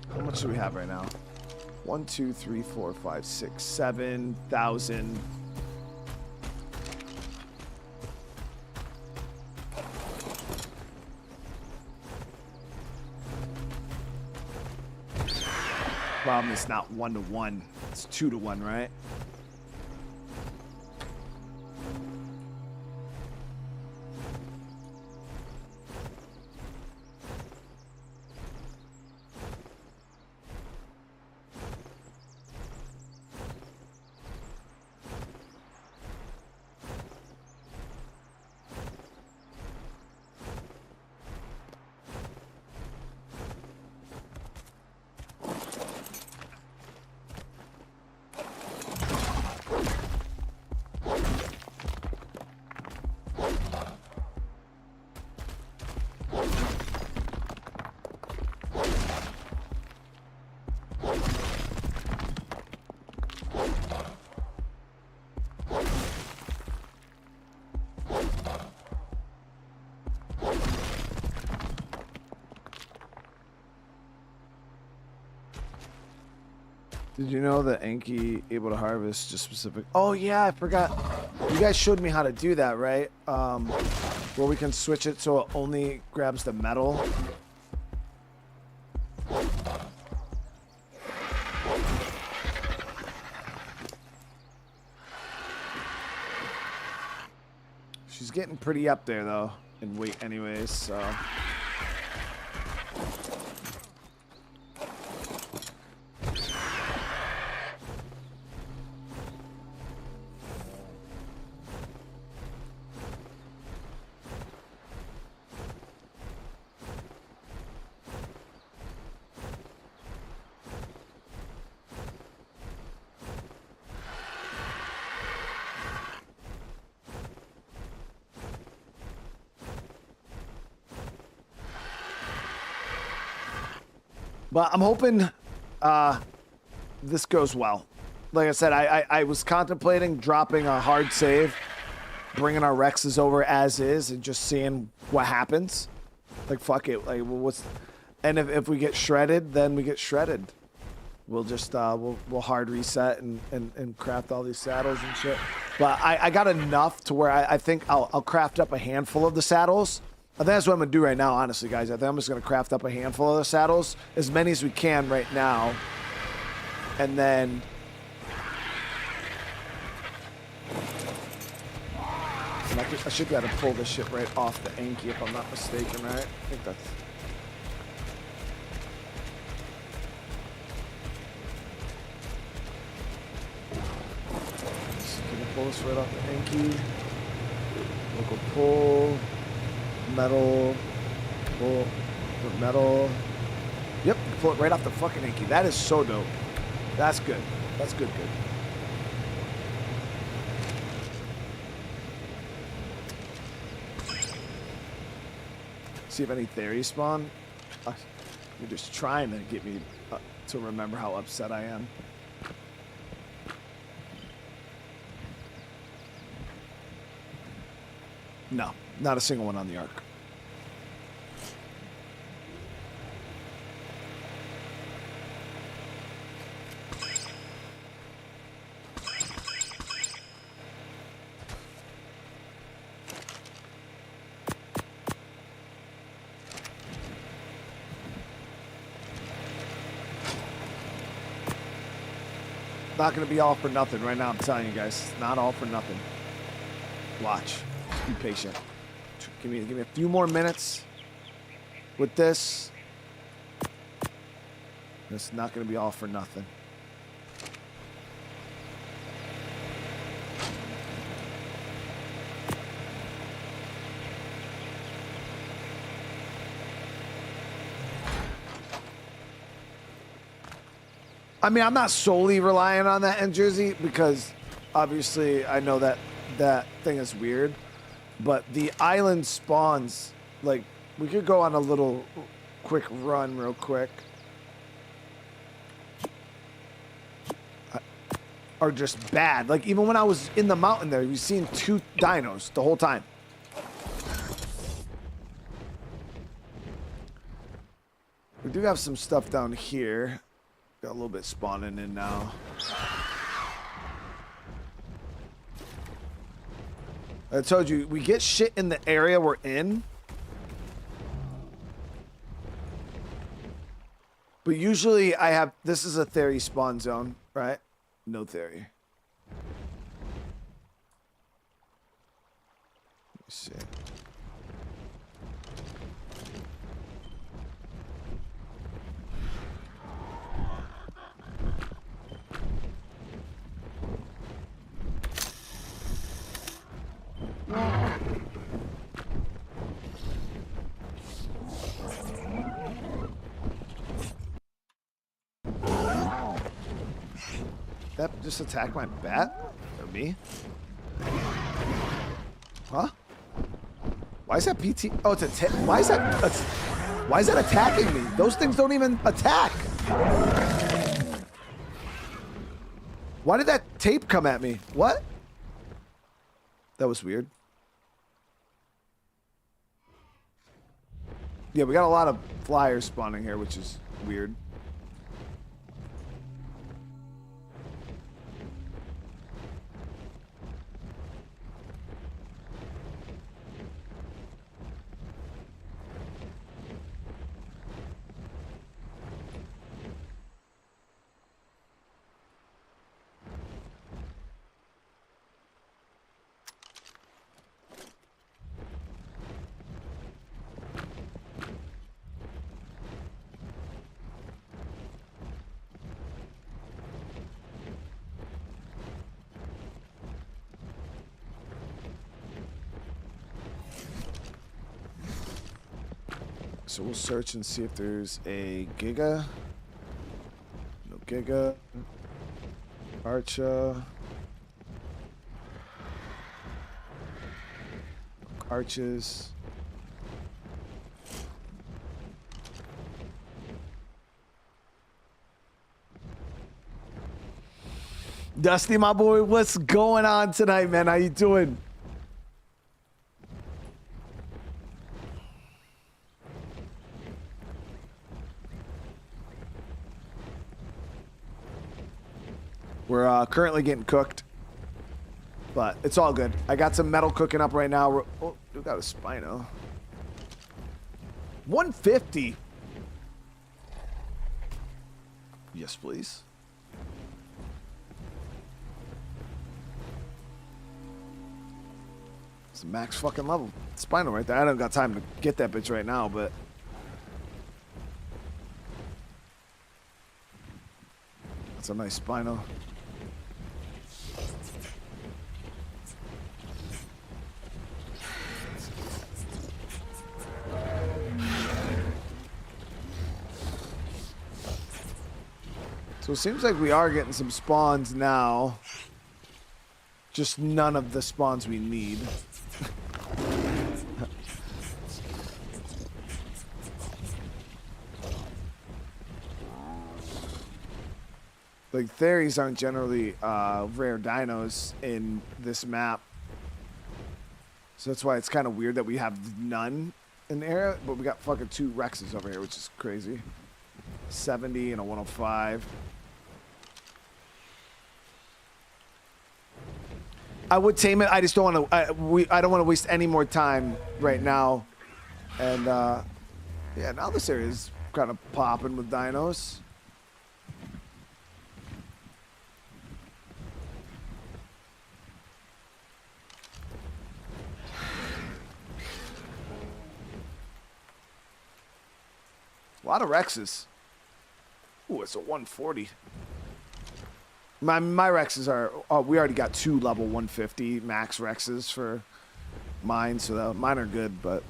Speaker 1: How much do we have right now? 1, 2, 3, 4, 5, 6, 7,000. Problem is not 1 to 1, it's 2 to 1, right? Did you know that Anki able to harvest just specific? Oh yeah, I forgot. You guys showed me how to do that, right? Where we can switch it so it only grabs the metal. She's getting pretty up there though in weight anyways, so. But I'm hoping this goes well. Like I said, I was contemplating dropping a hard save, bringing our Rexes over as is, and just seeing what happens. Like, fuck it. Like, what's... And if we get shredded, then we get shredded. We'll just we'll hard reset and craft all these saddles and shit. But I got enough to where I think I'll craft up a handful of the saddles. I think that's what I'm gonna do right now, honestly, guys. I think I'm just gonna craft up a handful of the saddles, as many as we can right now, and then. And I should be able to pull this shit right off the Anki if I'm not mistaken, right? I think that's. Pull this right off the Anki. Local pull. Metal. Pull. Metal. Yep, pull it right off the fucking Anki. That is so dope. That's good. That's good. See if any Theri spawn. You're just trying to get me to remember how upset I am. No, not a single one on the ARK. Not going to be all for nothing right now, I'm telling you guys. It's not all for nothing. Watch. Be patient. Give me a few more minutes with this. It's not going to be all for nothing. I mean, I'm not solely relying on that in Jersey because obviously I know that that thing is weird. But the island spawns, like, we could go on a little quick run real quick. Are just bad. Like, even when I was in the mountain there, you've seen 2 dinos the whole time. We do have some stuff down here. Got a little bit spawning in now. I told you, we get shit in the area we're in. But usually I have, this is a Theri spawn zone, right? No Theri. Let me see. That just attacked my bat? Or me? Huh? Why is that PT? Oh, it's a why is that attacking me? Those things don't even attack. Why did that tape come at me? What? That was weird. Yeah, we got a lot of flyers spawning here, which is weird. So we'll search and see if there's a Giga. No Giga. Archa. No Arches. Dusty, my boy, what's going on tonight, man? How you doing? We're currently getting cooked, but it's all good. I got some metal cooking up right now. Oh, we got a Spino. 150. Yes, please. It's the max fucking level Spino right there. I don't got time to get that bitch right now, but that's a nice Spino. So it seems like we are getting some spawns now. Just none of the spawns we need. Like, Theris aren't generally rare dinos in this map. So that's why it's kind of weird that we have none in the area, but we got fucking 2 Rexes over here, which is crazy. 70 and a 105. I would tame it. I just don't want to. I don't want to waste any more time right now. And yeah, now this area is kind of popping with dinos. A lot of Rexes. Ooh, it's a 140. My Rexes are... Oh, we already got 2 level 150 max Rexes for mine, so mine are good, but...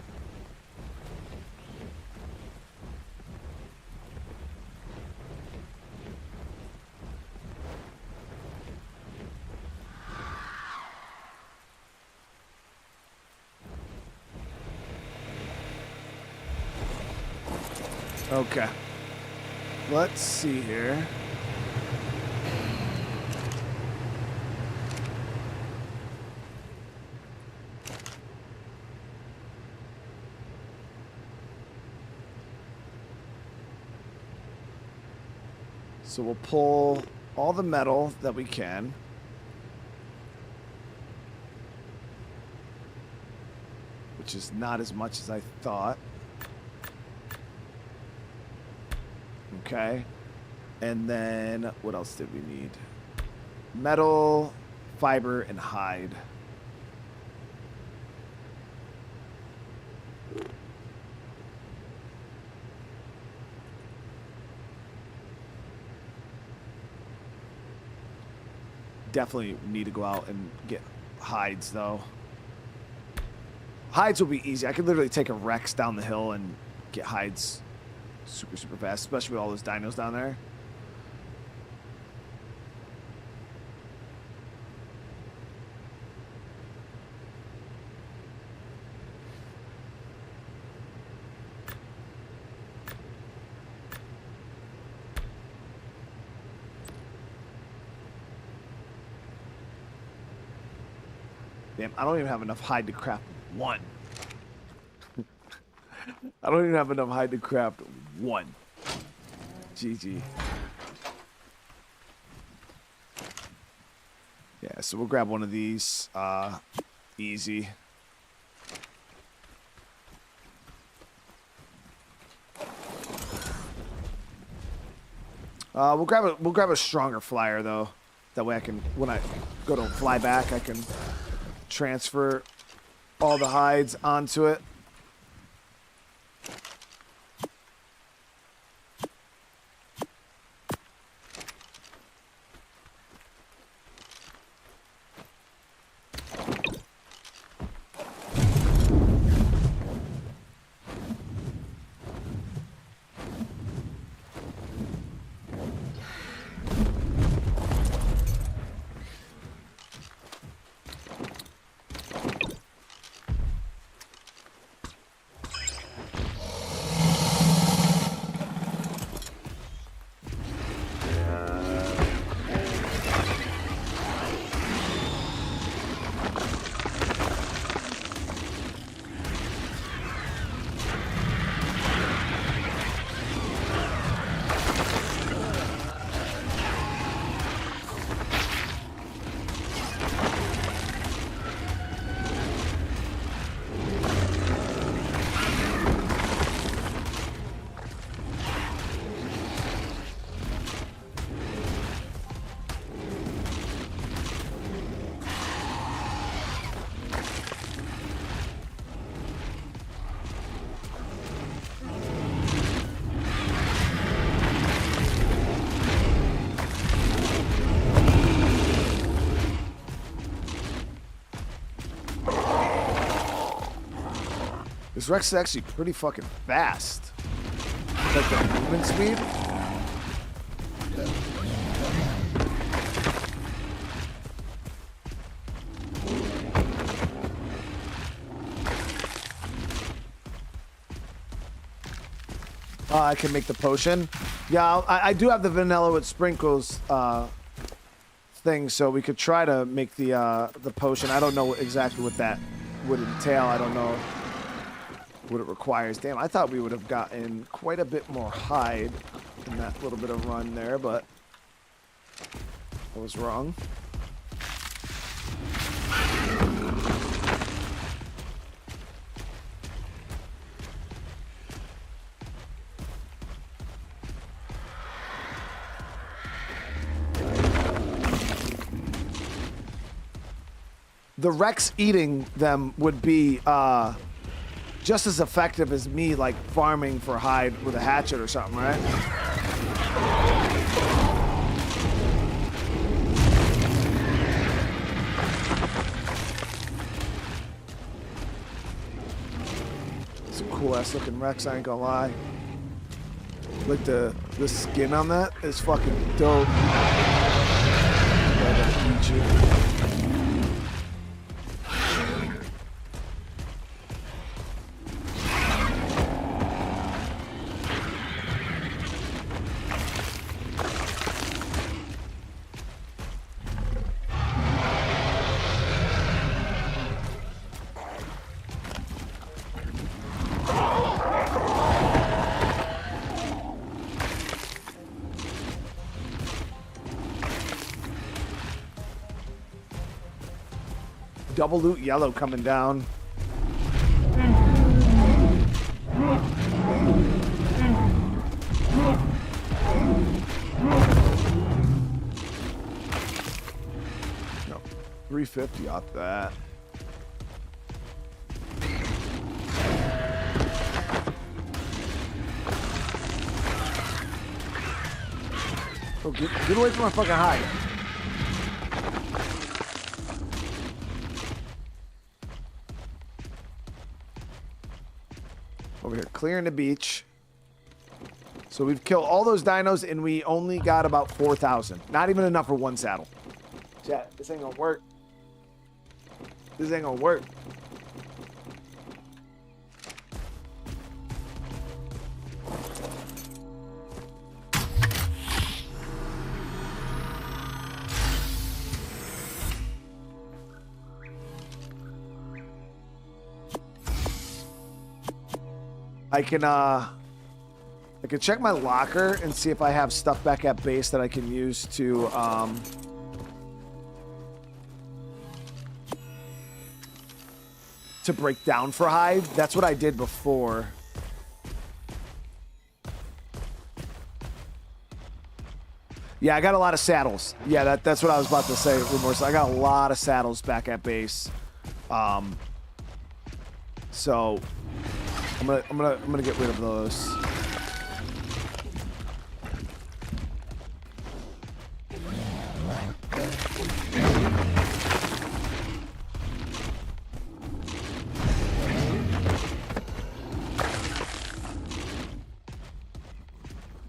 Speaker 1: Okay. Let's see here. So we'll pull all the metal that we can. Which is not as much as I thought. Okay. And then what else did we need? Metal, fiber, and hide. Definitely need to go out and get hides, though. Hides will be easy. I could literally take a Rex down the hill and get hides super, super fast, especially with all those dinos down there. Damn, I don't even have enough hide to craft one. I don't even have enough hide to craft one. GG. Yeah, so we'll grab one of these. Easy. We'll grab a stronger flyer though. That way I can, when I go to fly back, I can transfer all the hides onto it. This Rex is actually pretty fucking fast. Like the movement speed. I can make the potion. Yeah, I do have the vanilla with sprinkles thing, so we could try to make the potion. I don't know exactly what that would entail. I don't know what it requires. Damn, I thought we would have gotten quite a bit more hide in that little bit of run there, but I was wrong. The Rex eating them would be just as effective as me, like, farming for hide with a hatchet or something, right? It's a cool-ass looking Rex, I ain't gonna lie. Like, the skin on that is fucking dope. Double loot yellow coming down. No, 350 off that. Oh, get away from my fucking hide. Over here, clearing the beach. So we've killed all those dinos, and we only got about 4,000. Not even enough for one saddle. Chat, this ain't gonna work. This ain't gonna work. I can check my locker and see if I have stuff back at base that I can use to break down for hide. That's what I did before. Yeah, I got a lot of saddles. Yeah, that's what I was about to say, Remorse. I got a lot of saddles back at base. So I'm gonna get rid of those.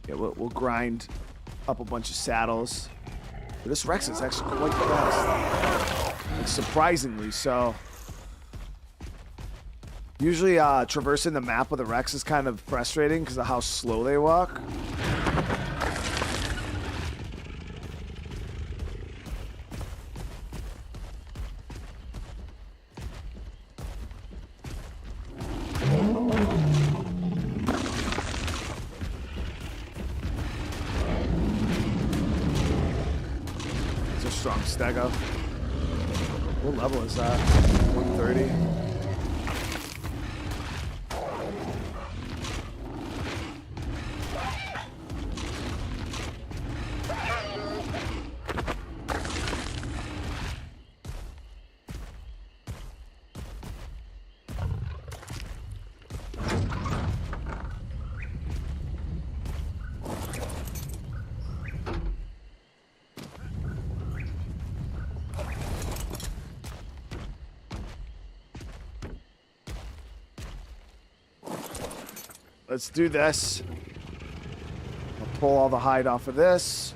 Speaker 1: Yeah, we'll grind up a bunch of saddles. But this Rex is actually quite fast. Like, surprisingly so. Usually traversing the map with a Rex is kind of frustrating because of how slow they walk. It's a strong stego. What level is that? 130. let's do this. I'll pull all the hide off of this.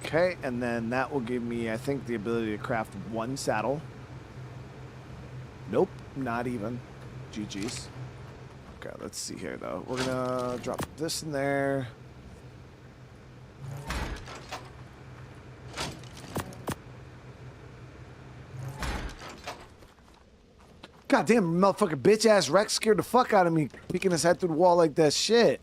Speaker 1: Okay, and then that will give me, I think, the ability to craft one saddle. Nope, not even. GG's. Okay, let's see here, though. We're gonna drop this in there. Goddamn, motherfucking bitch-ass Rex scared the fuck out of me, peeking his head through the wall like that shit.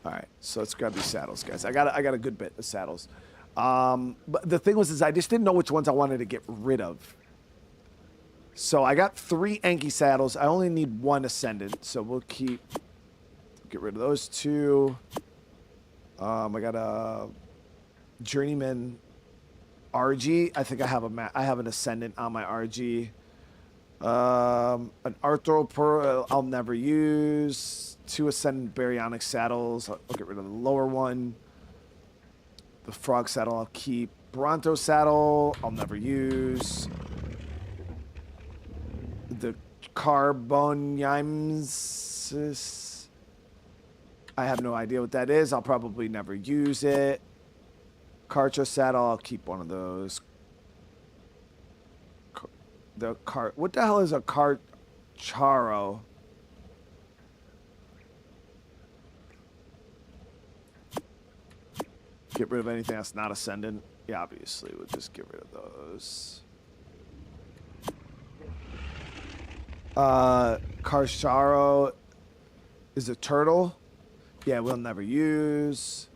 Speaker 1: Alright, so let's grab these saddles, guys. I got a good bit of saddles. But the thing was is I just didn't know which ones I wanted to get rid of. So I got 3 Enki saddles. I only need 1 Ascendant, so we'll get rid of those 2. I got a Journeyman RG. I think I have an Ascendant on my RG. An Arthropur I'll never use. 2 Ascendant Baryonic saddles. I'll get rid of the lower one. The Frog saddle I'll keep. Bronto saddle I'll never use. The Carbonimes. I have no idea what that is. I'll probably never use it. Karcha saddle, I'll keep one of those. What the hell is a Karcharo? Get rid of anything that's not Ascendant. Yeah, obviously, we'll just get rid of those. Karcharo is a turtle. Yeah, we'll never use.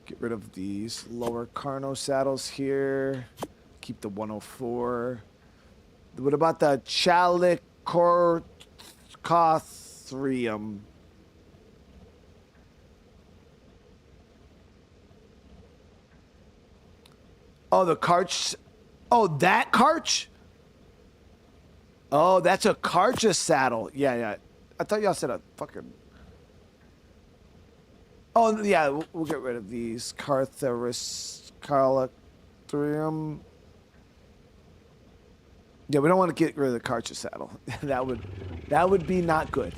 Speaker 1: Get rid of these lower Carno saddles here. Keep the 104. What about the Chalicothrium? Oh, the Karch. Oh, that Karch? Oh, that's a Karcha saddle. Yeah, yeah. I thought y'all said a fucking... Oh, yeah, we'll get rid of these. Chalicothrium. Yeah, we don't want to get rid of the Karcha saddle. that would be not good.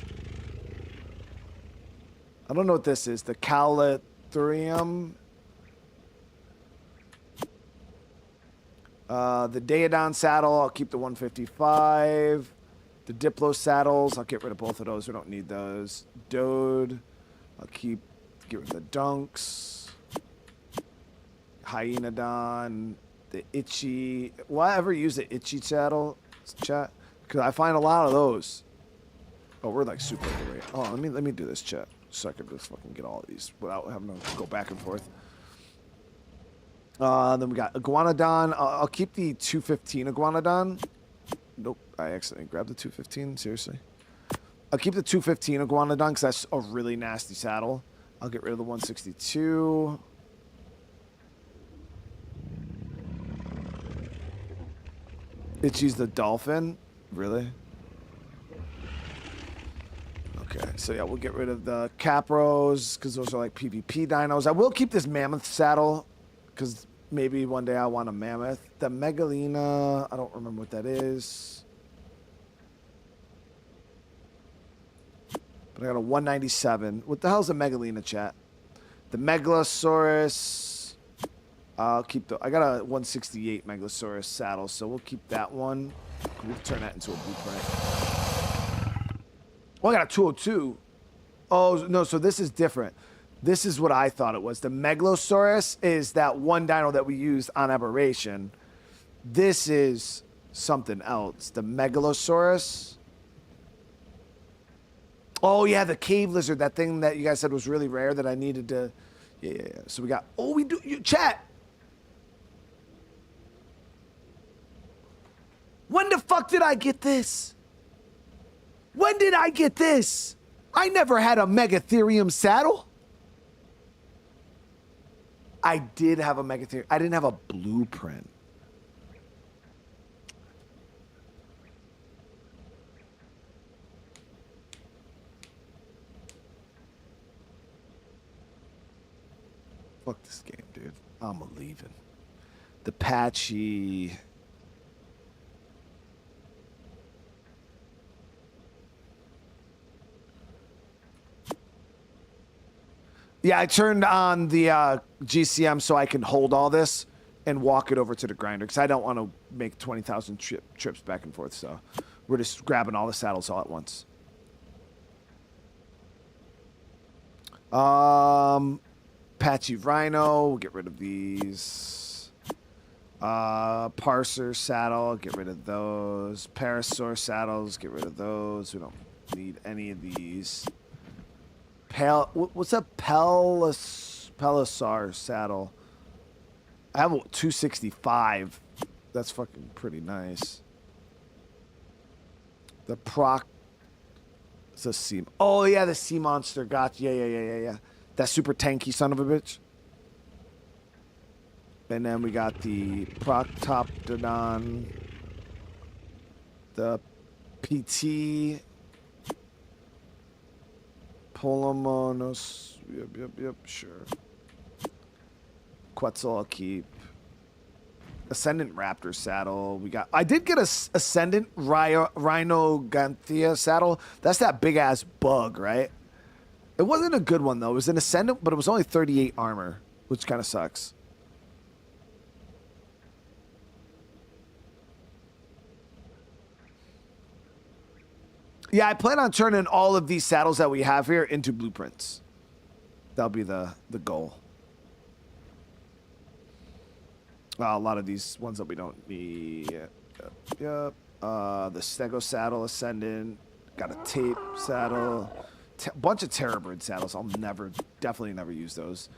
Speaker 1: I don't know what this is. The Chalicothrium. The Daedon saddle, I'll keep the 155. The Diplo saddles, I'll get rid of both of those. We don't need those. Dode, I'll get rid of the Dunks. Hyenodon, the Itchy. Will I ever use the Itchy saddle, chat? Because I find a lot of those. Oh, we're like super overrated. Oh, let me do this, chat, so I can just fucking get all of these without having to go back and forth. Then we got Iguanodon. I'll keep the 215 Iguanodon. Nope, I accidentally grabbed the 215. Seriously. I'll keep the 215 Iguanodon because that's a really nasty saddle. I'll get rid of the 162. Itchy's the dolphin. Really? Okay, so yeah, we'll get rid of the Capros because those are like PvP dinos. I will keep this mammoth saddle because maybe one day I want a mammoth. The Megalina, I don't remember what that is. But I got a 197. What the hell's a Megalina, chat? The Megalosaurus. I'll keep the... I got a 168 Megalosaurus saddle, so we'll keep that one. We'll turn that into a blueprint. Oh, I got a 202. Oh, no, so this is different. This is what I thought it was. The Megalosaurus is that one dino that we used on Aberration. This is something else. The Megalosaurus. Oh, yeah, the cave lizard. That thing that you guys said was really rare that I needed to... Yeah. So we got... Oh, we do... Chat! When the fuck did I get this? When did I get this? I never had a Megatherium saddle. I did have a Megatherium. I didn't have a blueprint. Fuck this game, dude. I'm leaving. The patchy. Yeah, I turned on the GCM so I can hold all this and walk it over to the grinder because I don't want to make 20,000 trips back and forth. So we're just grabbing all the saddles all at once. Patchy Rhino, we'll get rid of these. Parser saddle, get rid of those. Parasaur saddles, get rid of those. We don't need any of these. What's a Pelisar saddle? I have a 265. That's fucking pretty nice. The proc. It's a sea. Oh yeah, the sea monster. Gotcha. Yeah. That super tanky son of a bitch. And then we got the Proctoptodon. The PT. Polomonos. Yep, sure. Quetzal I'll keep. Ascendant Raptor saddle. I did get a Ascendant Rhinoganthia saddle. That's that big ass bug, right? It wasn't a good one though. It was an Ascendant, but it was only 38 armor, which kind of sucks. Yeah, I plan on turning all of these saddles that we have here into blueprints. That'll be the goal. A lot of these ones that we don't need. Yep. The Stego saddle, Ascendant. Got a tape saddle. Bunch of Terrorbird saddles. I'll definitely never use those.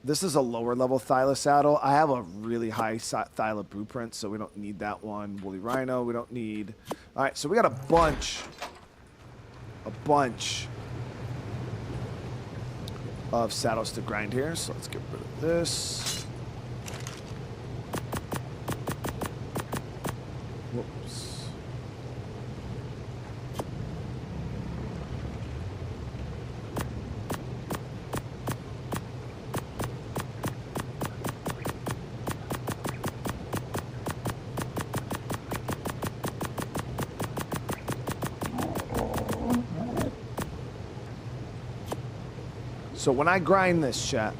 Speaker 1: This is a lower level Thyla saddle. I have a really high Thyla blueprint, so we don't need that one. Woolly Rhino, we don't need. All right, so we got a bunch of saddles to grind here. So let's get rid of this. Whoops. So when I grind this, chat,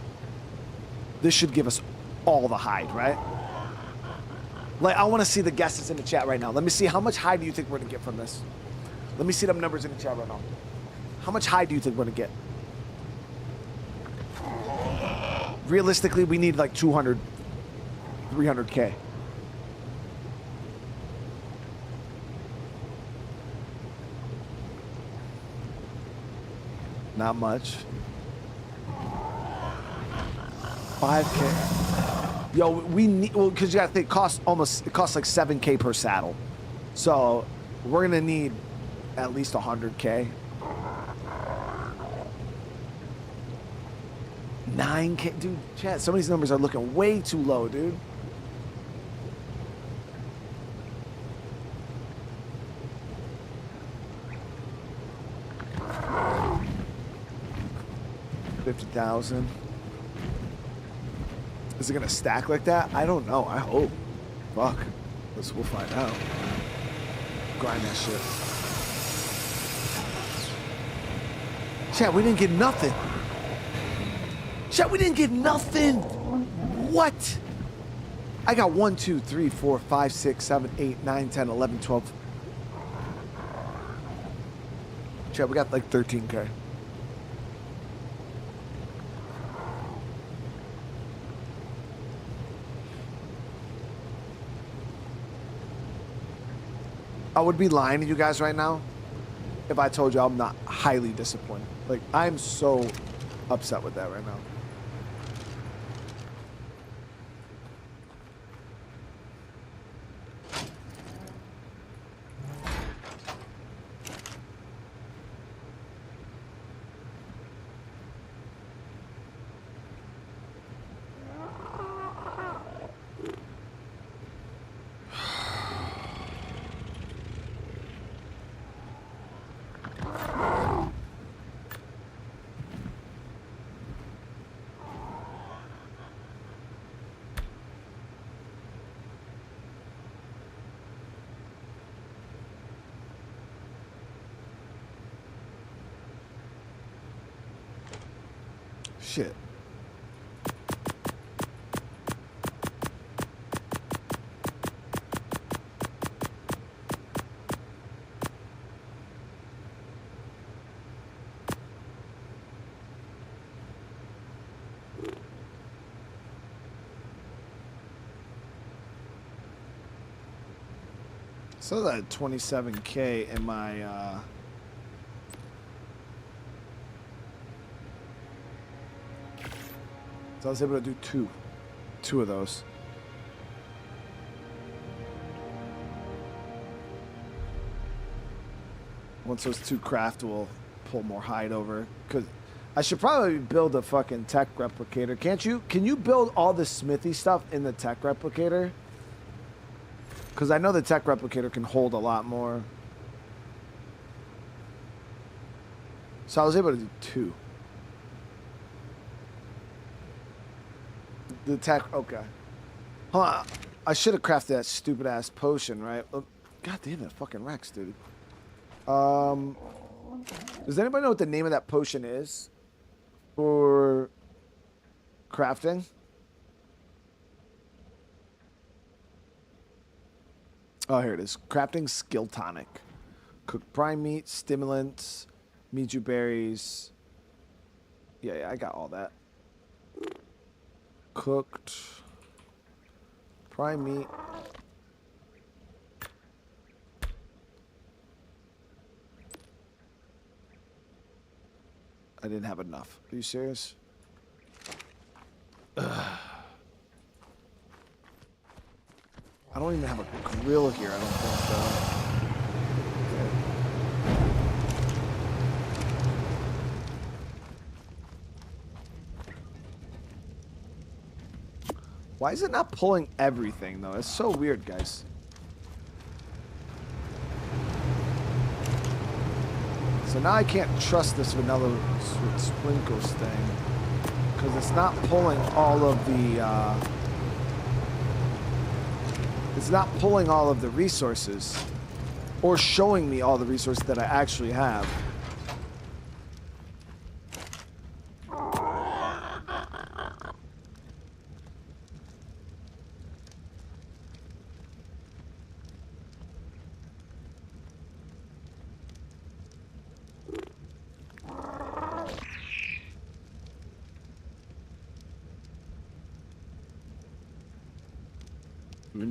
Speaker 1: this should give us all the hide, right? Like, I want to see the guesses in the chat right now. Let me see how much hide do you think we're going to get from this? Let me see them numbers in the chat right now. How much hide do you think we're going to get? Realistically, we need like 200, 300K. Not much. 5K. Yo, we need, well, because you got to think, it costs like 7K per saddle. So we're going to need at least 100K. 9K. Dude, chat, some of these numbers are looking way too low, dude. $50,000. Is it gonna stack like that? I don't know. I hope. Fuck. We'll find out. Grind that shit. Chat, we didn't get nothing. Chat, we didn't get nothing. What? I got 1, 2, 3, 4, 5, 6, 7, 8, 9, 10, 11, 12. Chat, we got like 13K. I would be lying to you guys right now if I told you I'm not highly disappointed. Like, I'm so upset with that right now. Shit. So that 27K in my so I was able to do two of those. Once those two craft, will pull more hide over. Cause I should probably build a fucking tech replicator. Can't you? Can you build all the smithy stuff in the tech replicator? Because I know the tech replicator can hold a lot more. So I was able to do two. The tech, okay. Huh, I should have crafted that stupid ass potion, right? Oh, God damn it, fucking Rex, dude. Does anybody know what the name of that potion is? For crafting? Oh, here it is. Crafting skill tonic. Cooked prime meat, stimulants, Miju berries. Yeah, I got all that. Cooked prime meat. I didn't have enough. Are you serious? Ugh. I don't even have a grill here, I don't think so. Okay. Why is it not pulling everything, though? It's so weird, guys. So now I can't trust this vanilla sprinkles thing. Because it's not pulling all of the... It's not pulling all of the resources or showing me all the resources that I actually have.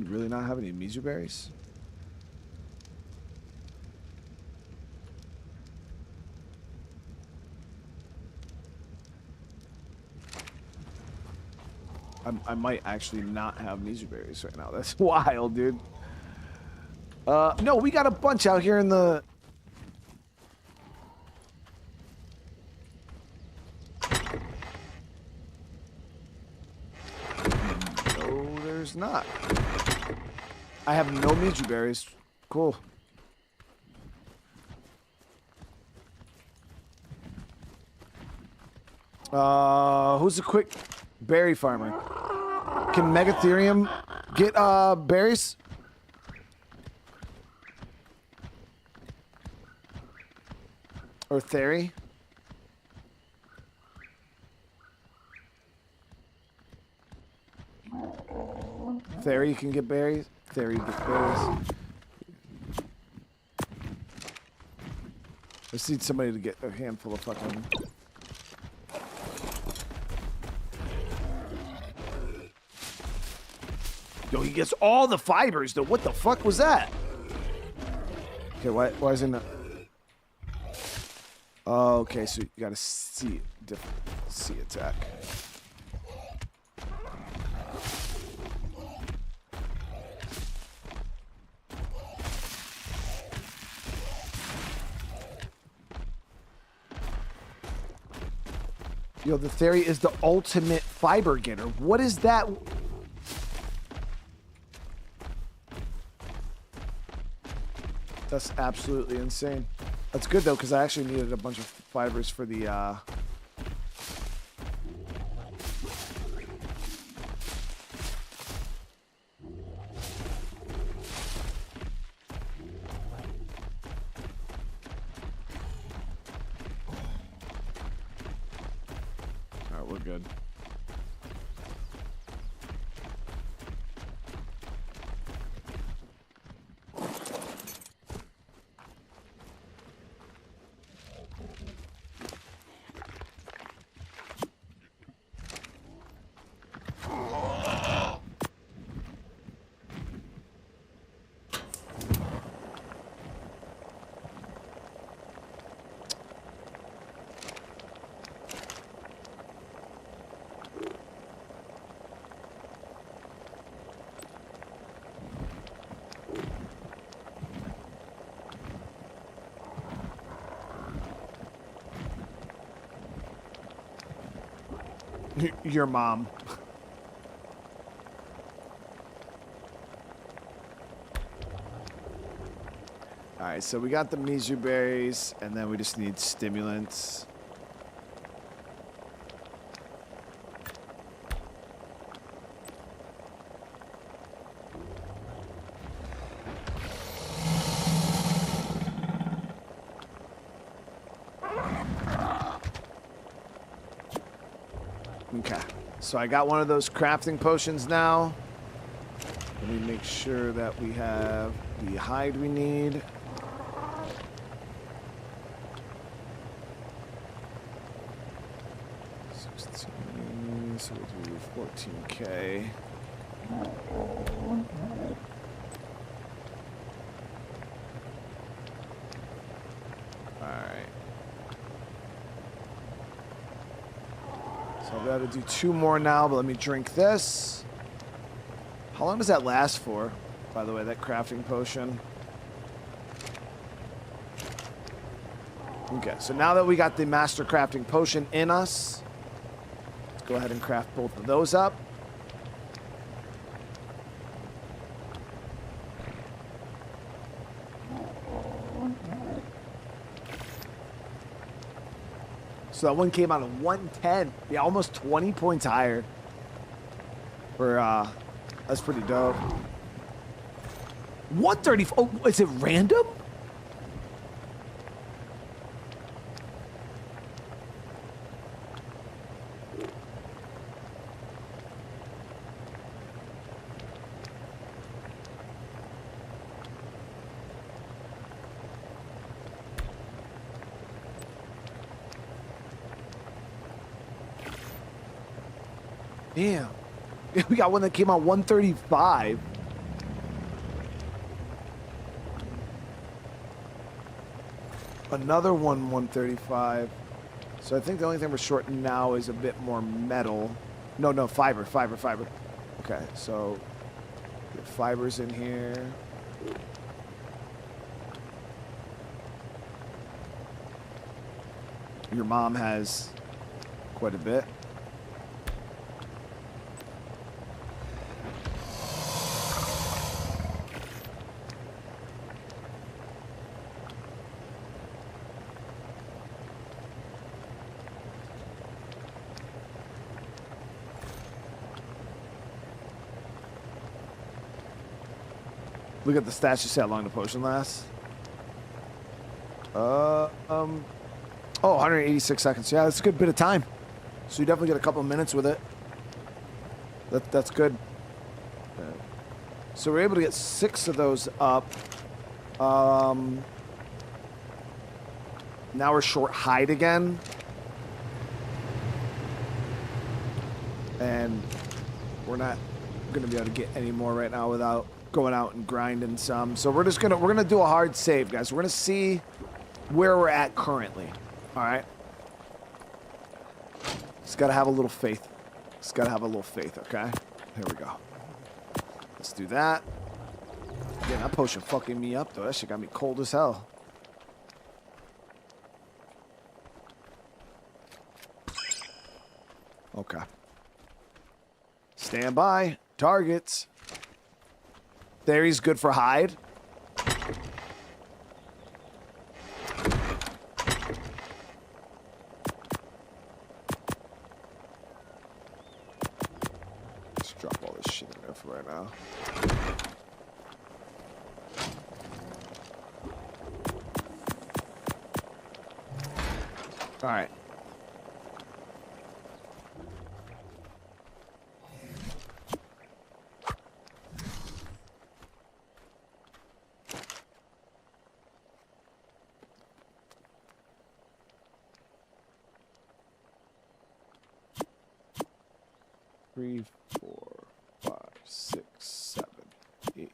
Speaker 1: Really not have any Miju berries? I might actually not have Miju berries right now. That's wild, dude. No, we got a bunch out here in the... No, there's not. I have no Miju berries. Cool. Who's a quick berry farmer? Can Megatherium get berries? Or Theri? Theri can get berries. Theri gets berries. I just need somebody to get a handful of fucking... Yo, he gets all the fibers, though. What the fuck was that? Okay, why isn't it? Oh, okay, so you gotta see different C attack. Yo, the Theri is the ultimate fiber getter. What is that? That's absolutely insane. That's good, though, because I actually needed a bunch of fibers for the, Alright, we're good. Your mom. Alright, so we got the mizu berries, and then we just need stimulants. Okay, so I got one of those crafting potions now. Let me make sure that we have the hide we need. So we'll do 14K. Alright. So I've got to do 2 more now, but let me drink this. How long does that last for, by the way, that crafting potion? Okay, so now that we got the master crafting potion in us, let's go ahead and craft both of those up. So that one came out of 110. Yeah, almost 20 points higher. For, that's pretty dope. 130. Oh, is it random? Damn. We got one that came out 135. Another one 135. So I think the only thing we're short now is a bit more metal. No, fiber. Okay, so get fibers in here. Your mom has quite a bit. Look at the stats to see how long the potion lasts. Oh, 186 seconds. Yeah, that's a good bit of time. So you definitely get a couple of minutes with it. That's good. So we're able to get 6 of those up. Now we're short hide again. And we're not going to be able to get any more right now without going out and grinding some. So we're gonna do a hard save, guys. We're gonna see where we're at currently. All right. Just gotta have a little faith. Just gotta have a little faith. Okay. Here we go. Let's do that. Yeah, that potion fucking me up though. That shit got me cold as hell. Okay. Stand by. Targets. Theri's good for hide. Let's drop all this shit in there for right now. All right. 3, 4, 5, 6, 7, 8,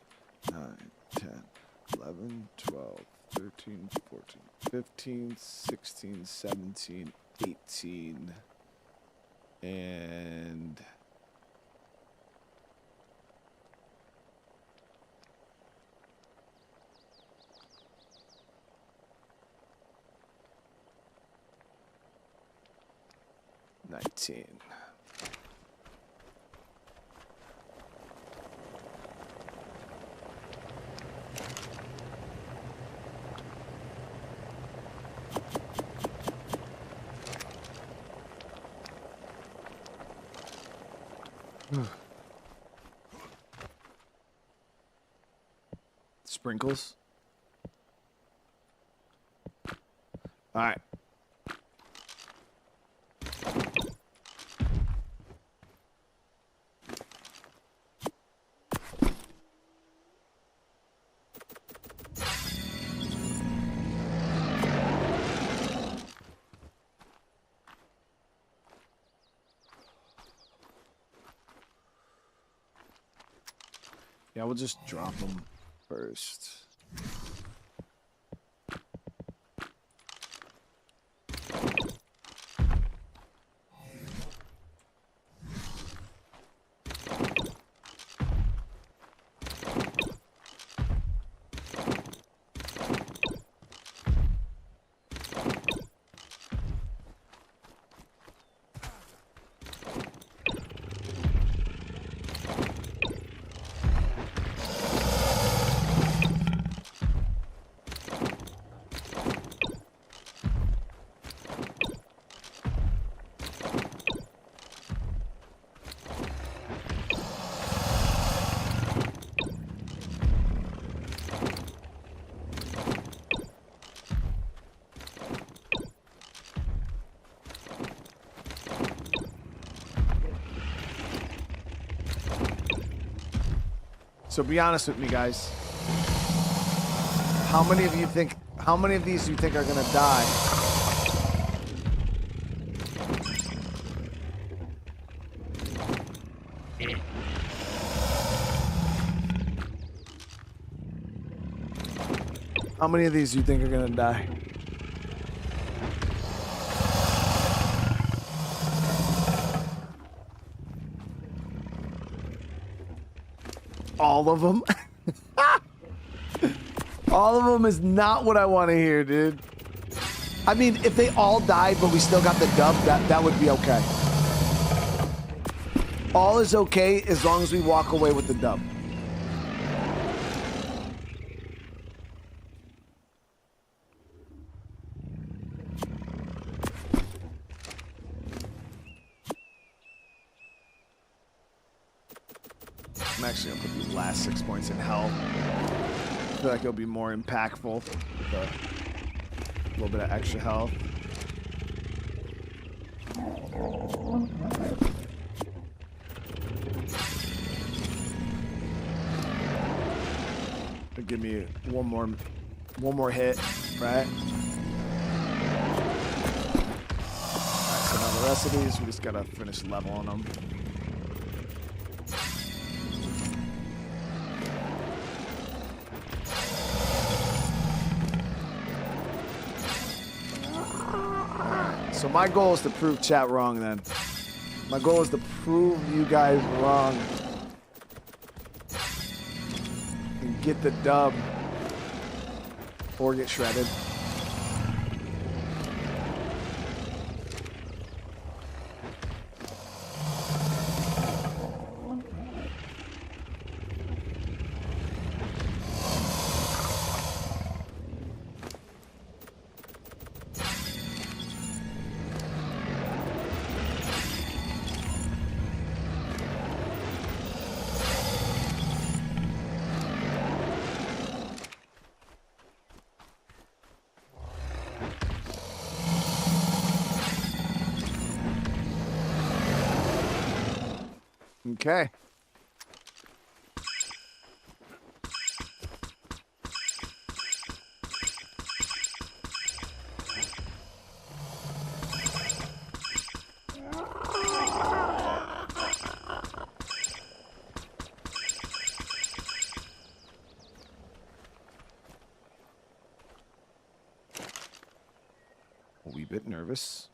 Speaker 1: 9, 10, 11, 12, 13, 14, 15, 16, 17, 18, and 19. Sprinkles. All right. Yeah, we'll just drop them first. So be honest with me, guys. How many of these you think are gonna die? How many of these you think are gonna die? All of them? All of them is not what I want to hear, dude. I mean, if they all died, but we still got the dub, that would be okay. All is okay as long as we walk away with the dub. I'm actually gonna put these last 6 points in health. I feel like it'll be more impactful with a little bit of extra health. It'll give me one more hit, right? Alright, so now the rest of these, we just gotta finish leveling them. So my goal is to prove chat wrong then. My goal is to prove you guys wrong. And get the dub. Or get shredded. Okay. bit nervous.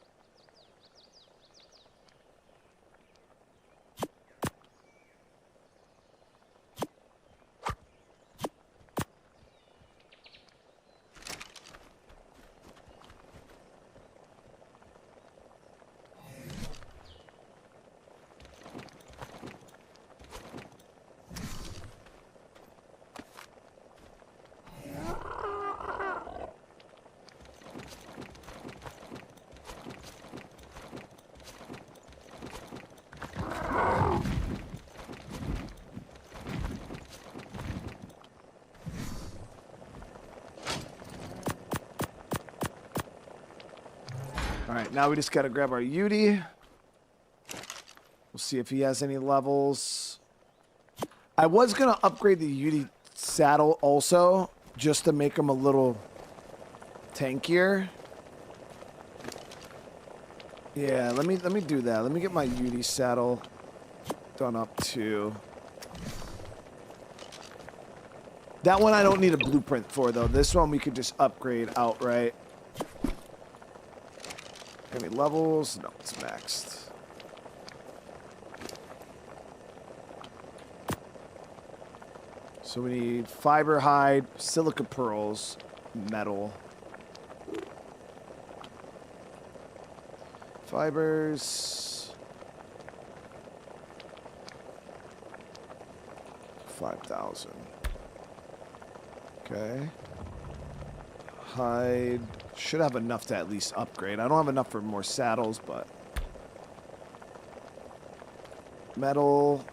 Speaker 1: Alright, now we just gotta grab our Yudi. We'll see if he has any levels. I was gonna upgrade the Yudi saddle also, just to make him a little tankier. Yeah, let me do that. Let me get my Yudi saddle done up too. That one I don't need a blueprint for though. This one we could just upgrade outright. Any levels? No, it's maxed. So we need fiber hide, silica pearls, metal. Fibers. 5,000. Okay. Hide. Should have enough to at least upgrade. I don't have enough for more saddles, but... Metal.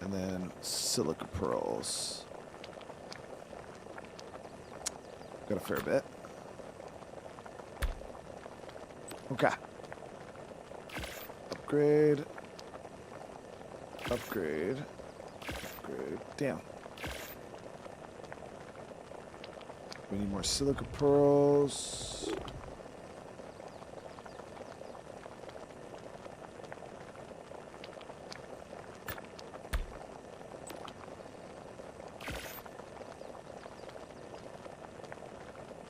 Speaker 1: And then silica pearls. Got a fair bit. Okay. Upgrade. Upgrade. Upgrade. Damn. We need more silica pearls.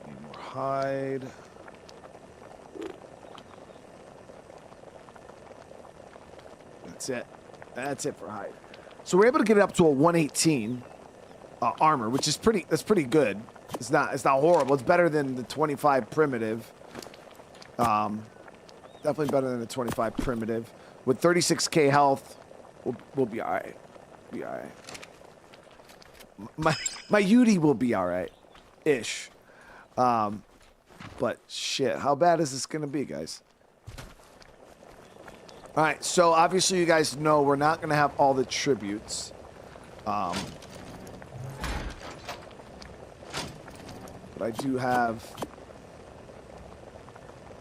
Speaker 1: Need more hide. That's it. That's it for hide. So we're able to get it up to a 118 armor, which is that's pretty good. It's not horrible. It's better than the 25 primitive. Definitely better than the 25 primitive. With 36k health, we'll be all right. Be all right. My Yudi will be all right, ish. But shit, how bad is this gonna be, guys? All right, so obviously you guys know we're not gonna have all the tributes. But I do have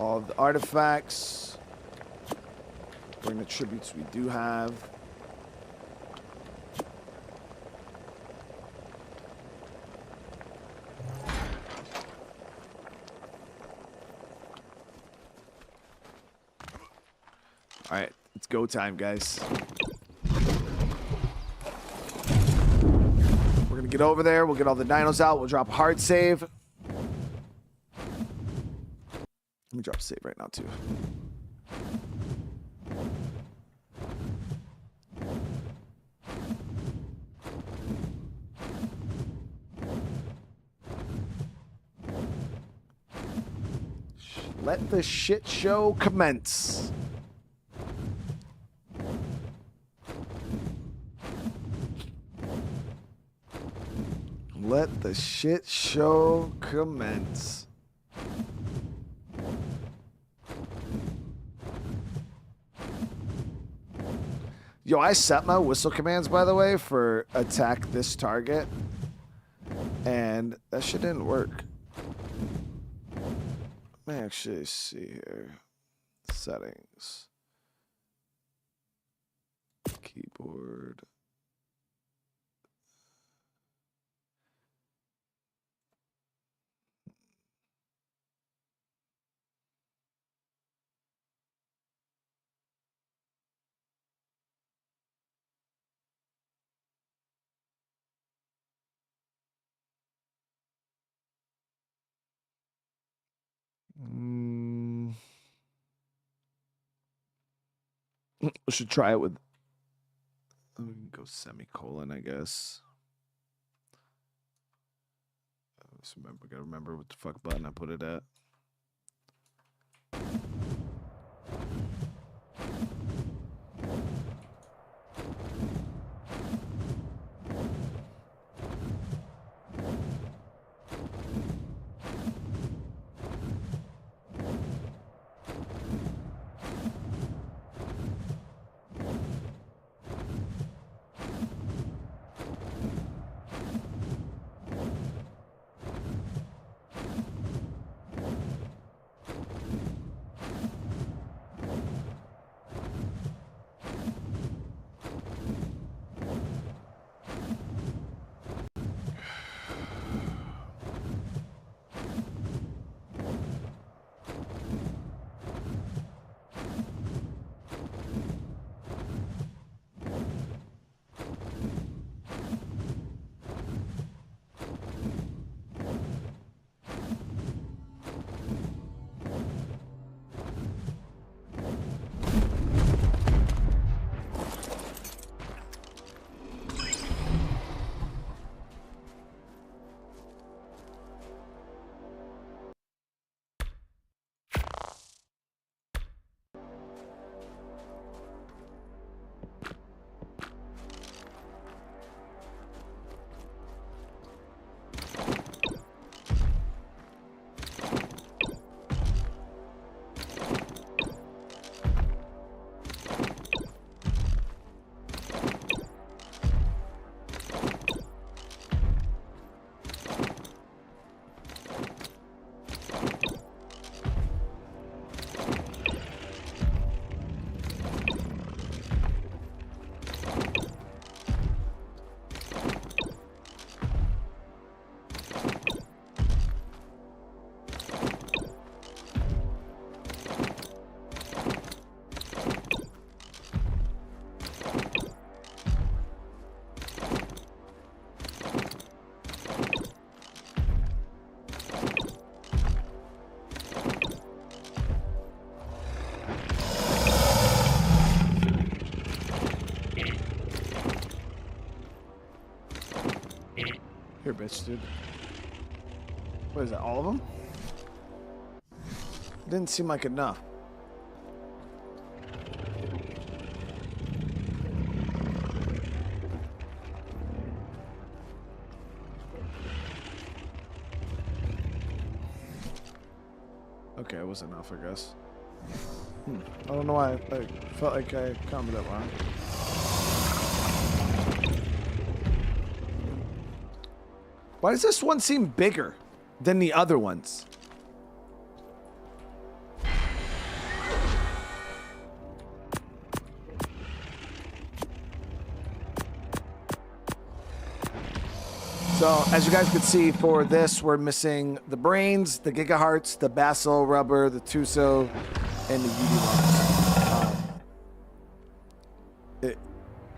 Speaker 1: all of the artifacts. Bring the tributes we do have. All right, it's go time, guys. We're gonna get over there. We'll get all the dinos out. We'll drop a hard save. Let me drop a save right now, too. Let the shit show commence. Let the shit show commence. Yo, I set my whistle commands, by the way, for attack this target. And that shit didn't work. Let me actually see here. Settings. Keyboard. We should try it with. We can go semicolon, I guess. Just remember, gotta remember what the fuck button I put it at. Here, bitch, dude. What is that, all of them? Didn't seem like enough. Okay, it was enough, I guess. I don't know why I felt like I counted that wrong. Why does this one seem bigger than the other ones? So, as you guys can see, for this, we're missing the brains, the gigahearts, the basil rubber, the tuso, and the UD ones.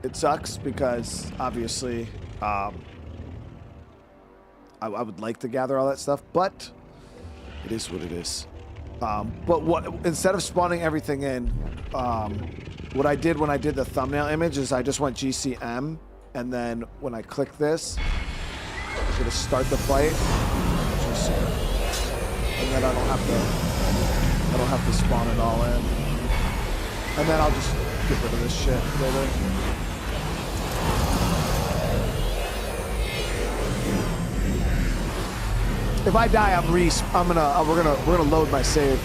Speaker 1: It sucks because, obviously, I would like to gather all that stuff, but it is what it is. But instead of spawning everything in, what I did when I did the thumbnail image is I just went GCM, and then when I click this, I'm gonna start the fight, and then I don't have to spawn it all in, and then I'll just get rid of this shit later. If I die, we're gonna load my save.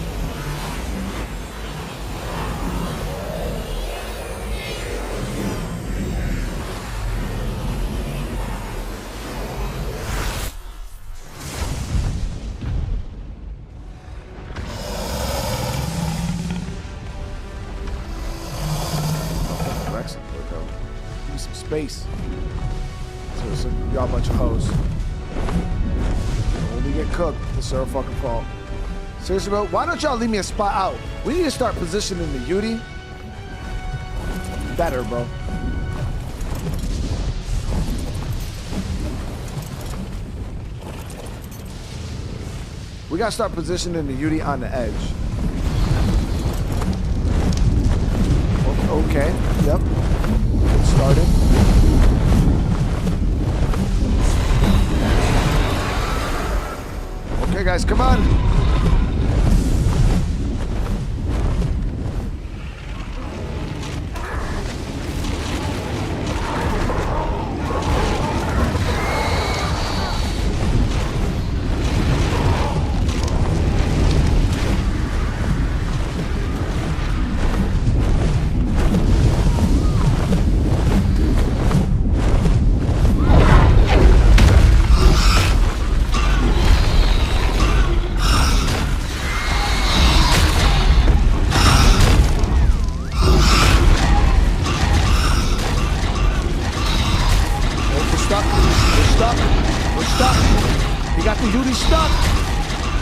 Speaker 1: Give me some space. So y'all a bunch of hoes. Only get cooked. It's our fucking fault. Seriously, bro, why don't y'all leave me a spot out? We need to start positioning the Yudi better, bro. We gotta start positioning the Yudi on the edge. Oh, Okay, yep. Get started. Okay, guys, come on.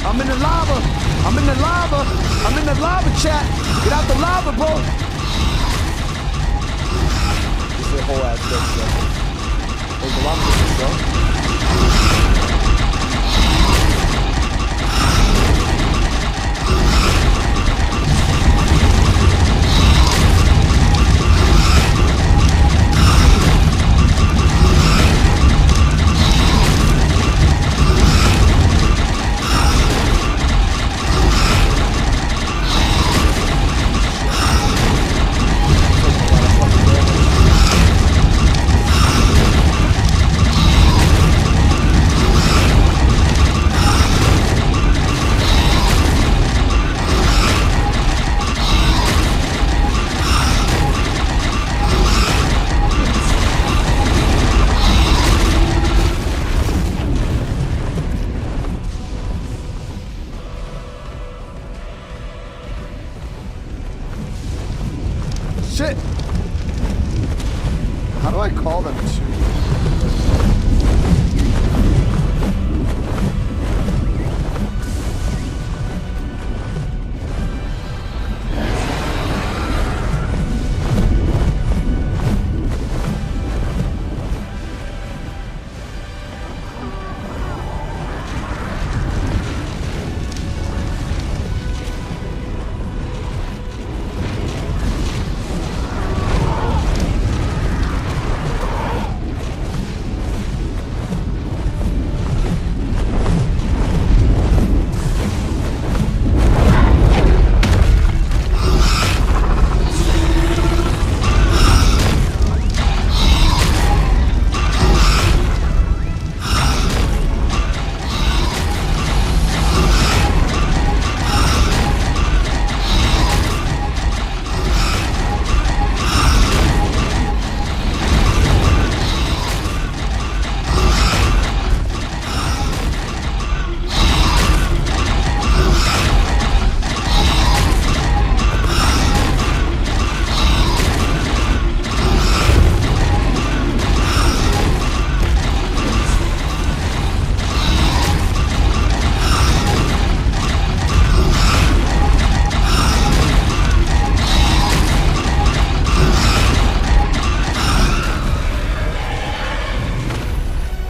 Speaker 1: I'm in the lava. I'm in the lava. I'm in the lava, chat. Get out the lava, bro. This is a whole ass dead stuff. There's a lot of this stuff. Shit! How do I call them to?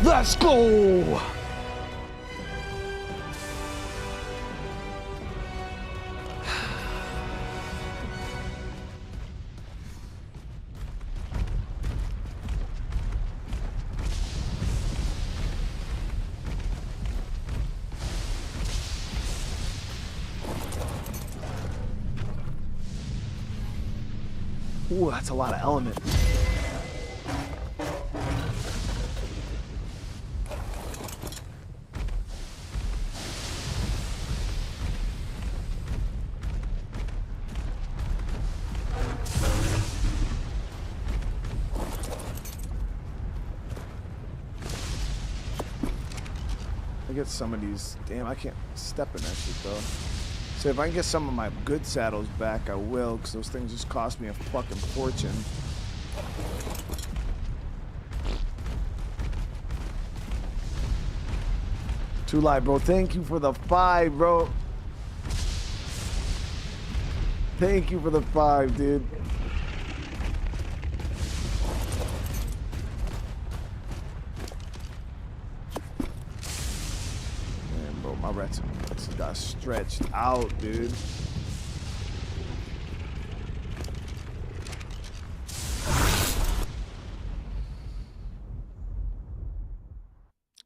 Speaker 1: Let's go! Ooh, that's a lot of element. Get some of these. Damn, I can't step in that shit though. So if I can get some of my good saddles back, I will, because those things just cost me a fucking fortune. Too live, bro. Thank you for the 5, bro. Thank you for the 5, dude. My rats got stretched out, dude.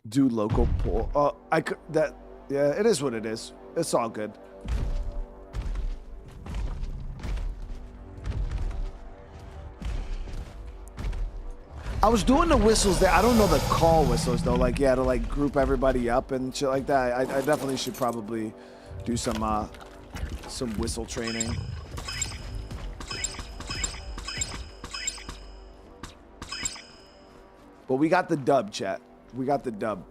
Speaker 1: Do local poll. Oh, I could that. Yeah, it is what it is. It's all good. I was doing the whistles there. I don't know the call whistles though. Like, yeah, to like group everybody up and shit like that. I definitely should probably do some whistle training. But we got the dub, chat. We got the dub.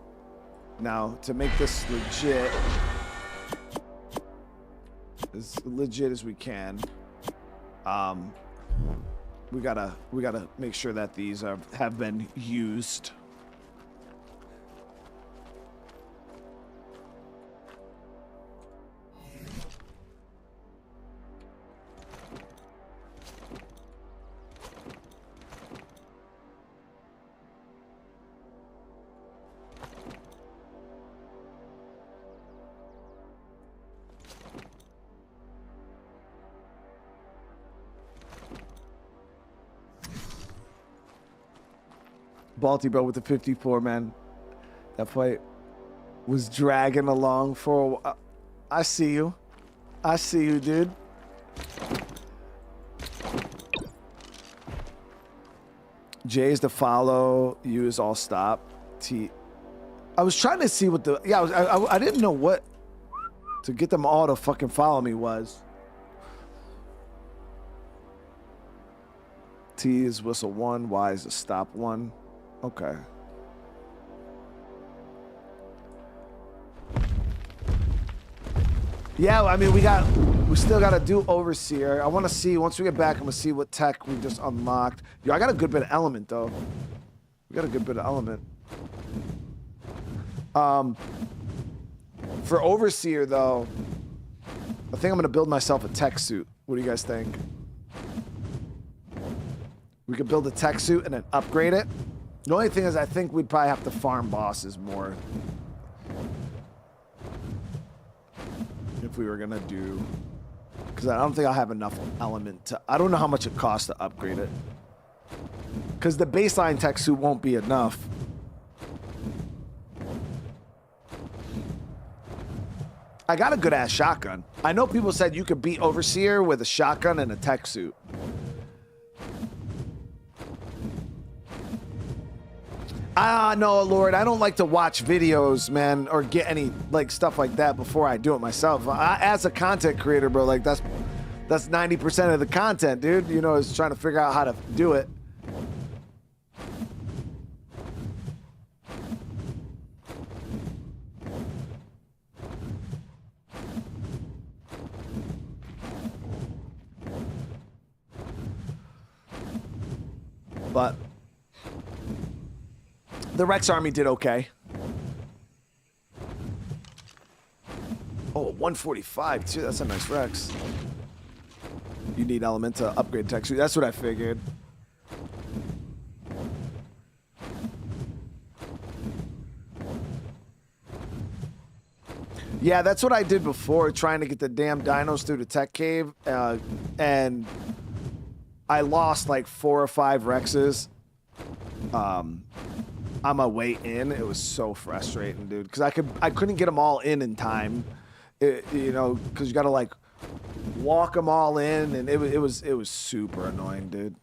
Speaker 1: Now, to make this legit, as legit as we can, we gotta make sure that these have been used. Balti bro with the 54, man. That fight was dragging along for a while. I see you. I see you, dude. J is to follow. U is all stop. T. I was trying to see what the... Yeah, I didn't know what to get them all to fucking follow me was. T is whistle 1. Y is a stop 1. Okay. Yeah, I mean, we still got to do Overseer. I want to see, once we get back, I'm going to see what tech we just unlocked. Yo, I got a good bit of element, though. We got a good bit of element. For Overseer, though, I think I'm going to build myself a tech suit. What do you guys think? We could build a tech suit and then upgrade it. The only thing is, I think we'd probably have to farm bosses more. If we were gonna do... Because I don't think I'll have enough element to... I don't know how much it costs to upgrade it. Because the baseline tech suit won't be enough. I got a good-ass shotgun. I know people said you could beat Overseer with a shotgun and a tech suit. No, Lord, I don't like to watch videos, man, or get any, like, stuff like that before I do it myself. As a content creator, bro, like, that's 90% of the content, dude. You know, is trying to figure out how to do it. But the Rex army did okay. Oh, 145 too. That's a nice Rex. You need element to upgrade tech suit. That's what I figured. Yeah, that's what I did before, trying to get the damn dinos through the tech cave, and I lost like 4 or 5 Rexes. On my way in. It was so frustrating, dude, because I couldn't get them all in time. You know, because you got to like walk them all in, and it was super annoying, dude.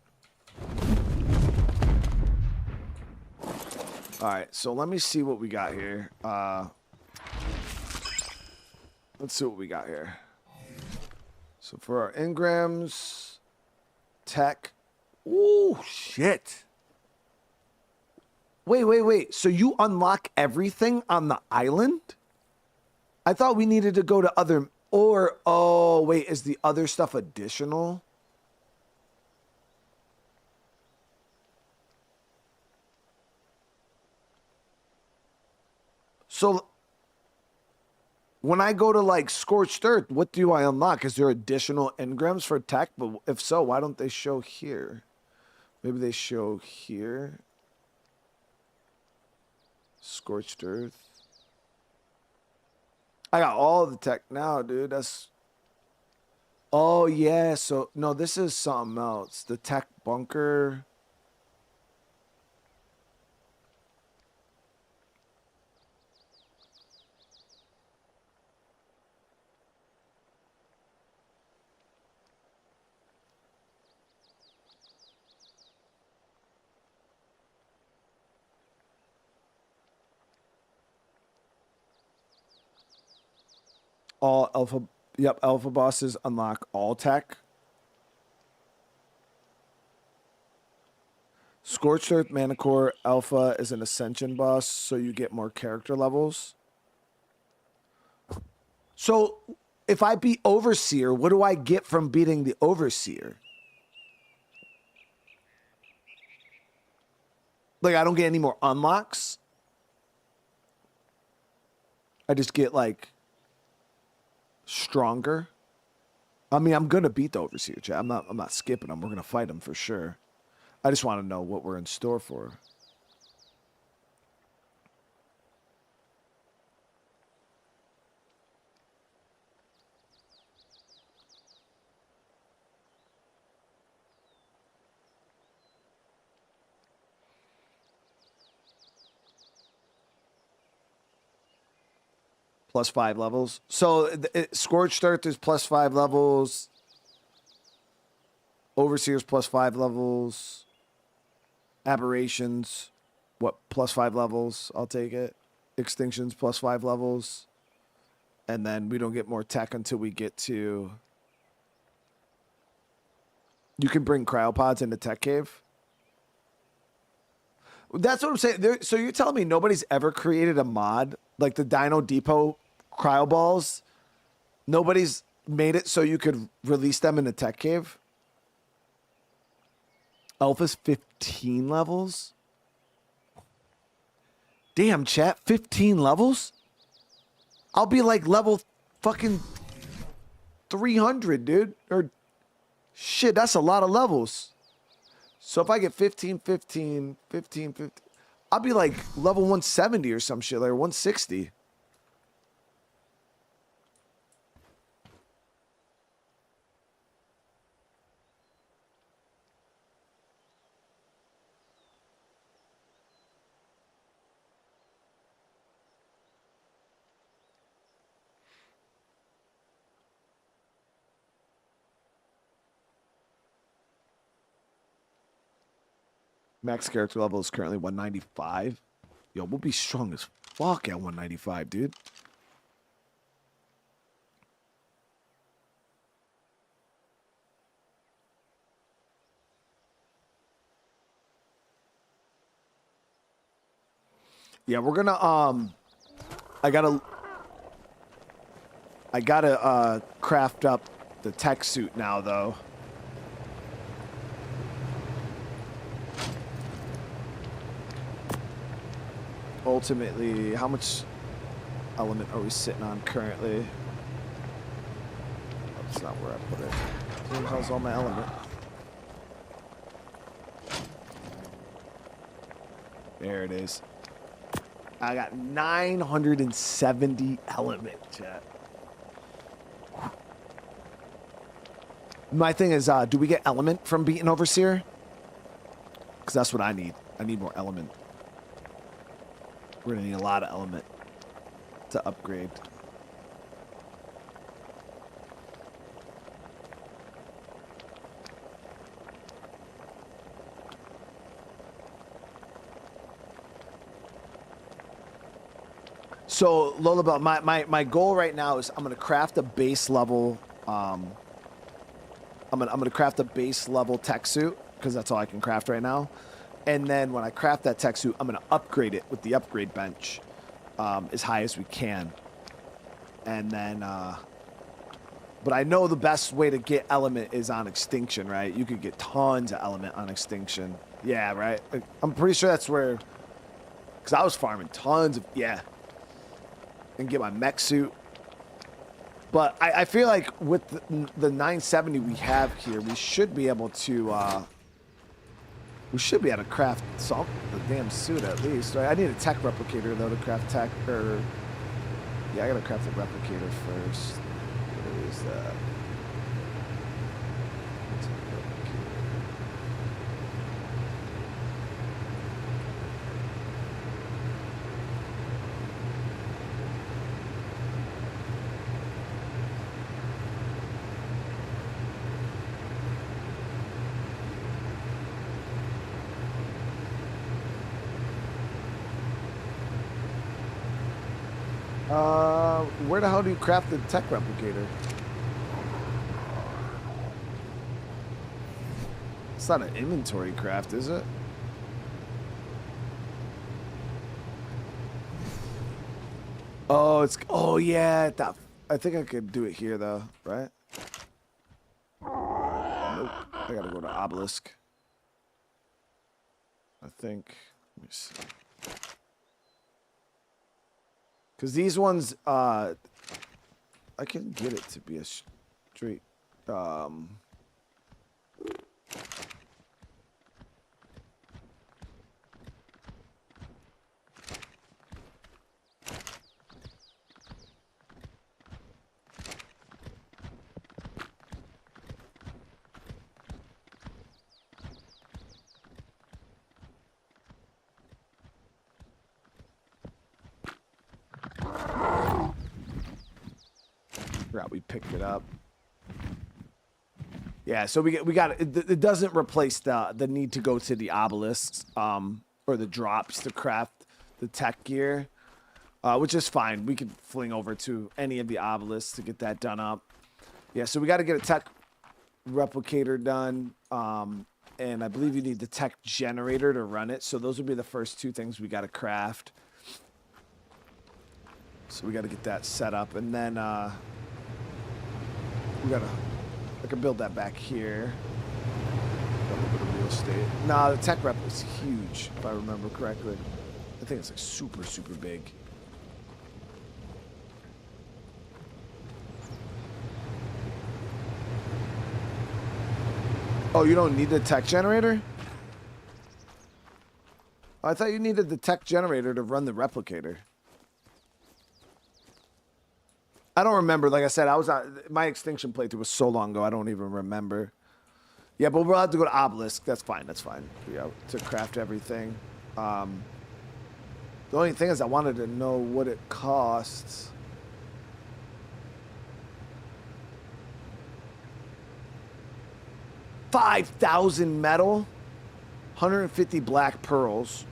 Speaker 1: All right, so let me see what we got here. Let's see what we got here. So for our engrams, tech. Ooh, shit. Wait. So you unlock everything on the island? I thought we needed to go to other... Or, oh, wait, is the other stuff additional? So, when I go to, like, Scorched Earth, what do I unlock? Is there additional engrams for tech? But if so, why don't they show here? Maybe they show here. Scorched Earth. I got all the tech now, dude. That's... Oh, yeah. So, no, this is something else. The tech bunker. All alpha. Yep, alpha bosses unlock all tech. Scorched Earth Manicore Alpha is an Ascension boss, so you get more character levels. So, if I beat Overseer, what do I get from beating the Overseer? Like, I don't get any more unlocks. I just get, like, stronger. I mean, I'm gonna beat the Overseer, chat. I'm not skipping him. We're gonna fight him for sure. I just want to know what we're in store for. Plus 5 levels. So Scorched Earth is plus 5 levels. Overseer's plus 5 levels. Aberrations, what, plus 5 levels? I'll take it. Extinctions plus 5 levels. And then we don't get more tech until we get to... You can bring cryopods into Tech Cave. That's what I'm saying. So you're telling me nobody's ever created a mod like the Dino Depot cryo balls? Nobody's made it so you could release them in a Tech Cave? Alpha's 15 levels? Damn, chat, 15 levels? I'll be like level fucking 300, dude. Or shit, that's a lot of levels. So if I get 15, 15, 15, 15, I'll be like level 170 or some shit, like 160. Max character level is currently 195. Yo, we'll be strong as fuck at 195, dude. Yeah, we're gonna I gotta craft up the tech suit now though. Ultimately, how much element are we sitting on currently? That's not where I put it. Where the hell's all my element? There it is. I got 970 element, chat. My thing is, do we get element from beating Overseer? Because that's what I need. I need more element. We're gonna need a lot of element to upgrade. So Lullaby, my goal right now is I'm gonna craft a base level. I'm gonna craft a base level tech suit because that's all I can craft right now. And then when I craft that tech suit, I'm going to upgrade it with the upgrade bench as high as we can. And then, but I know the best way to get element is on extinction, right? You could get tons of element on extinction. Yeah, right? I'm pretty sure that's where, because I was farming tons of, yeah. And get my mech suit. But I feel like with the 970 we have here, we should be able to, craft the damn suit at least. Right? I need a tech replicator though to craft tech. Or yeah, I gotta craft the replicator first. Where is that? Where the hell do you craft the tech replicator? It's not an inventory craft, is it? Oh, it's... Oh, yeah. I think I could do it here, though, right? Nope. I gotta go to Obelisk. I think... Let me see. Because these ones, I can get it to be a straight... Forgot we picked it up. Yeah, so we got it. It doesn't replace the need to go to the obelisks or the drops to craft the tech gear, which is fine. We could fling over to any of the obelisks to get that done up. Yeah, so we got to get a tech replicator done, and I believe you need the tech generator to run it. So those would be the first two things we got to craft. So we got to get that set up, and then we gotta. I can build that back here. Got a little bit of real estate. Nah, the tech rep is huge, if I remember correctly. I think it's like super, super big. Oh, you don't need the tech generator? I thought you needed the tech generator to run the replicator. I don't remember. Like I said, my extinction playthrough was so long ago, I don't even remember. Yeah, but we'll have to go to Obelisk. That's fine. That's fine. Yeah, to craft everything. The only thing is I wanted to know what it costs. $5,000 metal, 150 black pearls.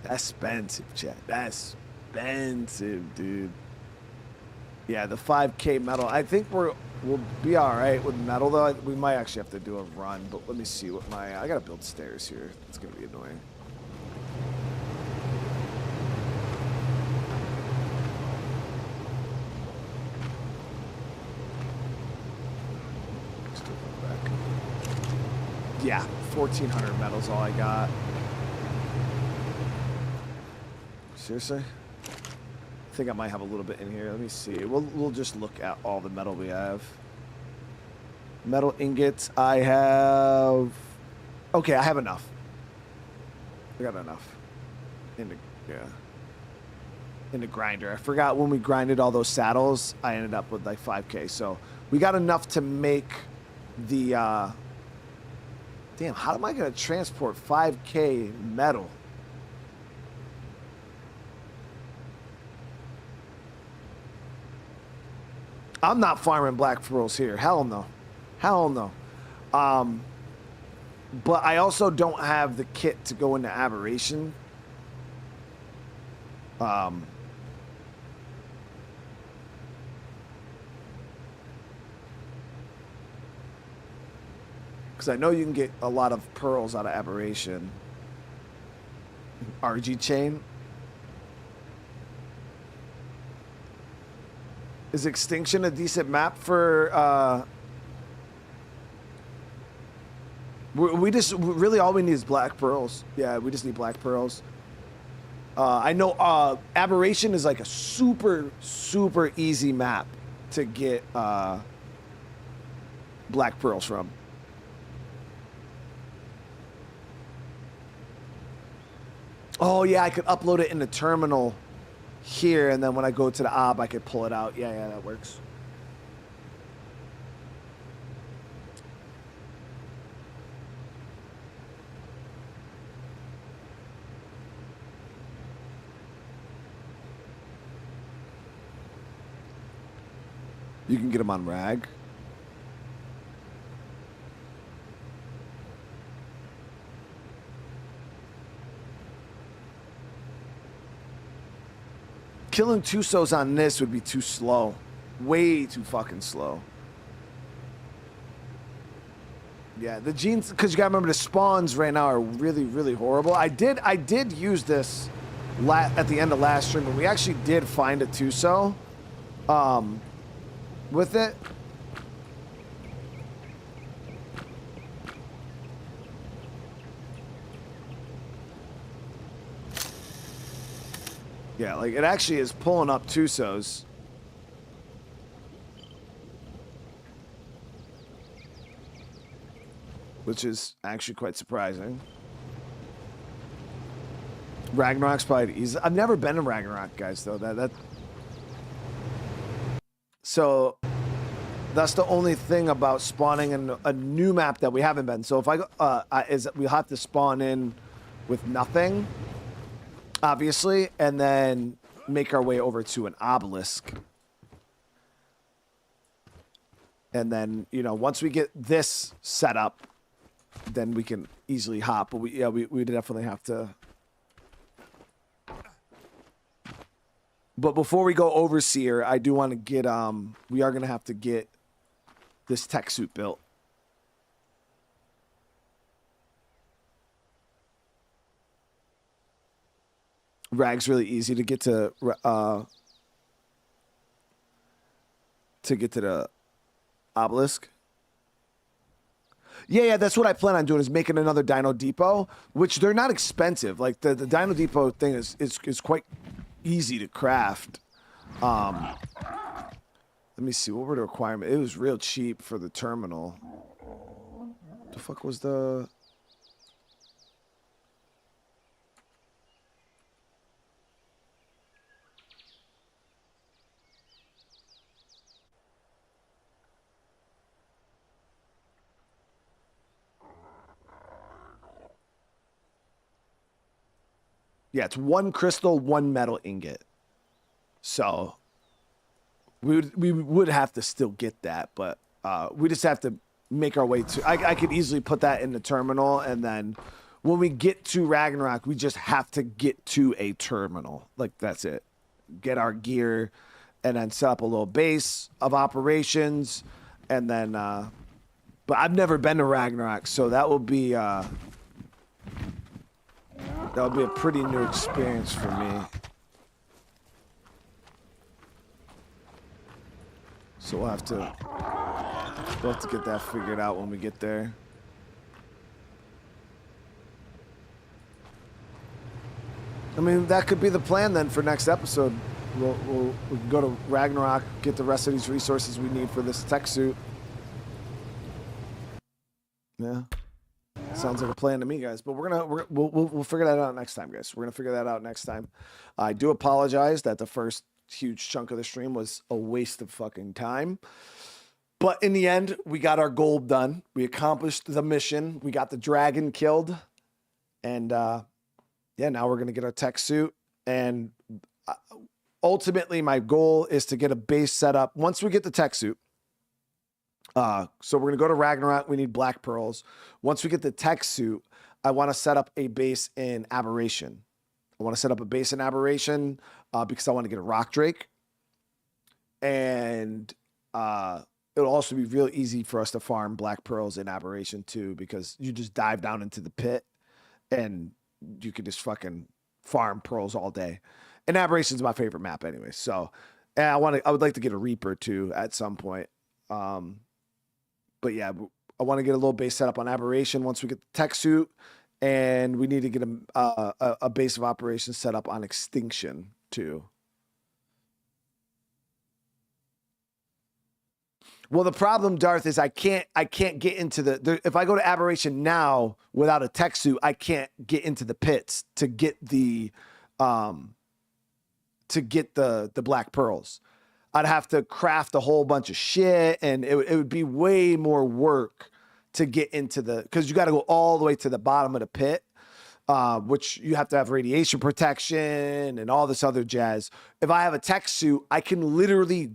Speaker 1: That's expensive, chat. That's expensive, dude. Yeah, the 5K metal. I think we'll be all right with metal, though. We might actually have to do a run, but let me see what I gotta build stairs here. It's gonna be annoying. Yeah, 1,400 metal's all I got. Seriously? I think I might have a little bit in here. Let me see. We'll just look at all the metal we have. Metal ingots, I have... Okay, I have enough. I got enough. In the grinder. I forgot when we grinded all those saddles, I ended up with like 5K. So we got enough to make the... Damn, how am I going to transport 5K metal? I'm not farming black pearls here. Hell no. Hell no. But I also don't have the kit to go into aberration. Because I know you can get a lot of pearls out of aberration. RG chain. Is Extinction a decent map for, we just, really all we need is black pearls. Yeah, we just need black pearls. I know, Aberration is like a super, super easy map to get, black pearls from. Oh yeah, I could upload it in the terminal here, and then when I go to the ob, I could pull it out. Yeah, that works. You can get them on rag. killing Tusos on this would be too slow. Way too fucking slow. Yeah, the genes, because you gotta remember the spawns right now are really, really horrible. I did use this at the end of last stream, and we actually did find a Tuso with it. Yeah, like it actually is pulling up Tusos. Which is actually quite surprising. Ragnarok's probably easy. I've never been to Ragnarok, guys, though. So that's the only thing about spawning in a new map that we haven't been. So if I go, we'll have to spawn in with nothing, obviously, and then make our way over to an obelisk. And then, you know, once we get this set up, then we can easily hop. But we definitely have to. But before we go overseer, I do want to get we are gonna have to get this tech suit built. Rag's really easy to get to the obelisk. Yeah, that's what I plan on doing, is making another Dino Depot, which they're not expensive. Like the Dino Depot thing is quite easy to craft. Let me see, what were the requirements? It was real cheap for the terminal. The fuck was the... Yeah, it's 1 crystal, 1 metal ingot. So we would have to still get that, but we just have to make our way to... I could easily put that in the terminal, and then when we get to Ragnarok, we just have to get to a terminal. Like, that's it. Get our gear, and then set up a little base of operations, and then... but I've never been to Ragnarok, so that will be... that'll be a pretty new experience for me. So we'll have to get that figured out when we get there. I mean, that could be the plan then for next episode. We can go to Ragnarok, get the rest of these resources we need for this tech suit. Yeah. Sounds like a plan to me, guys. But we'll figure that out next time, guys. We're gonna figure that out next time. I do apologize that the first huge chunk of the stream was a waste of fucking time. But in the end, we got our goal done. We accomplished the mission. We got the dragon killed. And yeah, now we're gonna get our tech suit. And ultimately, my goal is to get a base set up once we get the tech suit. So we're gonna go to Ragnarok. We need black pearls. Once we get the tech suit, I want to set up a base in Aberration. I want to set up a base in Aberration because I want to get a rock drake, and it'll also be real easy for us to farm black pearls in Aberration too, because you just dive down into the pit and you can just fucking farm pearls all day. And Aberration is my favorite map anyway. So, and I would like to get a Reaper too at some point. But yeah, I want to get a little base set up on Aberration once we get the tech suit, and we need to get a base of operations set up on Extinction too. Well, the problem, Darth, is I can't get into if I go to Aberration now without a tech suit, I can't get into the pits to get the black pearls. I'd have to craft a whole bunch of shit, and it would be way more work to get into because you got to go all the way to the bottom of the pit, which you have to have radiation protection and all this other jazz. If I have a tech suit, I can literally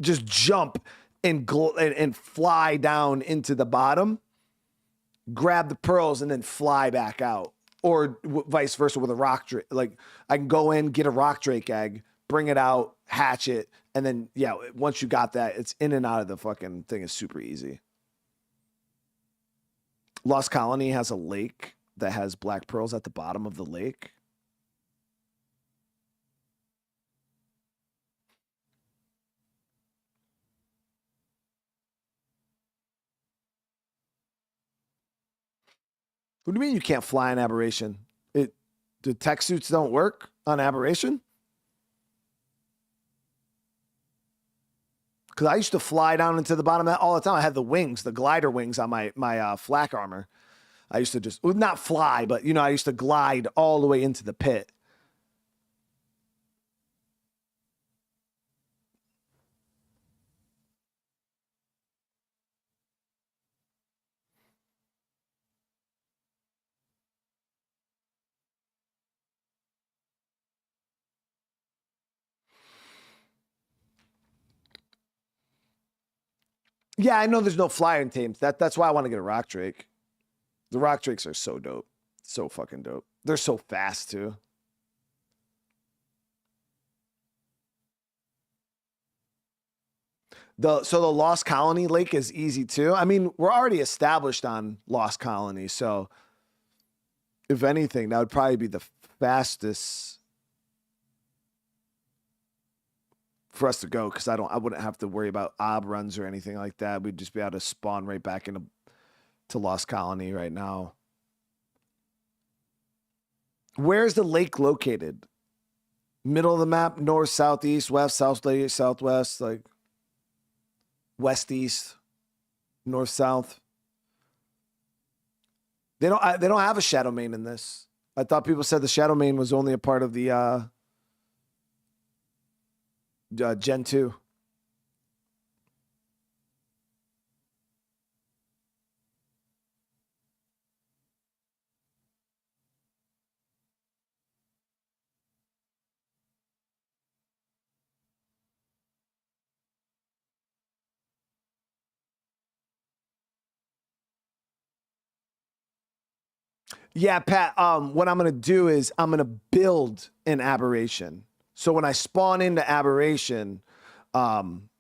Speaker 1: just jump and fly down into the bottom, grab the pearls, and then fly back out. or vice versa with a rock drake. Like I can go in, get a rock drake egg, bring it out, hatch it, and then yeah, once you got that, it's in and out of the fucking thing is super easy. Lost Colony has a lake that has black pearls at the bottom of the lake. What do you mean you can't fly in Aberration? The tech suits don't work on Aberration? Because I used to fly down into the bottom of that all the time. I had the wings, the glider wings on my flak armor. I used to just, well, not fly, but, you know, I used to glide all the way into the pit. Yeah, I know there's no flyer in Tames. That's why I want to get a rock drake. The rock drakes are so dope. So fucking dope. They're so fast too. So the Lost Colony Lake is easy too. I mean, we're already established on Lost Colony, so if anything, that would probably be the fastest for us to go because I wouldn't have to worry about ob runs or anything like that. We'd just be able to spawn right back into Lost Colony right now. Where's the lake located? Middle of the map, north, south, east, west, south, southwest, like west, east, north, south. They don't have a shadow main in this. I thought people said the shadow main was only a part of the Gen 2. Yeah, Pat, what I'm going to do is I'm going to build an aberration. So when I spawn into aberration, when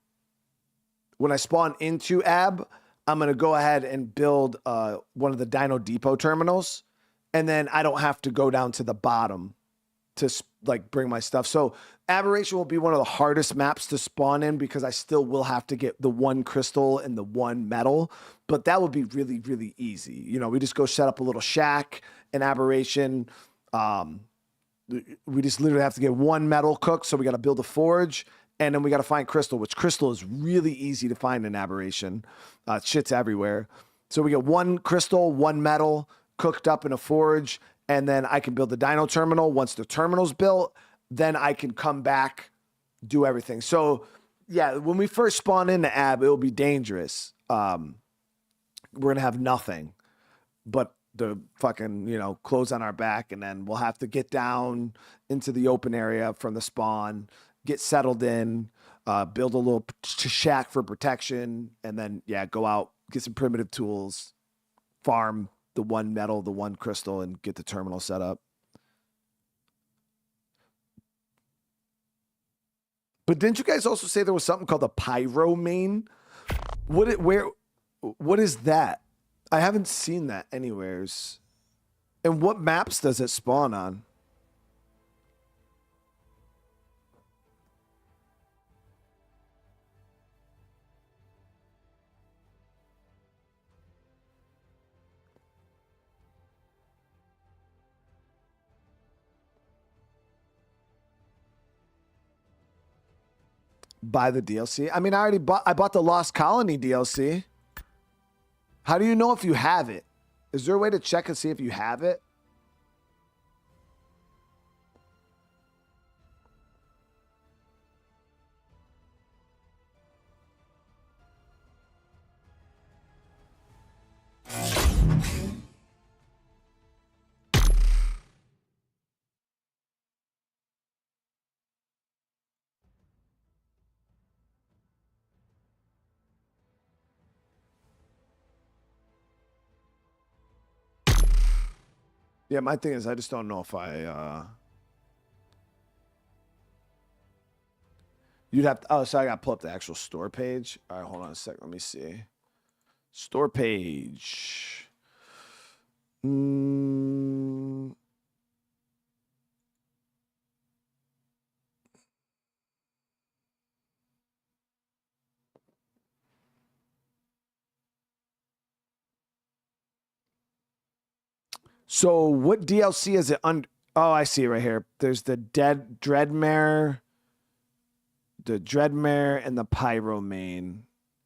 Speaker 1: I spawn into ab, I'm going to go ahead and build one of the Dino Depot terminals. And then I don't have to go down to the bottom to like bring my stuff. So aberration will be one of the hardest maps to spawn in because I still will have to get the one crystal and the one metal, but that would be really, really easy. You know, we just go set up a little shack, an aberration. We just literally have to get one metal cooked. So we got to build a forge and then we got to find crystal, which crystal is really easy to find in aberration. Shit's everywhere. So we get one crystal, one metal cooked up in a forge, and then I can build the dino terminal. Once the terminal's built, then I can come back, do everything. So yeah, when we first spawn into ab, it'll be dangerous. We're gonna have nothing but the fucking, you know, clothes on our back, and then we'll have to get down into the open area from the spawn, get settled in, build a little shack for protection, and then yeah, go out, get some primitive tools, farm the one metal, the one crystal, and get the terminal set up. But didn't you guys also say there was something called a pyro main? What is that? I haven't seen that anywheres. And what maps does it spawn on? Buy the DLC. I mean, I bought the Lost Colony DLC. How do you know if you have it? Is there a way to check and see if you have it? Yeah, my thing is I just don't know if you'd have to, oh, so I got to pull up the actual store page. All right, hold on a sec. Let me see. Store page. Mm. So what DLC is it under? Oh, I see it right here. There's the Dreadmare, and the Pyro main.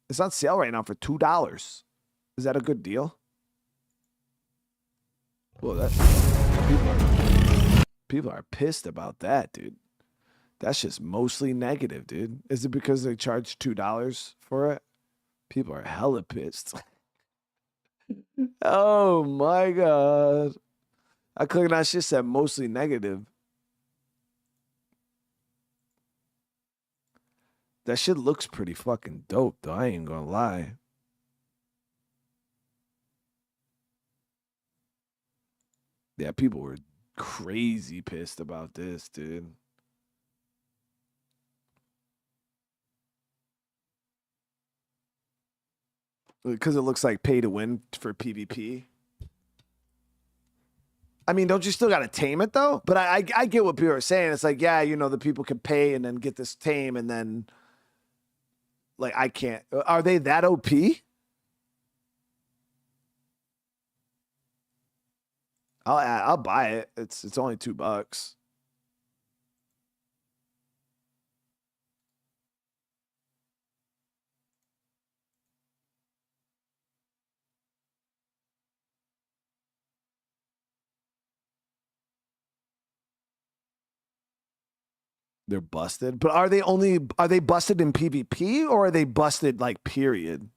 Speaker 1: It's on sale right now for $2. Is that a good deal? Well, that people are pissed about that, dude. That's just mostly negative, dude. Is it because they charge $2 for it? People are hella pissed. Oh my god. I clicked on that shit said mostly negative. That shit looks pretty fucking dope, though. I ain't gonna lie. Yeah, people were crazy pissed about this, dude. Because it looks like pay to win for PvP. I mean, don't you still gotta tame it though? But I get what people are saying. It's like, yeah, you know, the people can pay and then get this tame, and then like I can't. Are they that OP? I'll buy it. It's only $2. They're busted. But are they busted in PvP or are they busted like period?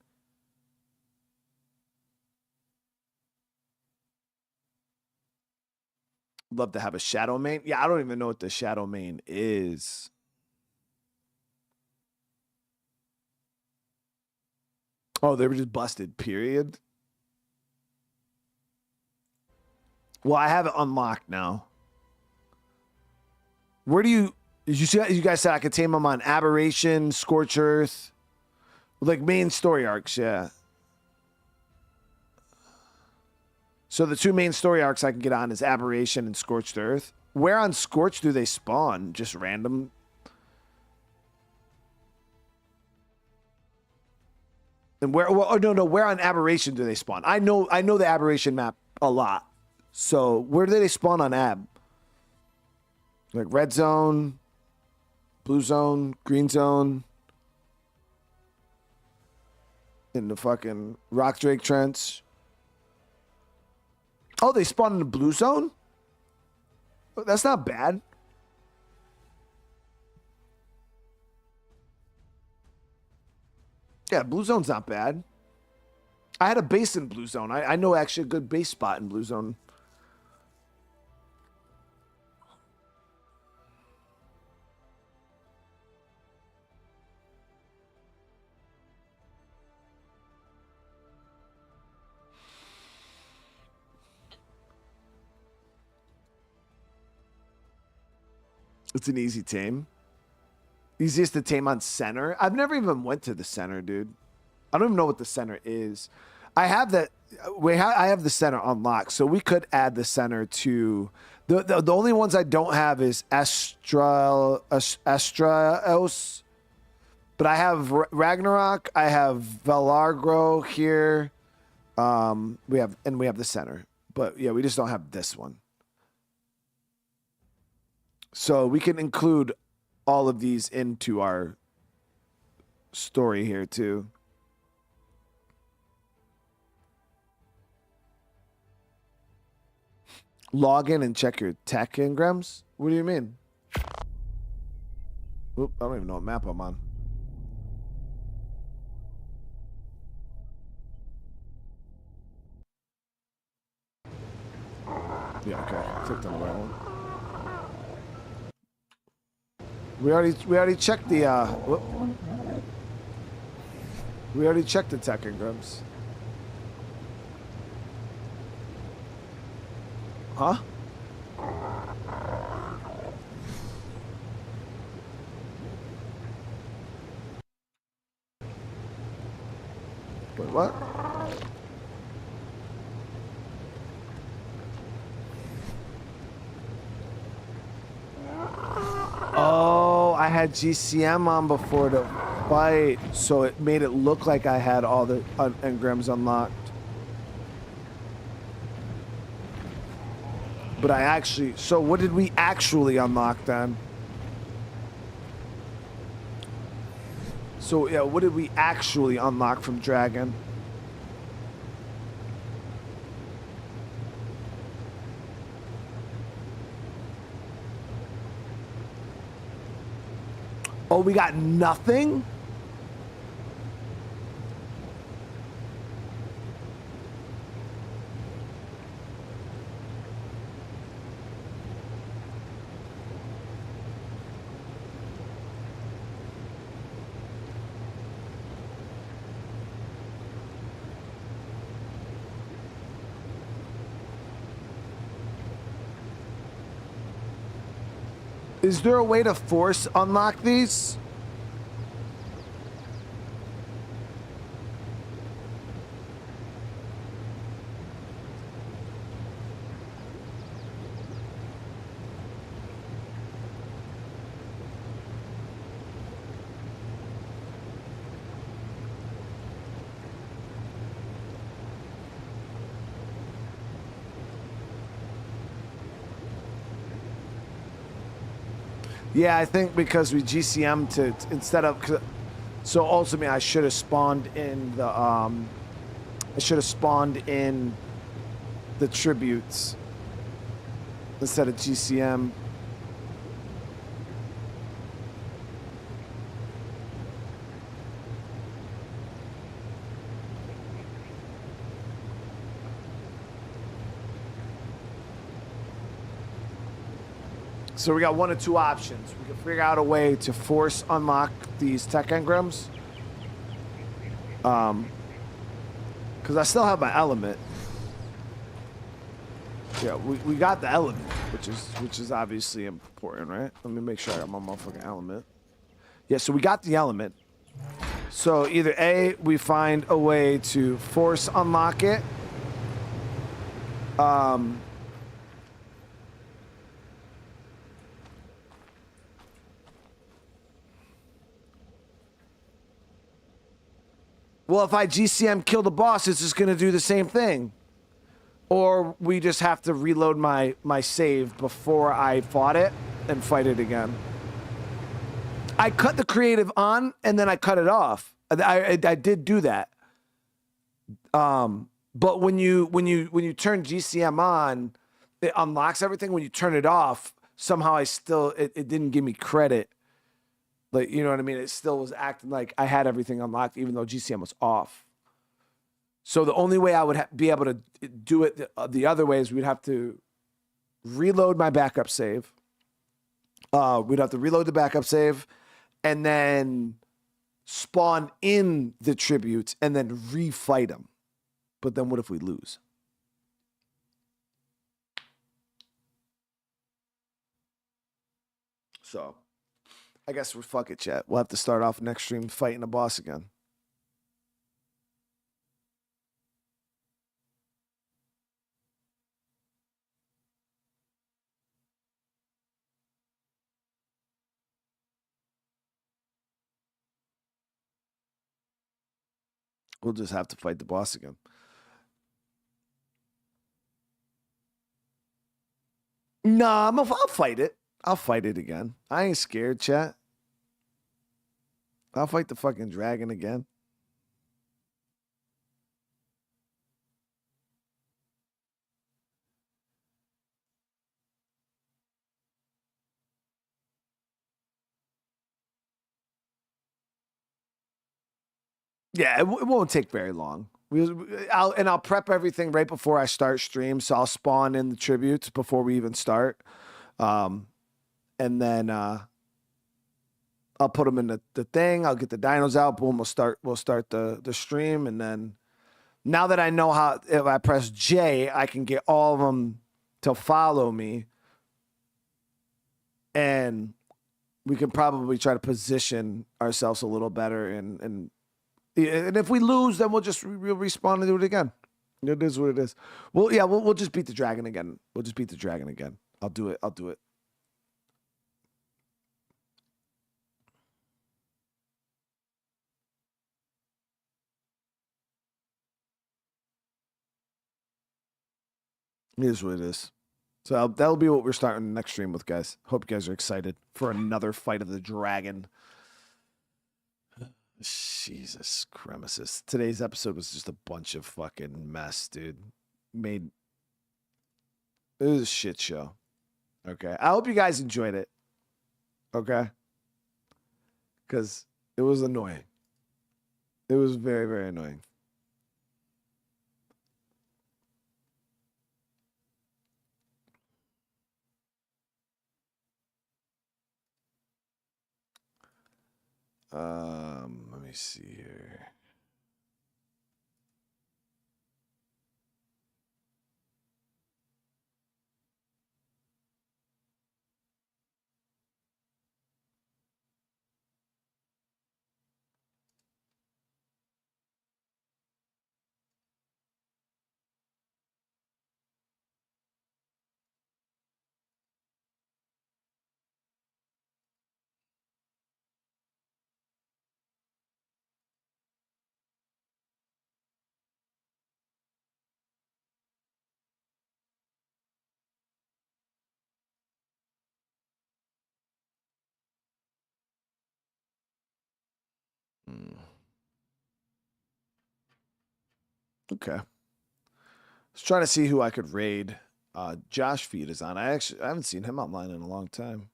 Speaker 1: Love to have a shadow main. Yeah, I don't even know what the shadow main is. Oh, they were just busted, period. Well, I have it unlocked now. Where do you did you see you guys said I could tame them on Aberration, Scorch Earth? Like main story arcs, yeah. So the two main story arcs I can get on is Aberration and Scorched Earth. Where on Scorch do they spawn? Just random? And where? Well, oh no, where on Aberration do they spawn? I know the Aberration map a lot. So where do they spawn on Ab? Like red zone, blue zone, green zone, in the fucking Rock Drake Trench. Oh, they spawn in the blue zone? That's not bad. Yeah, blue zone's not bad. I had a base in blue zone. I know actually a good base spot in blue zone. It's an easy tame. Easiest to tame on center. I've never even went to the center, dude. I don't even know what the center is. I have that. I have the center unlocked, so we could add the center to the only ones I don't have is Astraeos, but I have Ragnarok. I have Velargro here. We have the center, but yeah, we just don't have this one. So we can include all of these into our story here too. Log in and check your tech engrams? What do you mean? Oop, I don't even know what map I'm on. Yeah, okay. Clicked on the right one. We already checked the whoop. We already checked the tech engrams. Huh? Wait, what? Oh, I had GCM on before the fight, so it made it look like I had all the engrams unlocked. But I actually... So what did we actually unlock then? So, yeah, what did we actually unlock from Dragon? Oh, we got nothing? Is there a way to force unlock these? Yeah, I think because we GCM to instead of, so ultimately I should have spawned in the I should have spawned in the tributes instead of GCM. So we got one of two options. We can figure out a way to force unlock these tech engrams. Because I still have my element. Yeah, we got the element, which is obviously important, right? Let me make sure I got my motherfucking element. Yeah, so we got the element. So either A, we find a way to force unlock it. Well, if I GCM kill the boss, it's just going to do the same thing. Or we just have to reload my save before I fought it and fight it again. I cut the creative on and then I cut it off. I did do that. But when you turn GCM on, it unlocks everything. When you turn it off, somehow it didn't give me credit. Like, you know what I mean? It still was acting like I had everything unlocked, even though GCM was off. So the only way I would be able to do it the other way is we'd have to reload my backup save. We'd have to reload the backup save and then spawn in the tributes and then refight them. But then what if we lose? So I guess we're fuck it, chat. We'll have to start off next stream fighting a boss again. We'll just have to fight the boss again. Nah, I'll fight it. I'll fight it again. I ain't scared, chat. I'll fight the fucking dragon again. Yeah, it won't take very long. I'll prep everything right before I start stream, so I'll spawn in the tributes before we even start, and then I'll put them in the thing. I'll get the dinos out. Boom, we'll start the stream, and then now that I know how, if I press J, I can get all of them to follow me, and we can probably try to position ourselves a little better. And if we lose, then we'll respawn and do it again. It is what it is. Well, yeah, we'll just beat the dragon again. We'll just beat the dragon again. I'll do it. It is what it is. So that'll be what we're starting the next stream with, guys. Hope you guys are excited for another fight of the dragon. Jesus cremesis. Today's episode was just a bunch of fucking mess, dude. It was a shit show. Okay. I hope you guys enjoyed it. Okay. Because it was annoying. It was very, very annoying. Let me see here. Okay. I was trying to see who I could raid. Josh Feed is on. I haven't seen him online in a long time.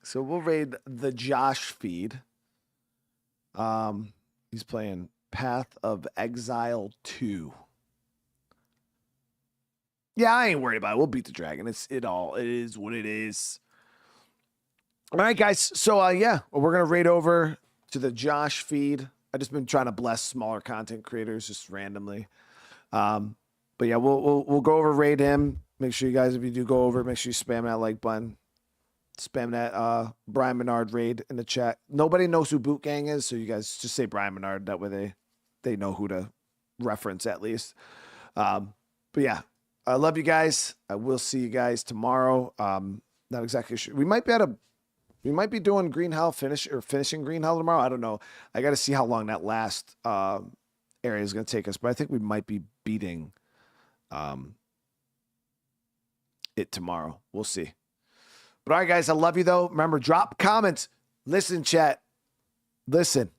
Speaker 1: So we'll raid the Josh Feed. He's playing Path of Exile 2. Yeah, I ain't worried about it. We'll beat the dragon. It is what it is. All right, guys. So yeah, we're gonna raid over to the Josh Feed. I just been trying to bless smaller content creators just randomly. But yeah, we'll go over, raid him. Make sure you guys, if you do go over, make sure you spam that like button. Spam that Brian Menard raid in the chat. Nobody knows who Boot Gang is, so you guys just say Brian Menard. That way they know who to reference at least. But yeah, I love you guys. I will see you guys tomorrow. Not exactly sure. We might be doing Green Hell finishing Green Hell tomorrow. I don't know. I got to see how long that last area is going to take us, but I think we might be beating it tomorrow. We'll see. But all right, guys, I love you though. Remember, drop comments. Listen, chat. Listen.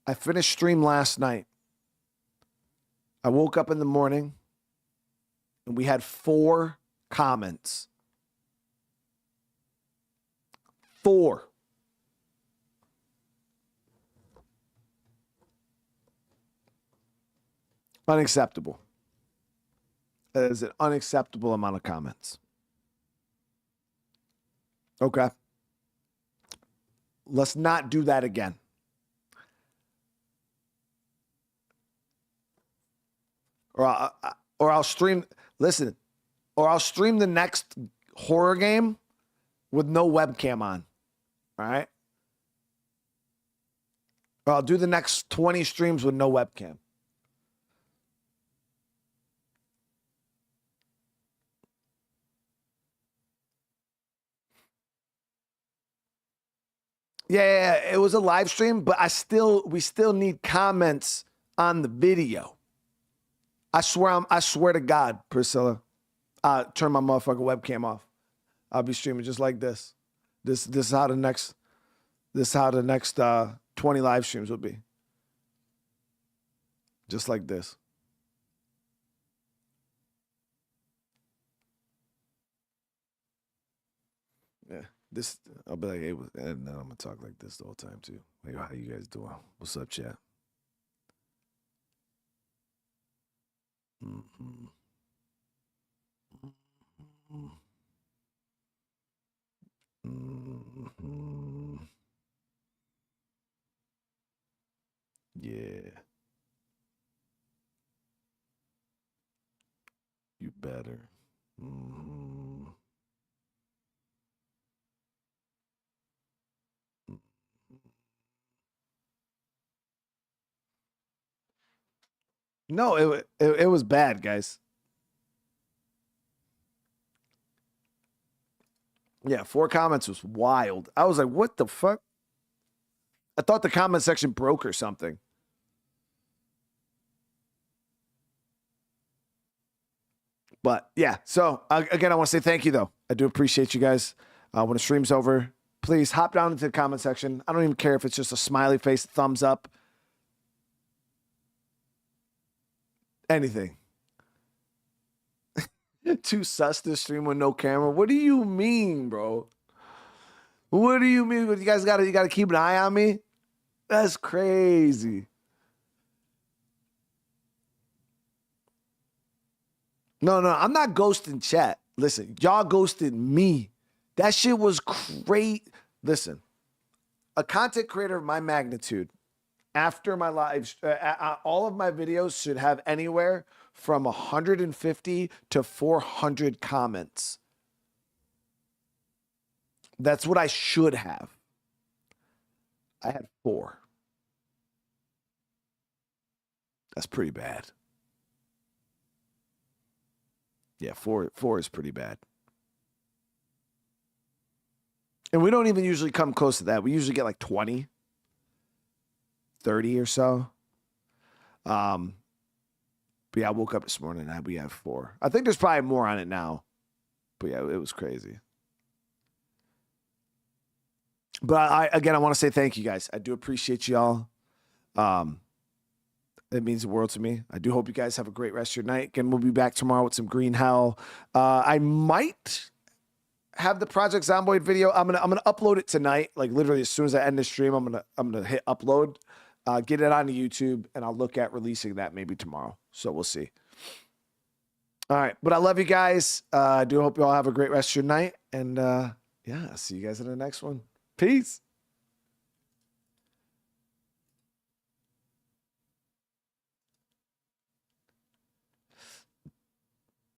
Speaker 1: I finished stream last night. I woke up in the morning and we had 4 comments. 4. Unacceptable. That is an unacceptable amount of comments. Okay. Let's not do that again. Or I'll stream. Listen. Or I'll stream the next horror game with no webcam on. All right. Or I'll do the next 20 streams with no webcam. Yeah, it was a live stream, but we still need comments on the video. I swear to God, Priscilla, turn my motherfucking webcam off. I'll be streaming just like this. This is how the next 20 live streams will be. Just like this. Yeah. I'll be like, hey, and then I'm gonna talk like this the whole time too. Like, how you guys doing? What's up, chat? Mm-hmm. Mm-hmm. Yeah. No, it was bad, guys. Yeah, 4 comments was wild. I was like, what the fuck? I thought the comment section broke or something. But yeah, so again, I want to say thank you, though. I do appreciate you guys. When the stream's over, please hop down into the comment section. I don't even care if it's just a smiley face, thumbs up, anything. Too sus to stream with no camera. What do you mean, bro? What do you mean? You guys gotta keep an eye on me? That's crazy. No, I'm not ghosting chat. Listen, y'all ghosted me. That shit was great. Listen, a content creator of my magnitude, after my lives, all of my videos should have anywhere from 150 to 400 comments. That's what I should have. I had 4. That's pretty bad. Yeah, 4 is pretty bad. And we don't even usually come close to that. We usually get like 20, 30 or so. But yeah, I woke up this morning and we have 4. I think there's probably more on it now. But yeah, it was crazy. But I want to say thank you guys. I do appreciate y'all. It means the world to me. I do hope you guys have a great rest of your night. Again, we'll be back tomorrow with some Green Hell. I might have the Project Zomboid video. I'm gonna upload it tonight. Like literally as soon as I end the stream, I'm gonna hit upload, get it onto YouTube, and I'll look at releasing that maybe tomorrow. So we'll see. All right, but I love you guys. I do hope you all have a great rest of your night, and yeah, I'll see you guys in the next one. Peace.